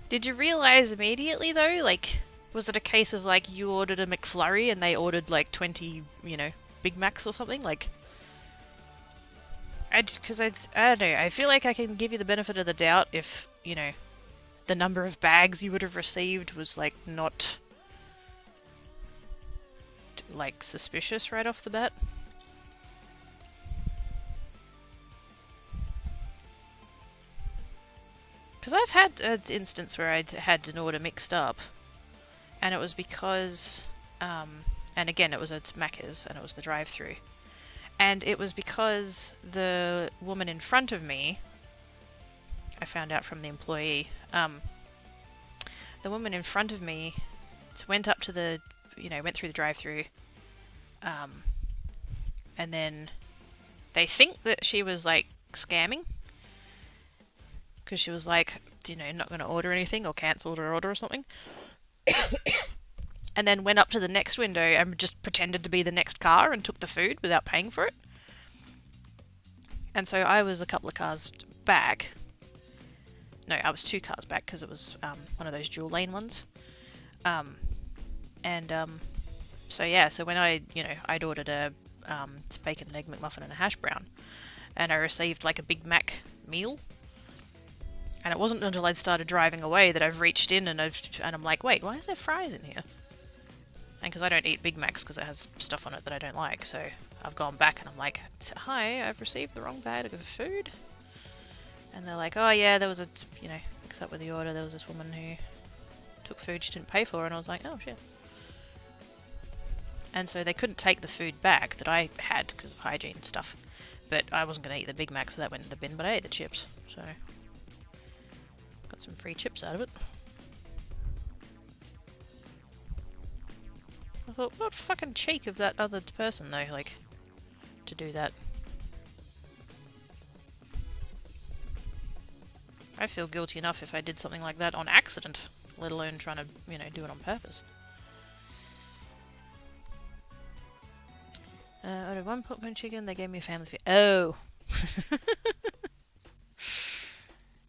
Did you realize immediately though? Like, was it a case of like you ordered a McFlurry and they ordered like 20, you know, Big Macs or something? Like, I don't know. I feel like I can give you the benefit of the doubt if, you know, the number of bags you would have received was like not like suspicious right off the bat. Because I've had an instance where I'd had an order mixed up, and it was because, and again it was at Macca's, and it was the drive-thru, and it was because the woman in front of me, I found out from the employee, the woman in front of me went up to the, you know, went through the drive-thru, and then they think that she was like scamming, because she was like, you know, not going to order anything or cancelled her order or something. And then went up to the next window and just pretended to be the next car and took the food without paying for it. And so I was a couple of cars back. No, I was 2 cars back because it was one of those dual lane ones. So yeah, so when I'd ordered a bacon and egg McMuffin and a hash brown, and I received like a Big Mac meal. And it wasn't until I'd started driving away that I've reached in and I'm like, wait, why is there fries in here? And because I don't eat Big Macs because it has stuff on it that I don't like, so I've gone back and I'm like, hi, I've received the wrong bag of food. And they're like, oh yeah, there was a, you know, mix up with the order, there was this woman who took food she didn't pay for, and I was like, oh shit. And so they couldn't take the food back that I had because of hygiene and stuff. But I wasn't going to eat the Big Mac, so that went in the bin, but I ate the chips, so got some free chips out of it. I thought, what fucking cheek of that other person though, like, to do that. I feel guilty enough if I did something like that on accident, let alone trying to, you know, do it on purpose. I ordered one popcorn chicken, they gave me a family fee. Oh!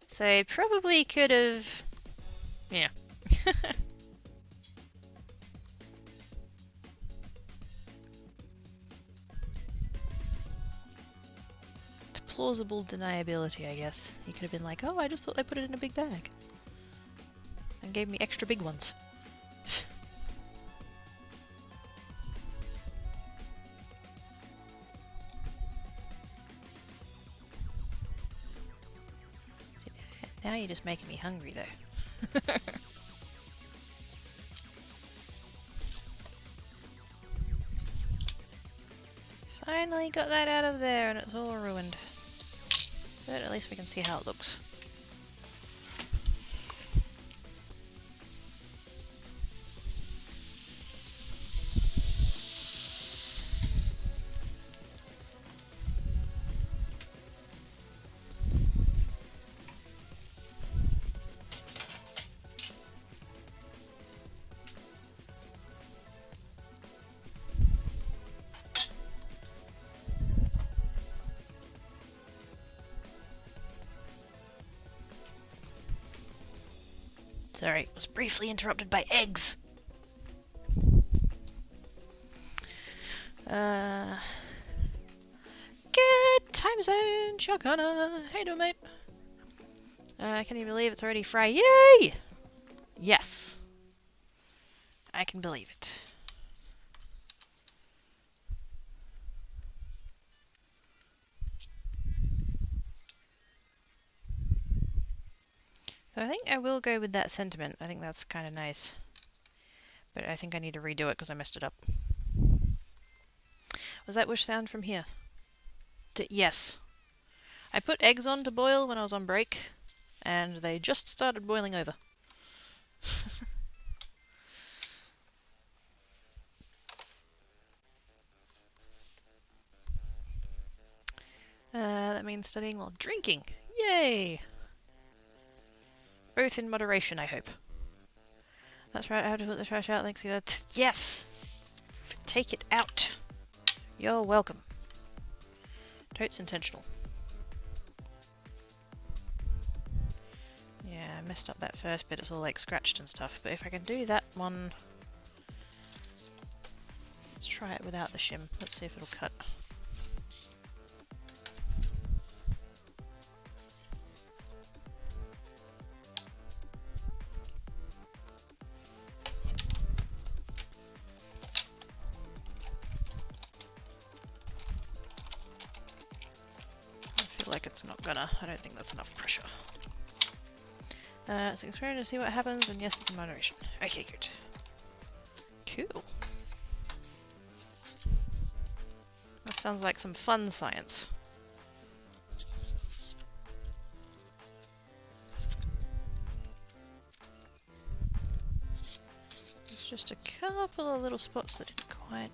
So I probably could have... Yeah. It's plausible deniability, I guess. You could have been like, oh, I just thought they put it in a big bag. And gave me extra big ones. Now you're just making me hungry, though. Finally got that out of there, and it's all ruined. But at least we can see how it looks. Sorry, was briefly interrupted by eggs. Good time zone, Shakana. Hey, do mate. Can you believe it's already Friday? Yay! Yes, I can believe it. So I think I will go with that sentiment. I think that's kind of nice. But I think I need to redo it because I messed it up. Was that wish sound from here? Yes. I put eggs on to boil when I was on break, and they just started boiling over. That means studying while drinking. Yay! Both in moderation, I hope. That's right, I have to put the trash out. Thanks, that's yes! Take it out. You're welcome. Totes intentional. Yeah, I messed up that first bit. It's all like scratched and stuff. But if I can do that one... Let's try it without the shim. Let's see if it'll cut. It's not gonna. I don't think that's enough pressure. So experiment to see what happens, and yes, it's in moderation. Okay, good. Cool. That sounds like some fun science. There's just a couple of little spots that didn't quite...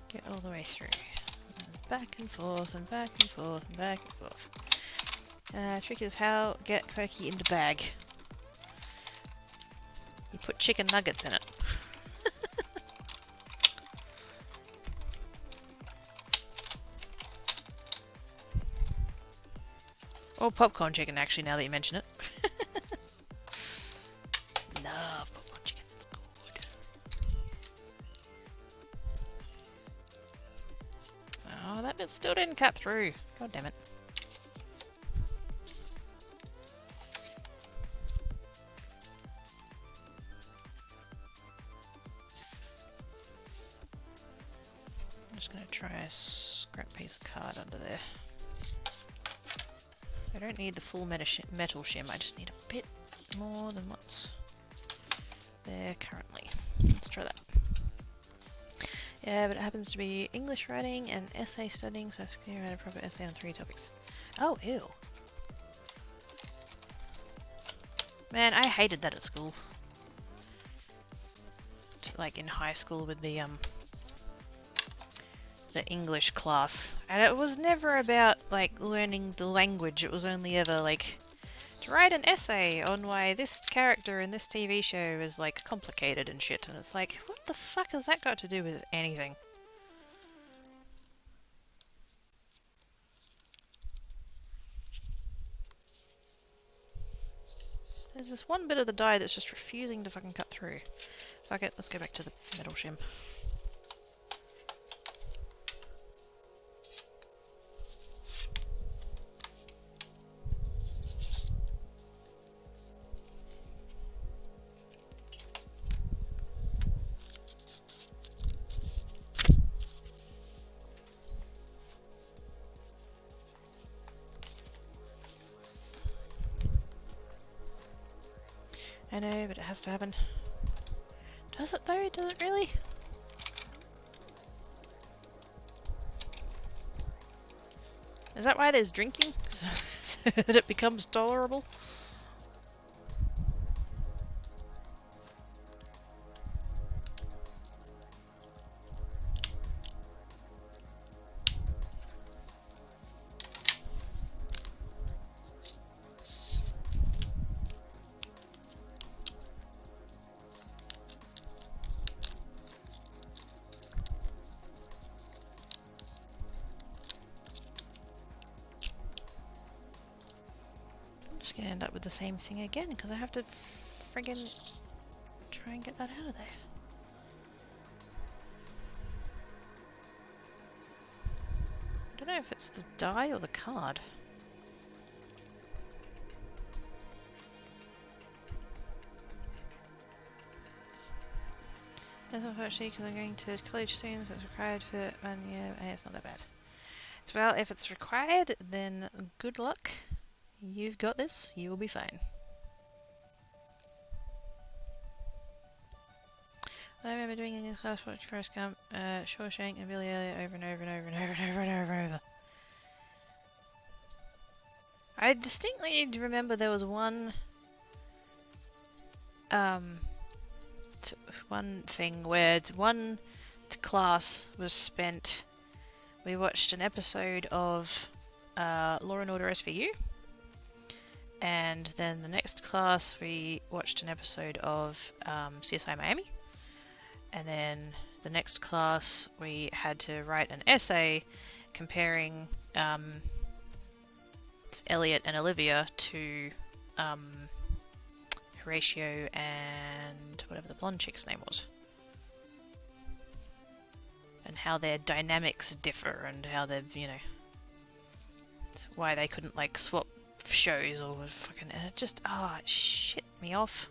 get all the way through. And back and forth and back and forth and back and forth. Trick is how get Quirky into bag. You put chicken nuggets in it. Or popcorn chicken, actually, now that you mention it. Love popcorn chicken, it's good. Oh, that bit still didn't cut through. God damn it. I'm just going to try a scrap piece of card under there. I don't need the full metal shim, I just need a bit more than what's there currently. Let's try that. Yeah, but it happens to be English writing and essay studying, so I'm going to write a proper essay on 3 topics. Oh, ew. Man, I hated that at school. Like in high school with the English class. And it was never about like learning the language, it was only ever like to write an essay on why this character in this TV show is like complicated and shit. And it's like, what the fuck has that got to do with anything? There's this one bit of the die that's just refusing to fucking cut through. Fuck it, let's go back to the metal shim. I know, but it has to happen. Does it though? Does it really? Is that why there's drinking? So that it becomes tolerable? Gonna end up with the same thing again because I have to friggin' try and get that out of there. I don't know if it's the die or the card. That's unfortunately because I'm going to college soon, so it's required for 1 year, and it's not that bad. So, well, if it's required, then good luck. You've got this, you will be fine. I remember doing English class when you first come, Shawshank and Billy Elliot over and over and over and over and over and over and over. I distinctly remember there was one one thing where one class was spent, we watched an episode of Law and Order SVU. And then the next class we watched an episode of CSI Miami. And then the next class we had to write an essay comparing Elliot and Olivia to Horatio and whatever the blonde chick's name was. And how their dynamics differ and how they're, you know, why they couldn't like swap shows or fucking, and it just it shit me off.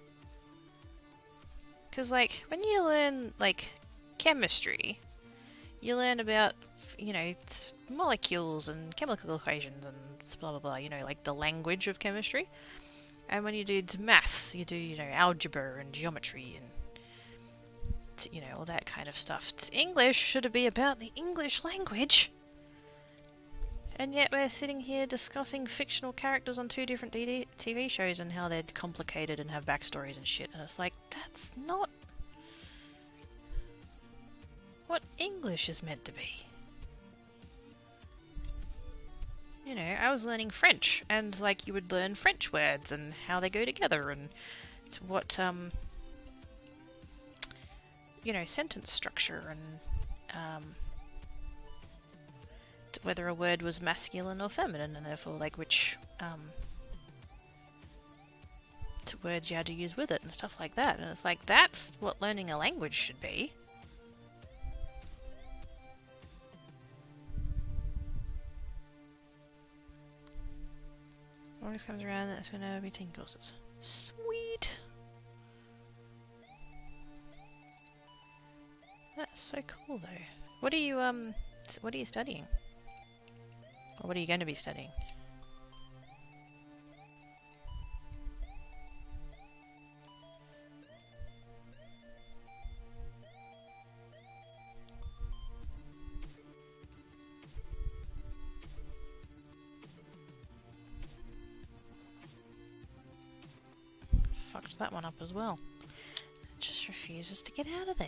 Because like when you learn like chemistry, you learn about, you know, molecules and chemical equations and blah blah blah, you know, like the language of chemistry. And when you do maths, you do, you know, algebra and geometry and, you know, all that kind of stuff. English should be about the English language. And yet we're sitting here discussing fictional characters on 2 different TV shows and how they're complicated and have backstories and shit. And it's like, that's not what English is meant to be. You know, I was learning French, and like you would learn French words and how they go together and what, you know, sentence structure and, whether a word was masculine or feminine, and therefore like which words you had to use with it and stuff like that. And it's like, that's what learning a language should be. Always comes around, that's when there will be 10 courses. Sweet! That's so cool though. What are you studying? Or what are you going to be studying? fucked that one up as well. It just refuses to get out of there.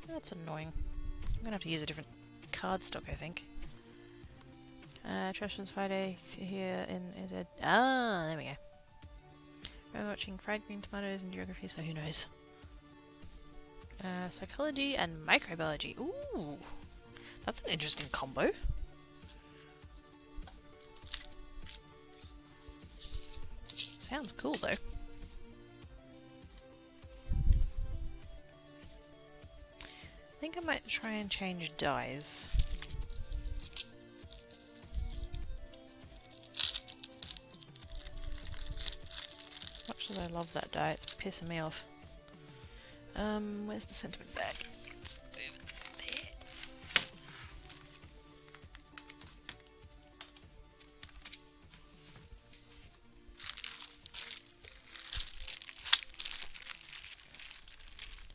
That's annoying. I'm gonna have to use a different card stock, I think. Trashers Friday here in NZ. Ah, there we go. We're watching fried green tomatoes and geography, so who knows? Psychology and microbiology. Ooh, that's an interesting combo. Sounds cool though. I think I might try and change dyes. Much as I love that dye, it's pissing me off. Where's the sentiment bag? It's over there.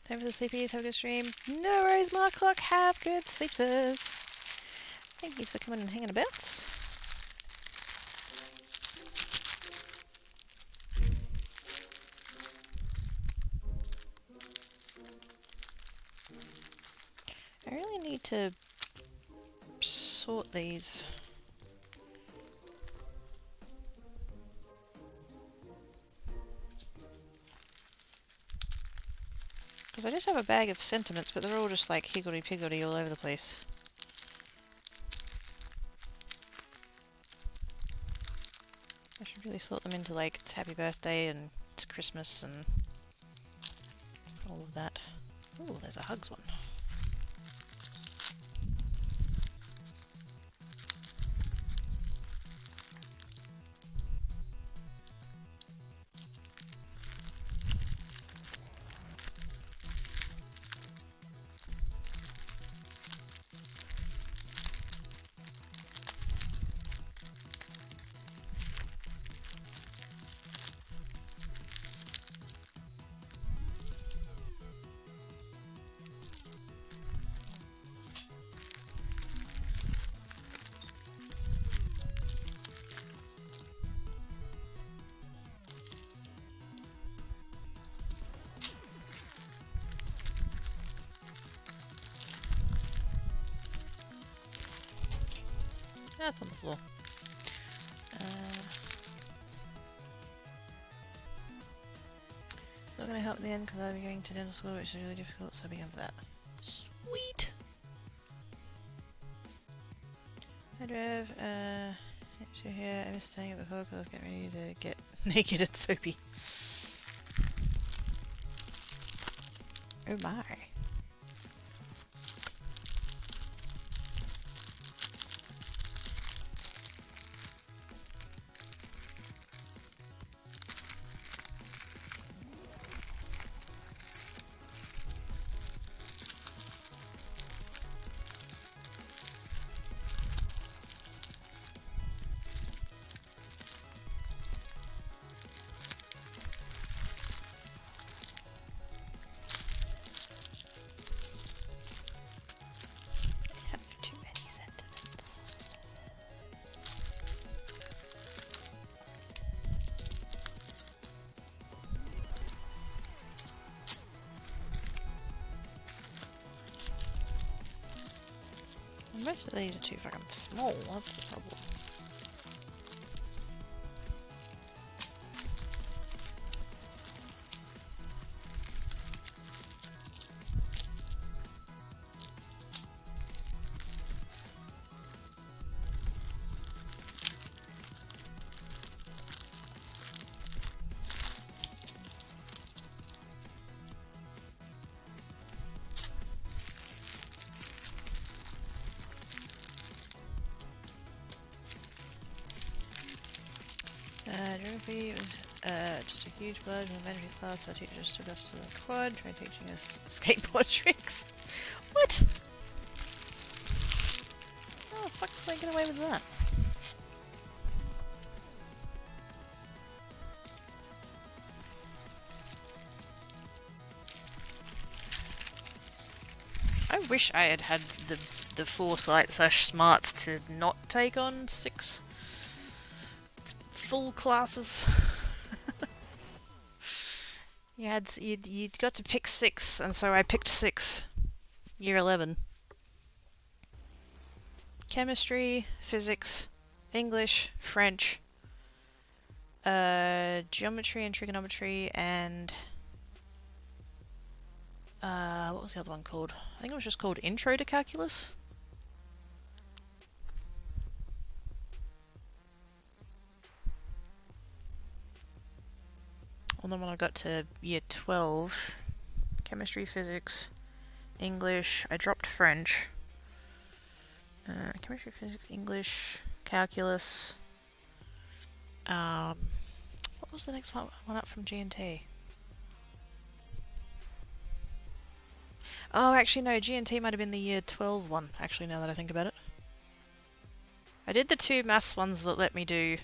Time for the sleepies, have a good stream. No worries, Mark Clock, have good sleepses. Thank you for coming and hanging about. I really need to sort these. Because I just have a bag of sentiments, but they're all just like higgledy-piggledy all over the place. I should really sort them into like it's happy birthday and it's Christmas and all of that. Oh, there's a hugs one. That's on the floor. It's not going to help in the end because I'll be going to dental school, which is really difficult, so I'll be going for that. Sweet! Hi, Rev. Actually, here, I missed saying it before because I was getting ready to get naked at Soapy. Oh my. Most of these are too fucking small, that's the problem. Geography was just a huge blur in the elementary class. Our teacher just took us to the quad, tried teaching us skateboard tricks. What? How the fuck did I get away with that? Oh wish I had had the foresight / smarts to not take on 6 full classes. You got to pick 6, and so I picked 6. Year 11. Chemistry, physics, English, French, geometry and trigonometry, and what was the other one called? I think it was just called Intro to Calculus. And then when I got to year 12, chemistry, physics, English, I dropped French. Chemistry, physics, English, calculus. What was the next one up from G&T? Oh, actually no, G&T might have been the year 12 one, actually, now that I think about it. I did the 2 maths ones that let me do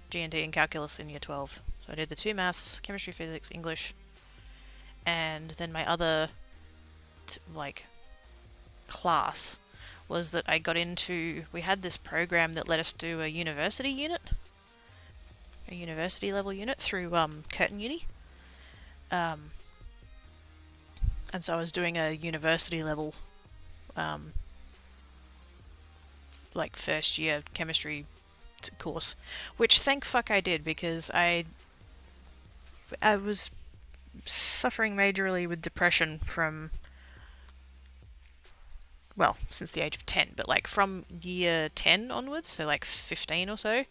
G&T and calculus in year 12. So I did the 2 maths, chemistry, physics, English, and then my other class was that I got into, we had this program that let us do a university unit, a university level unit through Curtin Uni. And so I was doing a university level first year chemistry course, which thank fuck I did, because I was suffering majorly with depression from, well, since the age of 10, but from year 10 onwards, so 15 or so,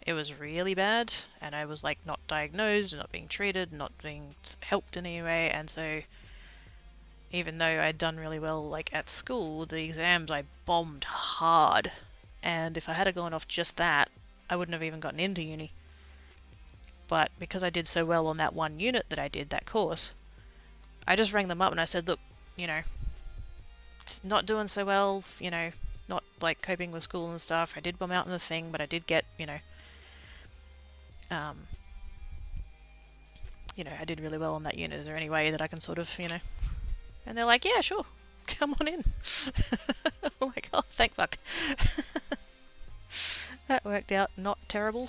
it was really bad, and I was not diagnosed, not being treated, not being helped in any way, and so even though I'd done really well at school, the exams I bombed hard, and if I had gone off just that, I wouldn't have even gotten into uni. But because I did so well on that one unit that I did, that course, I just rang them up and I said, look, not doing so well, not coping with school and stuff. I did bomb out in the thing, but I did get, I did really well on that unit. Is there any way that I can sort of, And they're like, yeah, sure, come on in. I'm like, oh, thank fuck. That worked out not terrible.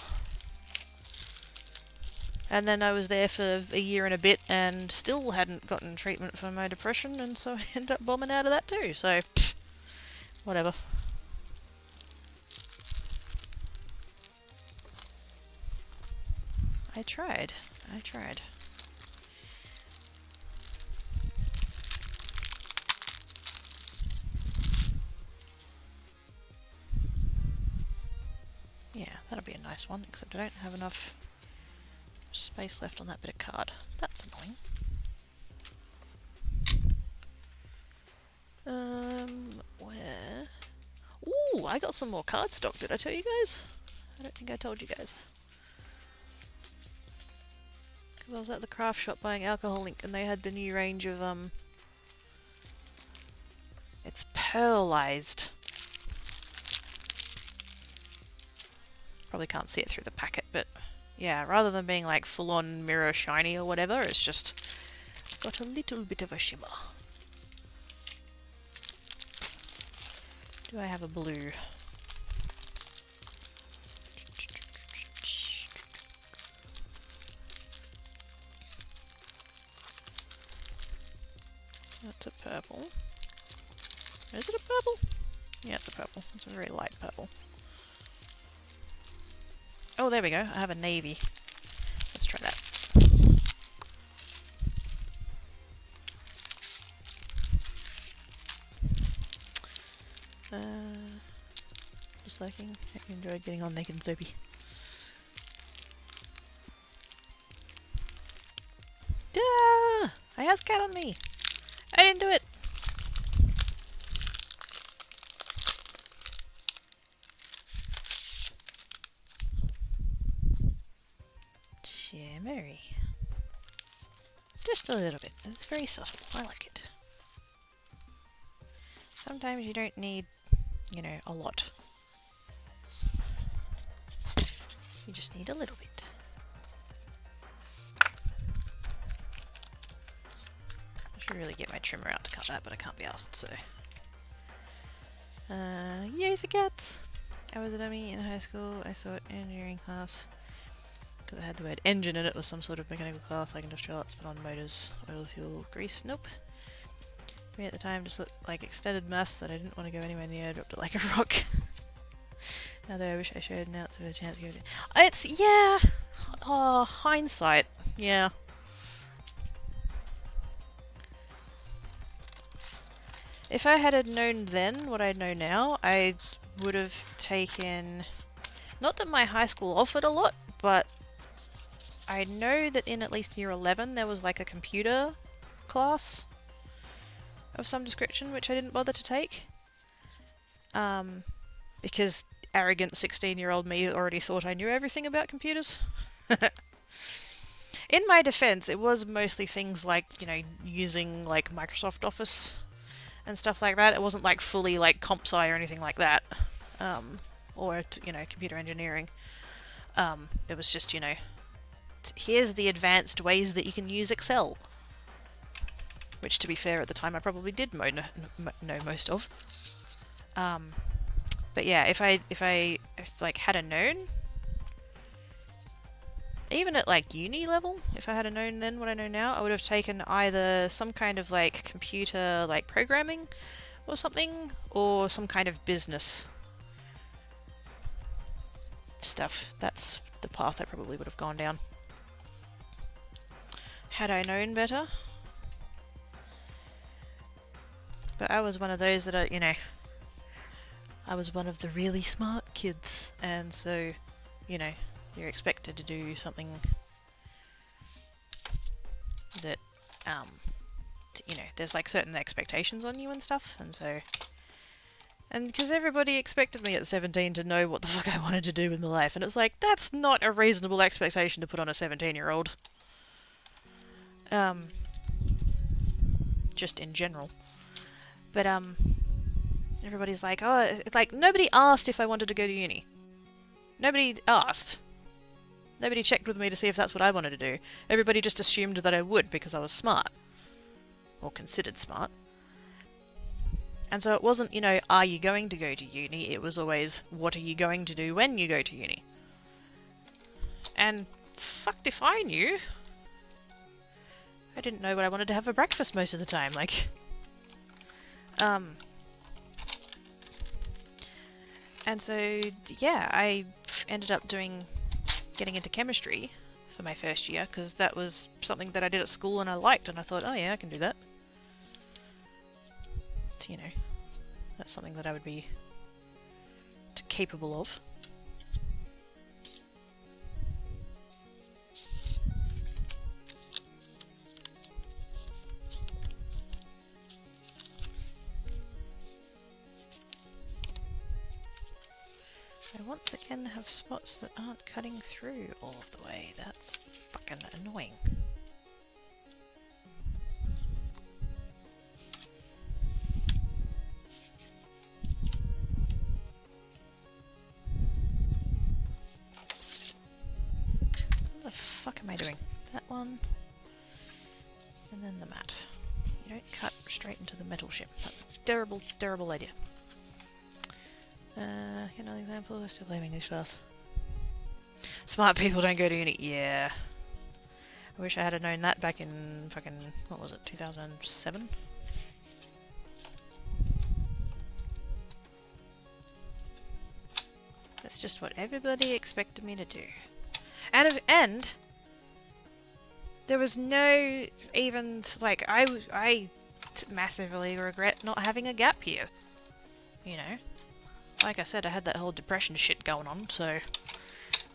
And then I was there for a year and a bit and still hadn't gotten treatment for my depression, and so I ended up bombing out of that too, so whatever. I tried. Yeah, that'll be a nice one, except I don't have enough space left on that bit of card. That's annoying. Where? Ooh, I got some more cardstock. Did I tell you guys? I don't think I told you guys. Because I was at the craft shop buying Alcohol Ink, and they had the new range of, it's pearlized. Probably can't see it through the packet, but yeah, rather than being full-on mirror shiny or whatever, it's just got a little bit of a shimmer. Do I have a blue? That's a purple. Is it a purple? Yeah, it's a purple. It's a very light purple. Oh, there we go. I have a navy. Let's try that. Just liking. I enjoyed getting on naked and soapy. Ah! I has cat on me. I didn't do it. Shimmery. Just a little bit. It's very subtle. I like it. Sometimes you don't need, a lot. You just need a little bit. I should really get my trimmer out to cut that, but I can't be asked, so Yay for cats! I was a dummy in high school. I thought engineering class, because it had the word engine in it, was some sort of mechanical class like industrial arts, but on motors, oil, fuel, grease. Nope. Me at the time just looked like extended maths that I didn't want to go anywhere near. I dropped it like a rock. Although I wish I showed an ounce of a chance to give it. It's, yeah! Oh, hindsight. Yeah. If I had known then what I know now, I would have taken... Not that my high school offered a lot, but I know that in at least year 11 there was like a computer class of some description, which I didn't bother to take. Because arrogant 16-year-old me already thought I knew everything about computers. In my defense, it was mostly things like, you know, using like Microsoft Office and stuff like that. It wasn't like fully like comp sci or anything like that. Or, you know, computer engineering. It was just, you know, here's the advanced ways that you can use Excel. Which, to be fair, at the time I probably did know most of. But yeah, if I like had a known, even at like uni level, if I had a known then what I know now, I would have taken either some kind of like computer like programming or something, or some kind of business stuff. That's the path I probably would have gone down. Had I known better. But I was one of those that you know, I was one of the really smart kids, and so, you know, you're expected to do something that, you know, there's like certain expectations on you and stuff, and so, and because everybody expected me at 17 to know what the fuck I wanted to do with my life, and it's like, that's not a reasonable expectation to put on a 17-year-old. Just in general. But, everybody's like, oh, like, nobody asked if I wanted to go to uni. Nobody asked. Nobody checked with me to see if that's what I wanted to do. Everybody just assumed that I would because I was smart. Or considered smart. And so it wasn't, you know, are you going to go to uni? It was always, what are you going to do when you go to uni? And fucked if I knew. I didn't know what I wanted to have for breakfast most of the time, like... And so, yeah, I ended up getting into chemistry for my first year, because that was something that I did at school and I liked, and I thought, oh yeah, I can do that. So, you know, that's something that I would be capable of. I once again have spots that aren't cutting through all of the way. That's fucking annoying. What the fuck am I doing? That one, and then the mat. You don't cut straight into the metal ship. That's a terrible, terrible idea. Another example, still blaming this class. Smart people don't go to uni. Yeah. I wish I had known that back in fucking, what was it, 2007? That's just what everybody expected me to do. And there was no even, like, I massively regret not having a gap year. You know? Like I said, I had that whole depression shit going on, so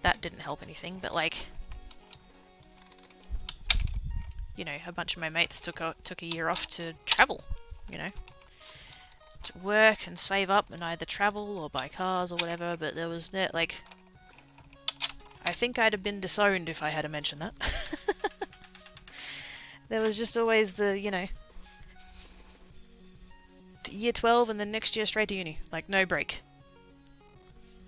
that didn't help anything, but like, you know, a bunch of my mates took a year off to travel, you know, to work and save up and either travel or buy cars or whatever, but there was no, like, I think I'd have been disowned if I had to mention that. There was just always the, you know, year 12 and then next year straight to uni, like no break.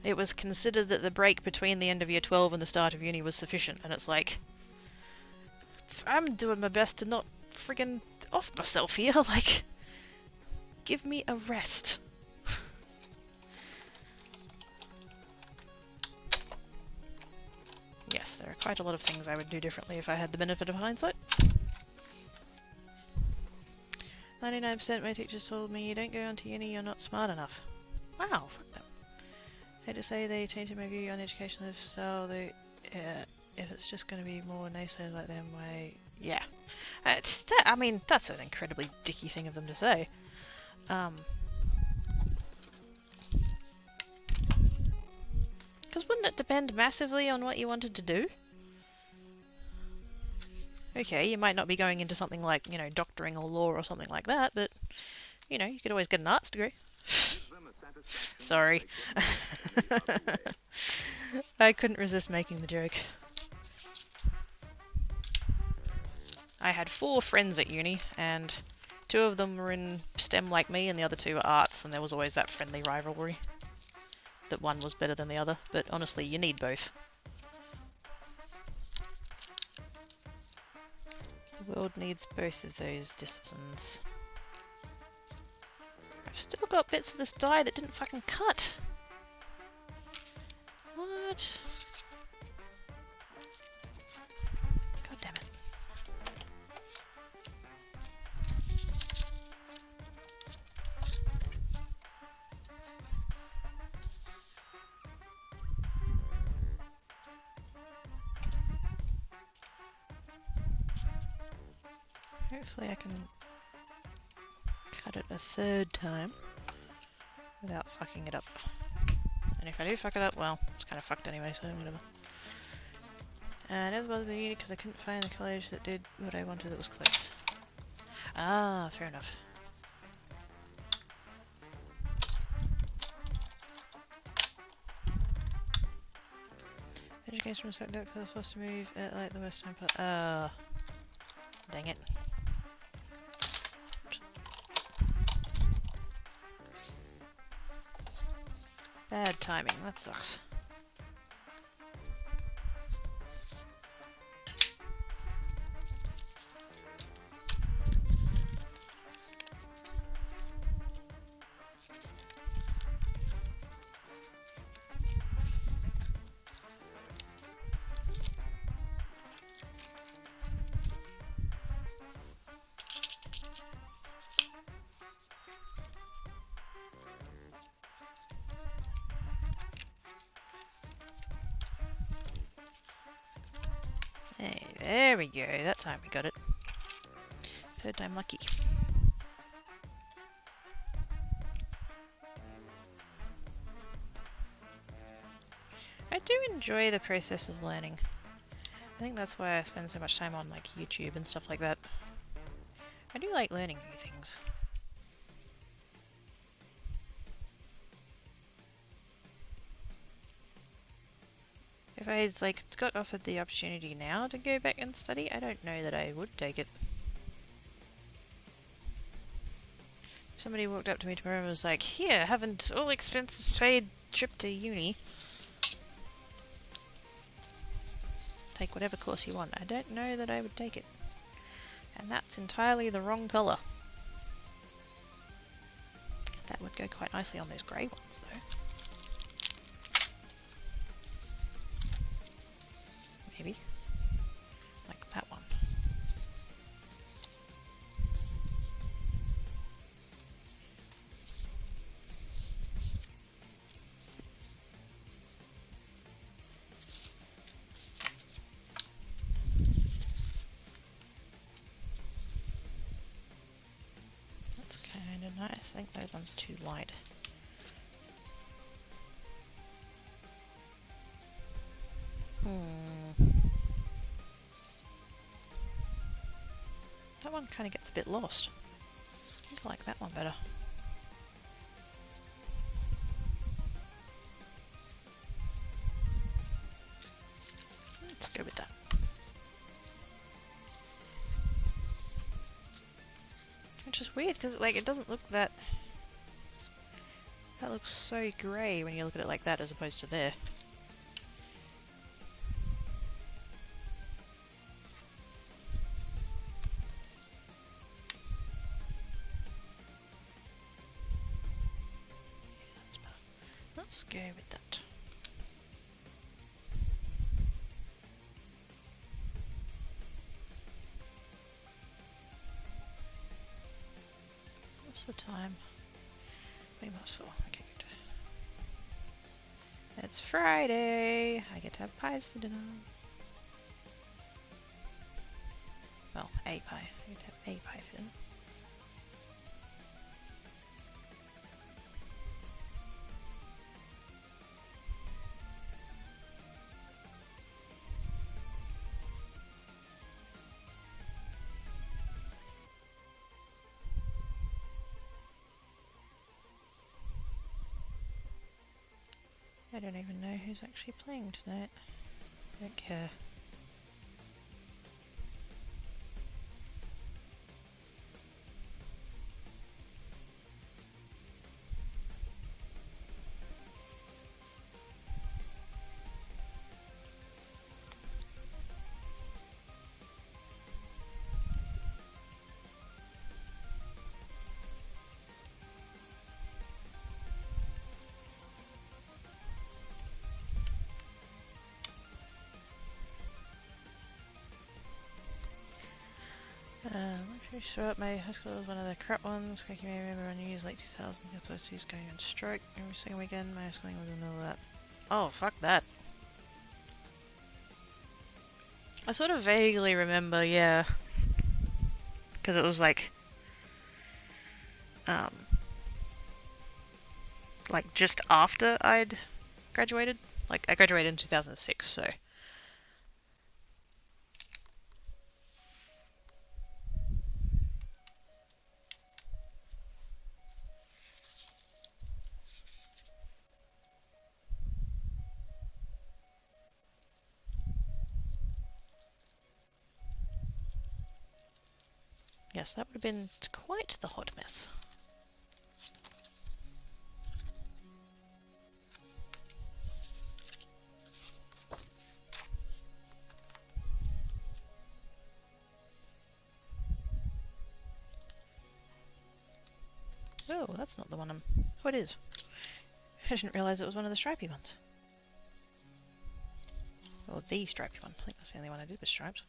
It was considered that the break between the end of year 12 and the start of uni was sufficient, and it's like, I'm doing my best to not friggin' off myself here, like, give me a rest. yes, there are quite a lot of things I would do differently if I had the benefit of hindsight. 99% of my teachers told me, you don't go on to uni, you're not smart enough. Wow, fuck them. I hate to say they tainted my view on education lifestyle, they, if it's just going to be more naysayers like them, yeah. I mean, that's an incredibly dicky thing of them to say. Because wouldn't it depend massively on what you wanted to do? Okay, you might not be going into something like, you know, doctoring or law or something like that, but, you know, you could always get an arts degree. Sorry. I couldn't resist making the joke. I had 4 friends at uni, and 2 of them were in STEM like me, and the other 2 were arts, and there was always that friendly rivalry that one was better than the other, but honestly, you need both. The world needs both of those disciplines. I've still got bits of this die that didn't fucking cut. What? God damn it. Hopefully I can cut it a 3rd time without fucking it up. And if I do fuck it up, well, it's kind of fucked anyway, so whatever. I never bothered the uni because I couldn't find the college that did what I wanted that was close. Ah, fair enough. Education was fucked up because I was supposed to move at like the western part. Dang it. Bad timing, that sucks. Hey, there we go, that time we got it. 3rd time lucky. I do enjoy the process of learning. I think that's why I spend so much time on like YouTube and stuff like that. I do like learning new things. If I like got offered the opportunity now to go back and study, I don't know that I would take it. If somebody walked up to me tomorrow and was like, "Here, have an all expenses paid trip to uni. Take whatever course you want," I don't know that I would take it. And that's entirely the wrong colour. That would go quite nicely on those grey ones though. Maybe. Like that one. That's kind of nice. I think those ones are too light. That one kind of gets a bit lost. I think I like that one better. Let's go with that. Which is weird because like it doesn't look that. That looks so grey when you look at it like that as opposed to there. Let's go with that. What's the time? 4. Okay, good. It's Friday. I get to have pies for dinner. Well, a pie. I get to have a pie for dinner. I don't even know who's actually playing tonight. I don't care. Luxury throw up my high school was one of the crap ones. Quick, you may remember on New Year's late 2000, I supposed to use going on stroke every second weekend. My schooling was in the middle of that. Oh, fuck that. I sort of vaguely remember, yeah. Because it was like just after I'd graduated. Like, I graduated in 2006, so. Yes, that would have been quite the hot mess. Oh, that's not the one I'm... Oh, it is. I didn't realise it was one of the stripy ones. Or the stripy one. I think that's the only one I did with stripes.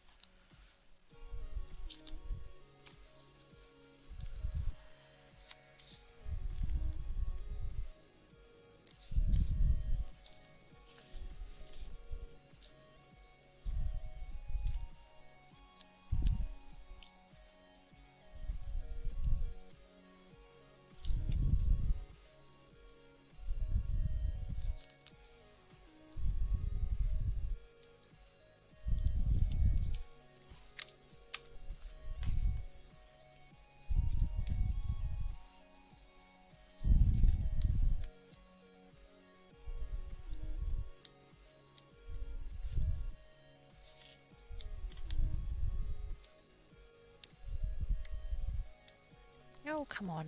Oh, come on.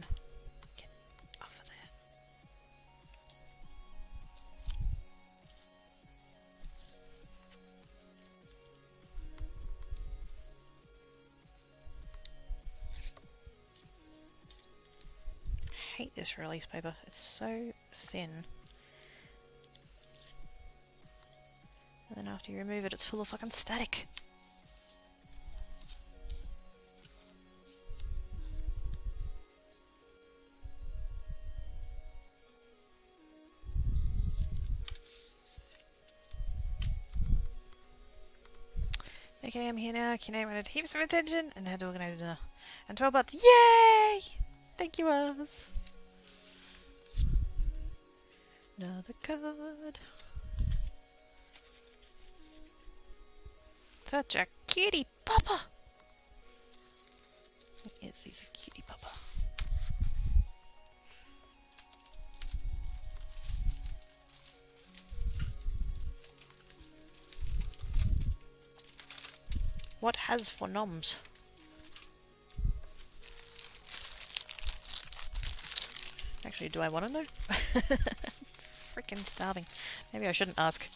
Get off of there. I hate this release paper. It's so thin. And then after you remove it, it's full of fucking static. Okay, I'm here now. Q&A wanted heaps of attention and had to organise a dinner. And 12 bucks. Yay! Thank you, Oz. Another card. Such a cutie papa. Yes, he's a cutie papa. What has for noms? Actually, do I want to know? Freaking starving. Maybe I shouldn't ask.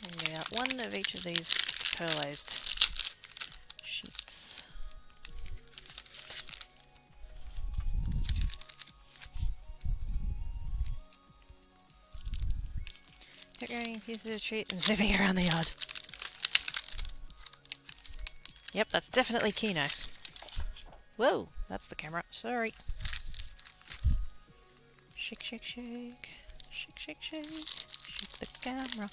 And get out one of each of these pearlized sheets. Keep going, use the retreat, and zipping around the yard. Yep, that's definitely Kino. Whoa, that's the camera. Sorry. Shake, shake, shake. Shake, shake, shake. Shake the camera.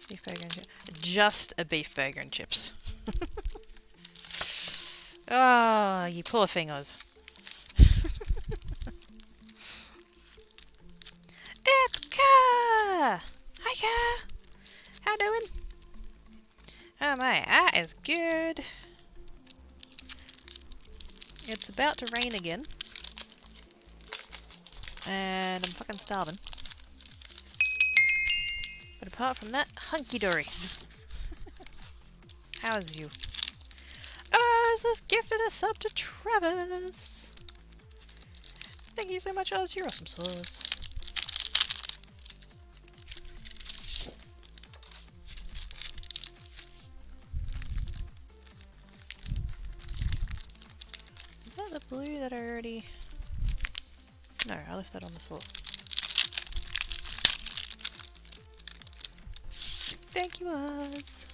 Beef burger and chips. Just a beef burger and chips. Oh, you poor thingos. It's Ka! Hi, Ka! How doing? Oh my, that is good. It's about to rain again. And I'm fucking starving. But apart from that, hunky-dory. How is you? Oz has gifted a sub to Travis. Thank you so much, Oz. You're awesome sauce. Is that the blue that I already... No, I left that on the floor. Thank you, Oz.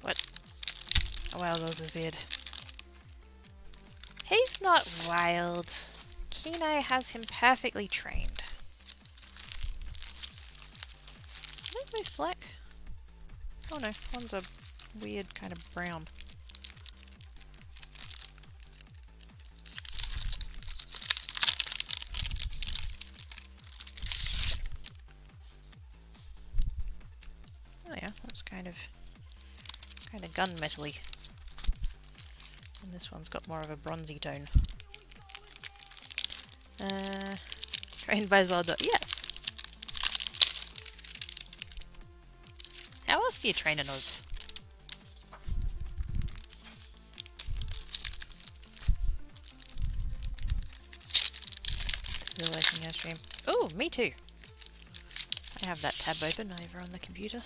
What? A wild Oz is weird. He's not wild. Kenai has him perfectly trained. Are they both black? Oh no, one's a weird kind of brown. Oh yeah, that's kind of gunmetal-y. And this one's got more of a bronzy tone. Trained by Wild Dog. Yes! How else do you train an Oz? Still liking our stream. Oh, me too! I have that tab open over on the computer.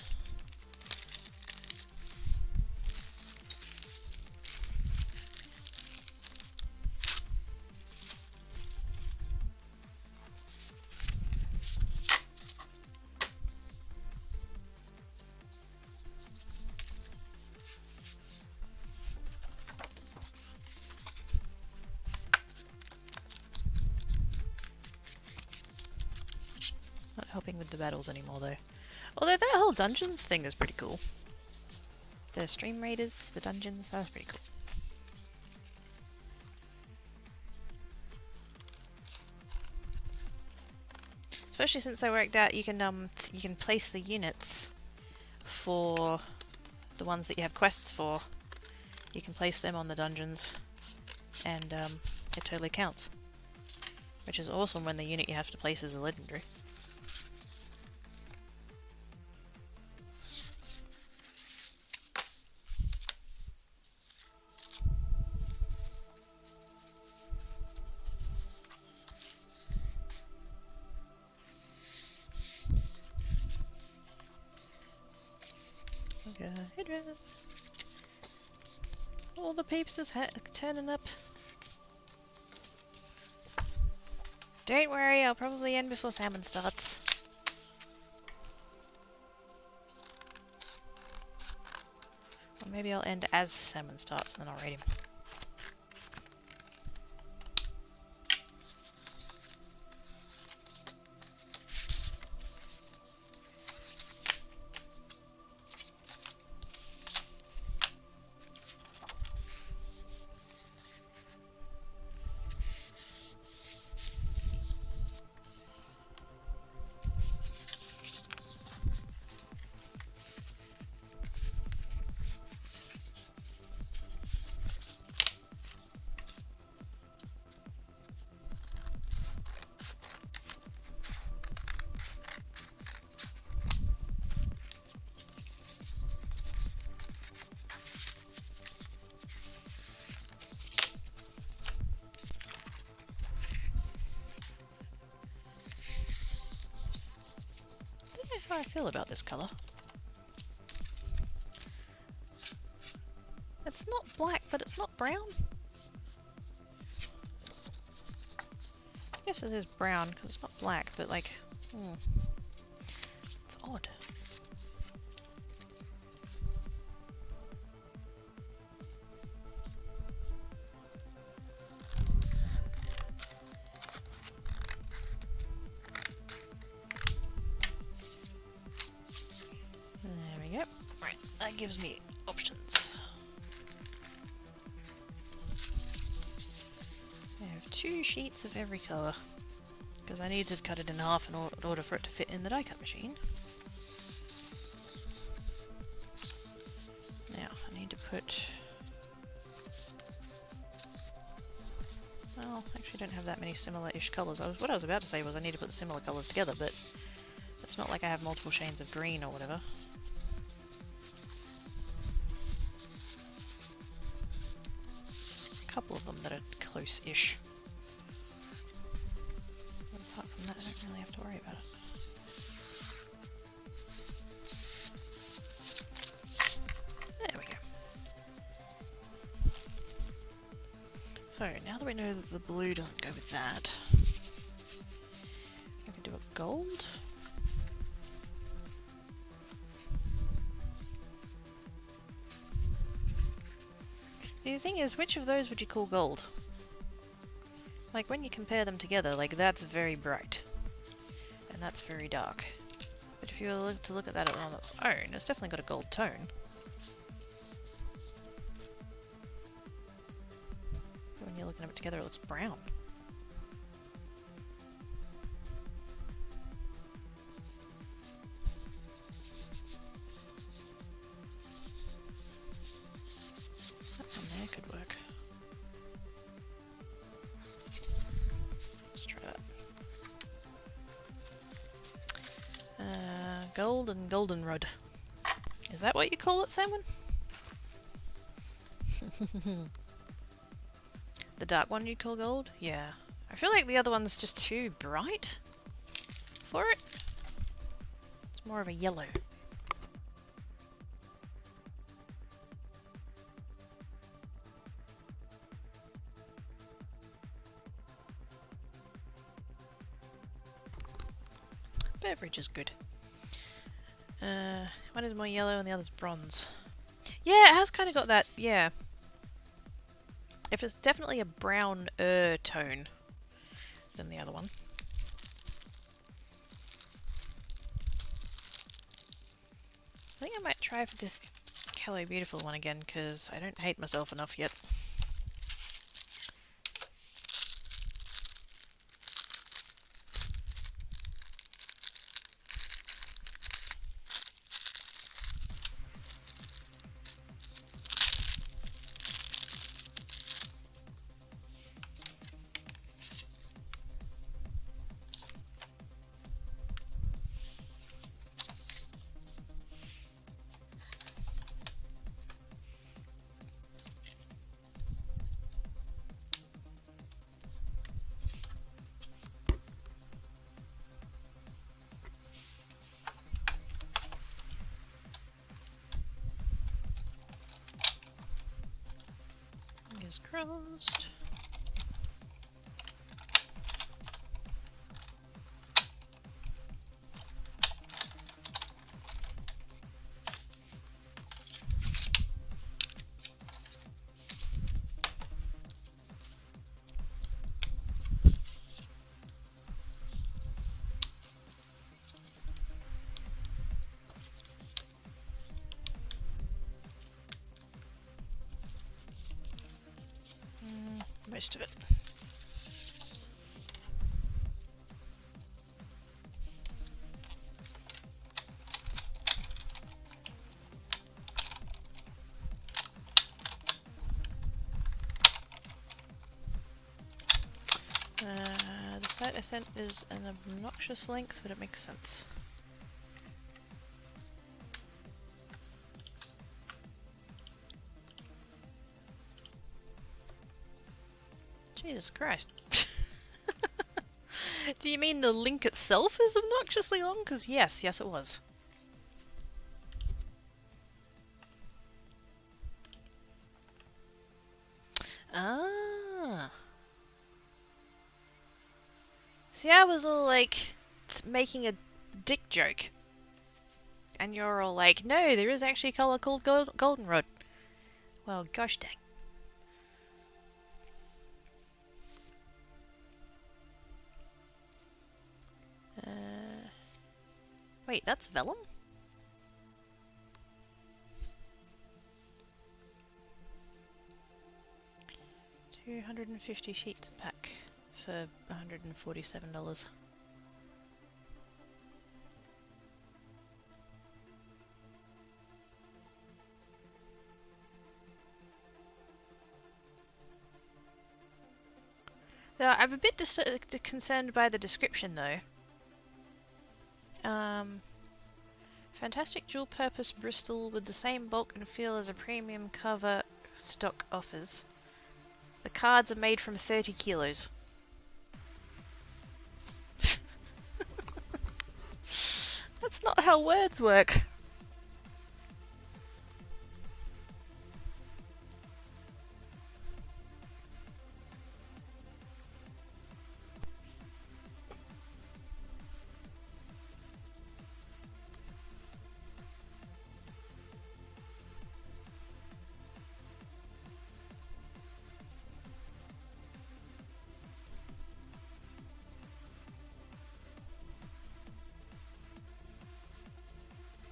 Not helping with the battles anymore though. Although that whole dungeons thing is pretty cool. The stream raiders, the dungeons, that's pretty cool. Especially since I worked out you can place the units for the ones that you have quests for. You can place them on the dungeons and it totally counts. Which is awesome when the unit you have to place is a legendary. Okay, Hydra. All the peeps is turning up. Don't worry, I'll probably end before salmon starts. Or maybe I'll end as salmon starts and then I'll raid him. How do I feel about this colour? It's not black, but it's not brown. I guess it is brown because it's not black, but like, it's odd. There we go. Right, that gives me options. I have 2 sheets of every colour, because I need to cut it in half in order for it to fit in the die cut machine. Now, I need to put... Well, actually I don't have that many similar-ish colours. What I was about to say was I need to put similar colours together, but it's not like I have multiple shades of green or whatever. There's a couple of them that are close-ish. But apart from that, I don't really have to worry about it. There we go. So, now that we know that the blue doesn't go with that, I can do a gold. The thing is, which of those would you call gold? Like, when you compare them together, like, that's very bright. And that's very dark. But if you were to look at that on its own, it's definitely got a gold tone. But when you're looking at it together, it looks brown. That one there could work. Let's try that. Gold and goldenrod. Is that what you call it, Salmon? The dark one you'd call gold? Yeah. I feel like the other one's just too bright for it. It's more of a yellow. Beverage is good. One is more yellow and the other's bronze. Yeah, it has kind of got that, yeah. If it's definitely a brown-er tone than the other one. I think I might try for this Hello Beautiful one again, because I don't hate myself enough yet. Fingers crossed. Most of it. The site I sent is an obnoxious length, but it makes sense. Jesus Christ. Do you mean the link itself is obnoxiously long? Because yes, it was. Ah. See, I was all like making a dick joke. And you're all like, no, there is actually a colour called goldenrod. Well, gosh dang. Wait, that's vellum? $250 sheets a pack for $147. Now, I'm a bit concerned by the description though. Fantastic dual-purpose Bristol with the same bulk and feel as a premium cover stock offers. The cards are made from 30 kilos. That's not how words work.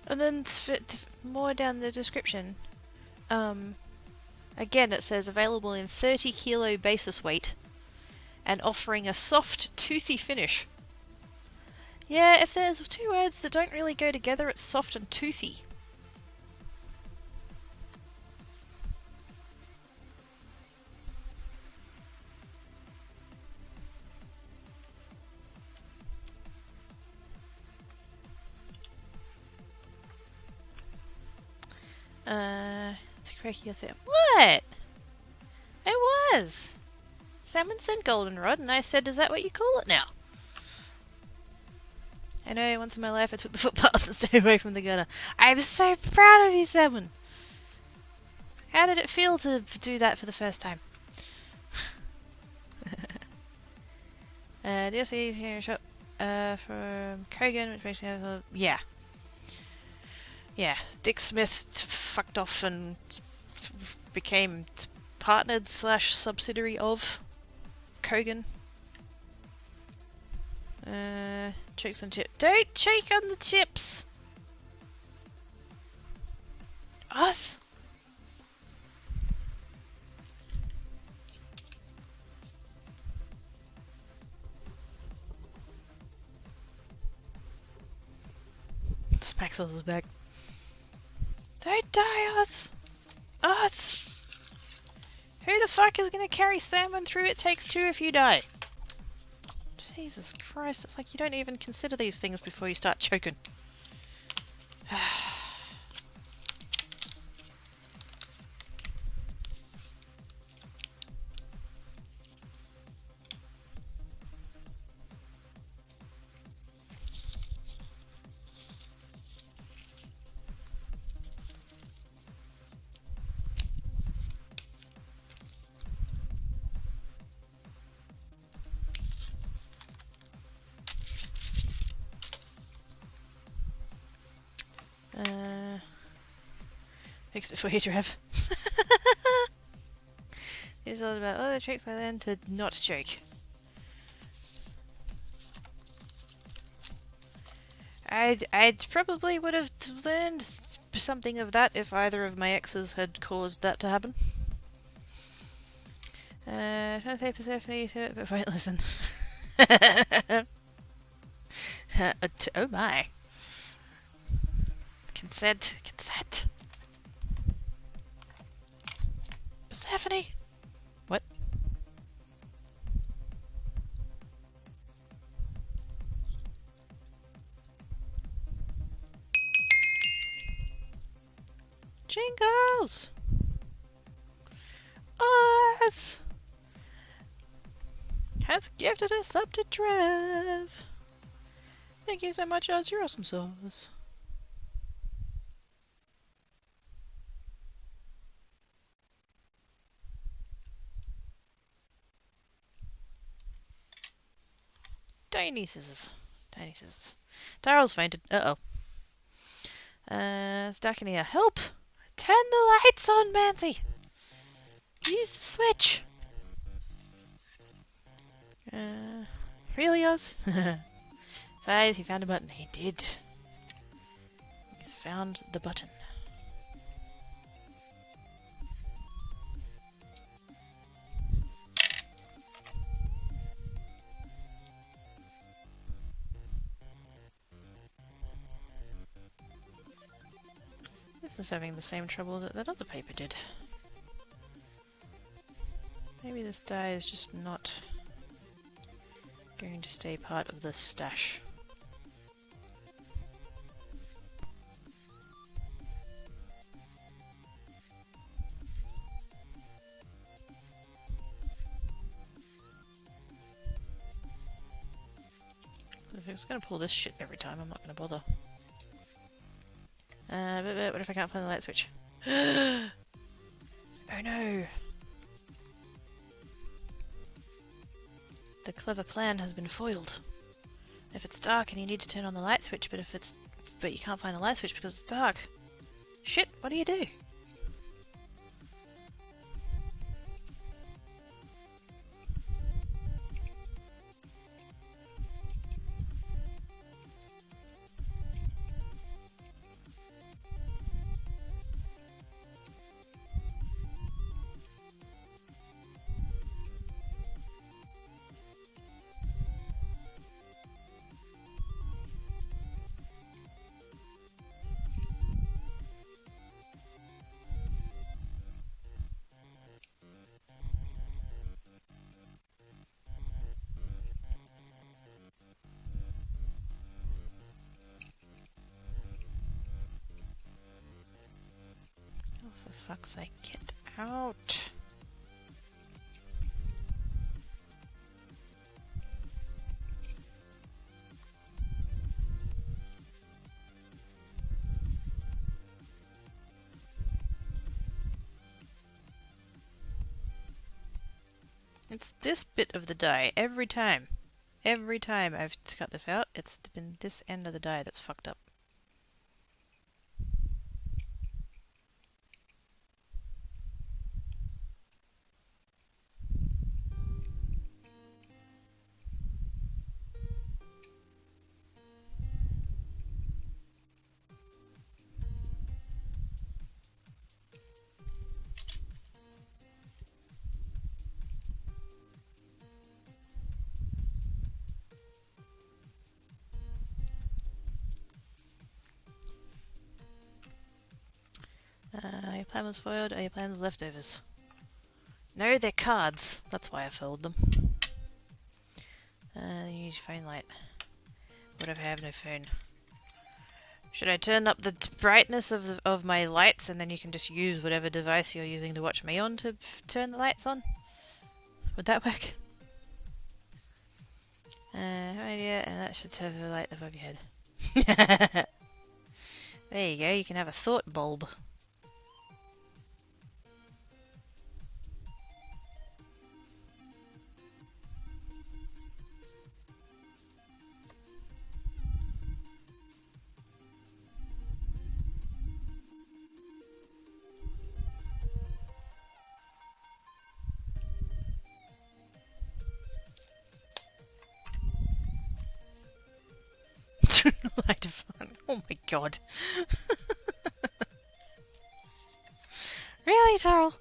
And then more down the description, again it says available in 30 kilo basis weight and offering a soft, toothy finish. Yeah, if there's two words that don't really go together, it's soft and toothy. It's a cracky salmon. What? It was! Salmon said goldenrod, and I said, is that what you call it now? I know, once in my life I took the footpath and stayed away from the gutter. I'm so proud of you, Salmon! How did it feel to do that for the first time? DLC here shop from Kogan, which makes me have a... Yeah. Yeah, Dick Smith fucked off and became partnered / subsidiary of Kogan. Chokes on chips. Don't choke on the chips! Us? Spaxels is back. Don't die, Oz! Oz! Who the fuck is gonna carry salmon through It Takes Two if you die? Jesus Christ, it's like you don't even consider these things before you start choking. Fix it for you, Trev. It's all about other tricks I learned to not choke. I'd probably would have learned something of that if either of my exes had caused that to happen. Trying to say Persephone to it, but wait, listen. Oh my. Consent. Persephone? What? Jingles! Us! How's Gifted a sub to Trev. Thank you so much, Oz. You're awesome sauce. Tiny scissors. Tiny scissors. Daryl's fainted. Uh-oh. It's dark in here. Help! Turn the lights on, Mancy! Use the switch! Really, Oz? Faith, he found a button. He did. He's found the button. This is having the same trouble that that other paper did. Maybe this die is just not going to stay part of the stash. If it's going to pull this shit every time, I'm not going to bother. But what if I can't find the light switch? Oh no! The clever plan has been foiled. If it's dark and you need to turn on the light switch, but you can't find the light switch because it's dark. Shit, what do you do? For fuck's sake, get out! It's this bit of the die every time. Every time I've cut this out, it's been this end of the die that's fucked up. Your plan was foiled, or your plan's leftovers? No, they're cards. That's why I foiled them. You use your phone light. What if I have no phone? Should I turn up the brightness of my lights and then you can just use whatever device you're using to watch me on to turn the lights on? Would that work? Idea, and that should have a light above your head. There you go, you can have a thought bulb. Light of fun. Oh my god. Really, Tarl?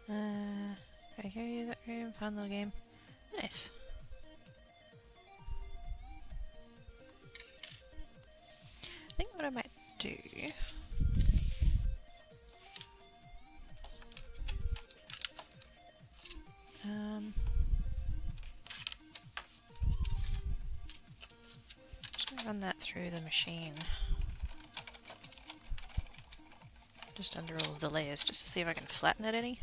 Right here, use that room, fun little game. Nice. I think what I might do... just run that through the machine. just under all of the layers, just to see if I can flatten it any.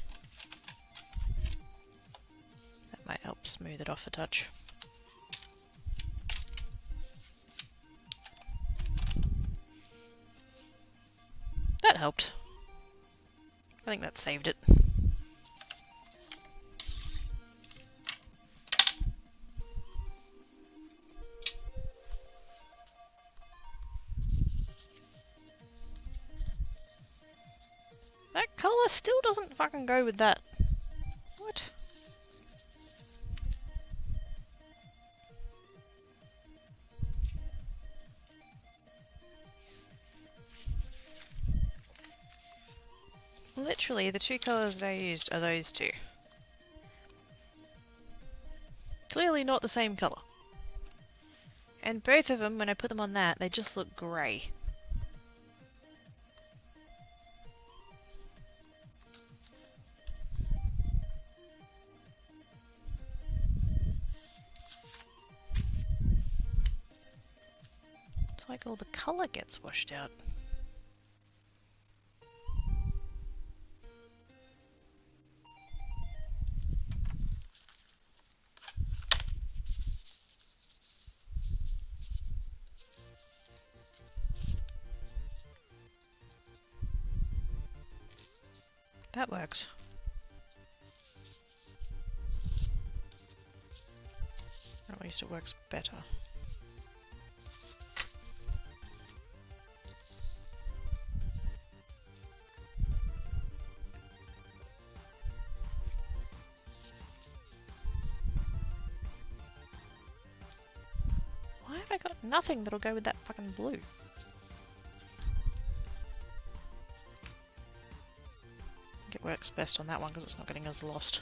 That might help smooth it off a touch. That helped. I think that saved it. That colour still doesn't fucking go with that. What? Literally, the two colours I used are those two. Clearly not the same colour. And both of them, when I put them on that, they just look grey. It's like all the colour gets washed out. That works. Or at least it works better. Why have I got nothing that'll go with that fucking blue? I think it works best on that one because it's not getting as lost.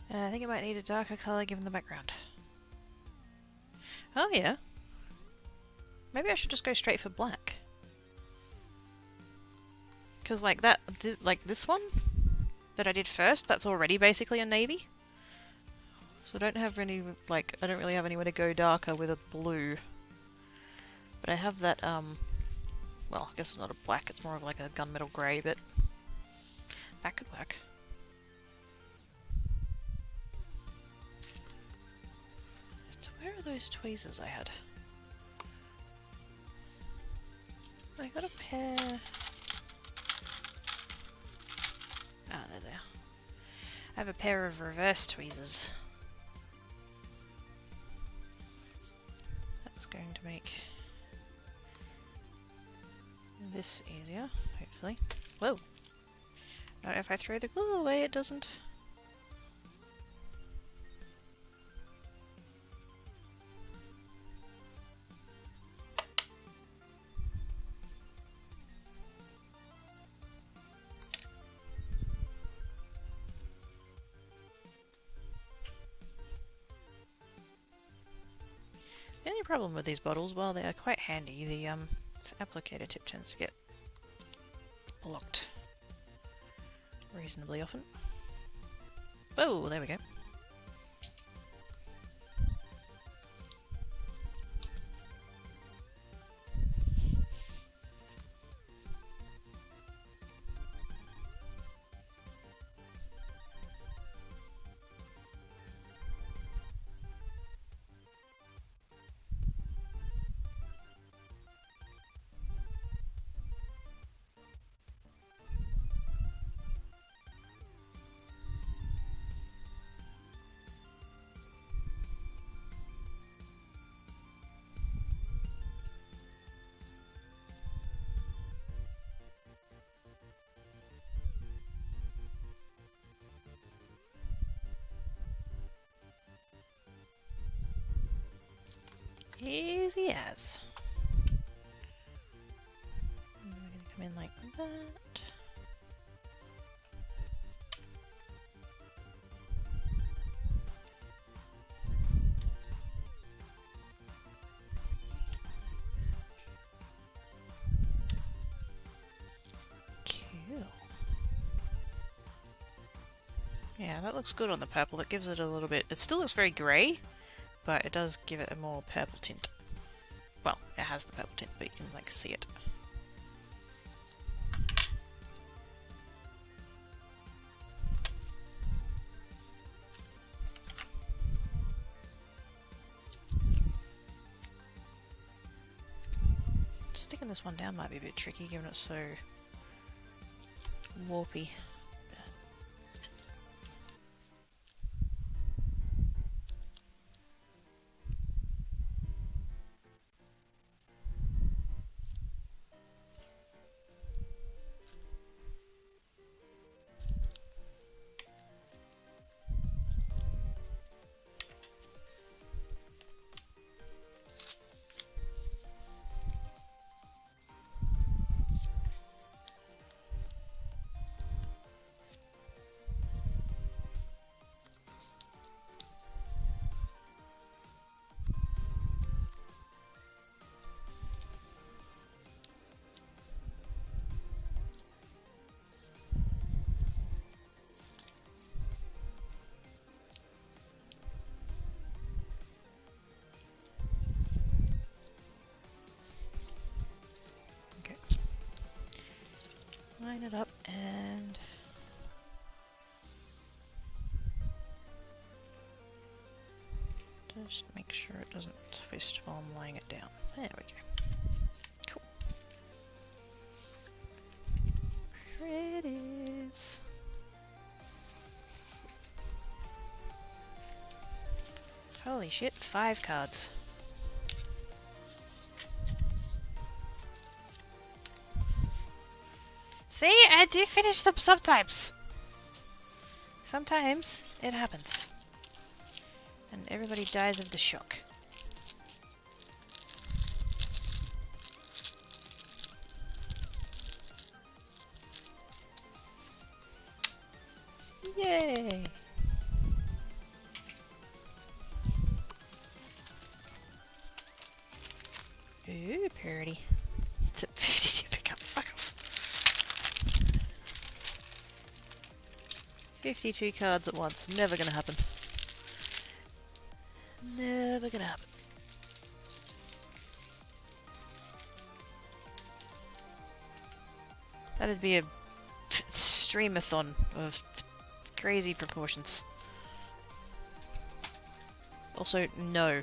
I think it might need a darker colour given the background. Oh yeah. Maybe I should just go straight for black. Because like that, like this one that I did first, that's already basically a navy. So I don't have any, like, I don't really have anywhere to go darker with a blue. But I have that, well, I guess it's not a black, it's more of like a gunmetal grey, but that could work. So where are those tweezers I had? I got a pair... Ah, they're there. I have a pair of reverse tweezers. That's going to make this easier, hopefully. Whoa! Now if I throw the glue away, it doesn't. The only problem with these bottles, while they are quite handy, the applicator tip tends to get blocked reasonably often. Oh, there we go. Easy as. And we're going to come in like that. Cool. Yeah, that looks good on the purple. It gives it a little bit... It still looks very grey, but it does give it a more purple tint. Well, it has the purple tint, but you can like see it. Sticking this one down might be a bit tricky given it's so warpy. Line it up and just make sure it doesn't twist while I'm laying it down. There we go. Cool. Pretties. Holy shit, 5 cards. See, I do finish them sometimes. Sometimes it happens. And everybody dies of the shock. Yay! Ooh, parody. It's a 52 pickup. Fuck off. 52 cards at once. Never gonna happen. Never gonna happen. That'd be a streamathon of crazy proportions. Also, no.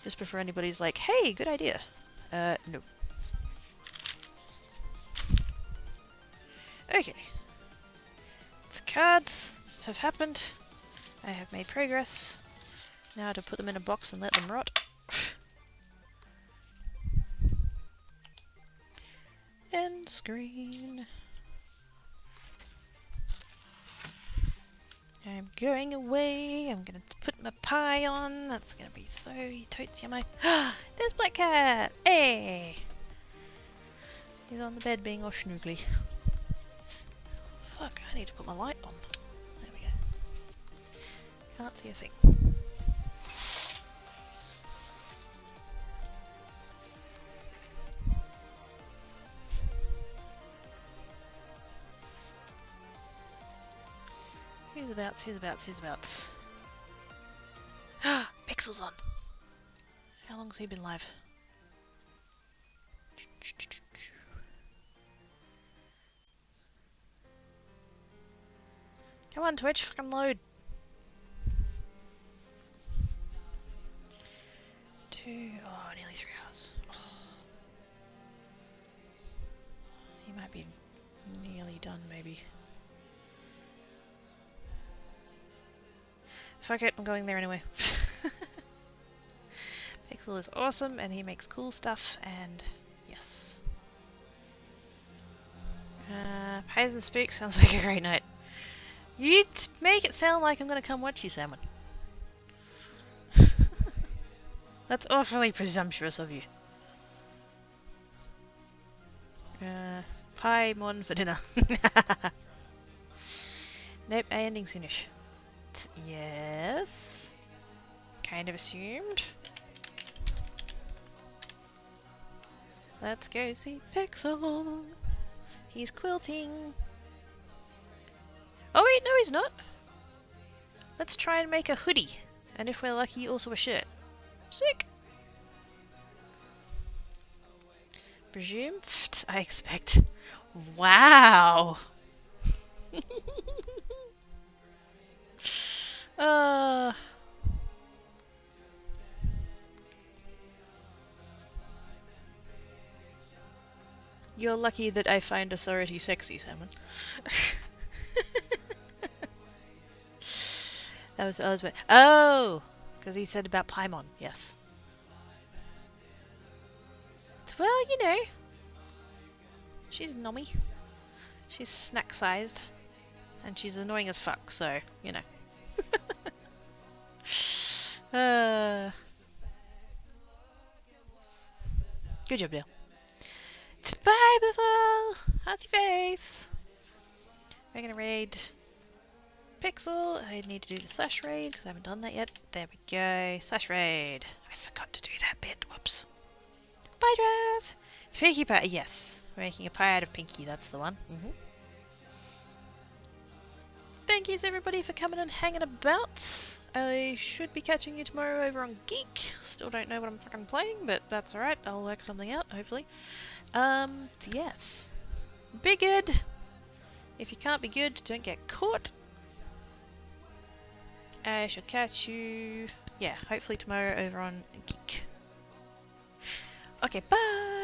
Just before anybody's like, hey, good idea. No. Okay. Its cards have happened. I have made progress. Now to put them in a box and let them rot. End screen. I'm going away. I'm gonna put my pie on. That's gonna be so totes yummy. There's Black Cat! Hey! He's on the bed being all schnoogly. Fuck, I need to put my light on. There we go. Can't see a thing. Who's abouts, who's abouts, who's abouts? Pixel's on! How long's he been live? Come on, Twitch, fucking load! 2, oh, nearly 3 hours. Oh. He might be nearly done, maybe. Fuck it, I'm going there anyway. Pixel is awesome and he makes cool stuff and yes. Pies and Spooks sounds like a great night. You'd make it sound like I'm gonna come watch you, Salmon. That's awfully presumptuous of you. Pie mon for dinner. Nope, I ending soonish. Yes. Kind of assumed. Let's go see Pixel. He's quilting. Oh wait, no he's not. Let's try and make a hoodie. And if we're lucky, also a shirt. Sick! Presume? I expect. Wow! uh... You're lucky that I find authority sexy, Simon. That was Oswald. Oh! Because he said about Paimon, yes. Well, you know. She's nommy. She's snack-sized. And she's annoying as fuck, so, you know. Good job, Dale. Bye, Biffle! How's your face? We're gonna raid Pixel. I need to do the slash raid because I haven't done that yet. There we go. Slash raid. I forgot to do that bit. Whoops. Bye, Drav! It's Pinkie Pie. Yes. We're making a pie out of Pinkie. That's the one. Thank yous, everybody, for coming and hanging about. I should be catching you tomorrow over on Geek. Still don't know what I'm fucking playing, but that's alright. I'll work something out, hopefully. Yes. Be good. If you can't be good, don't get caught. I shall catch you, yeah, hopefully tomorrow over on Geek. Okay, bye!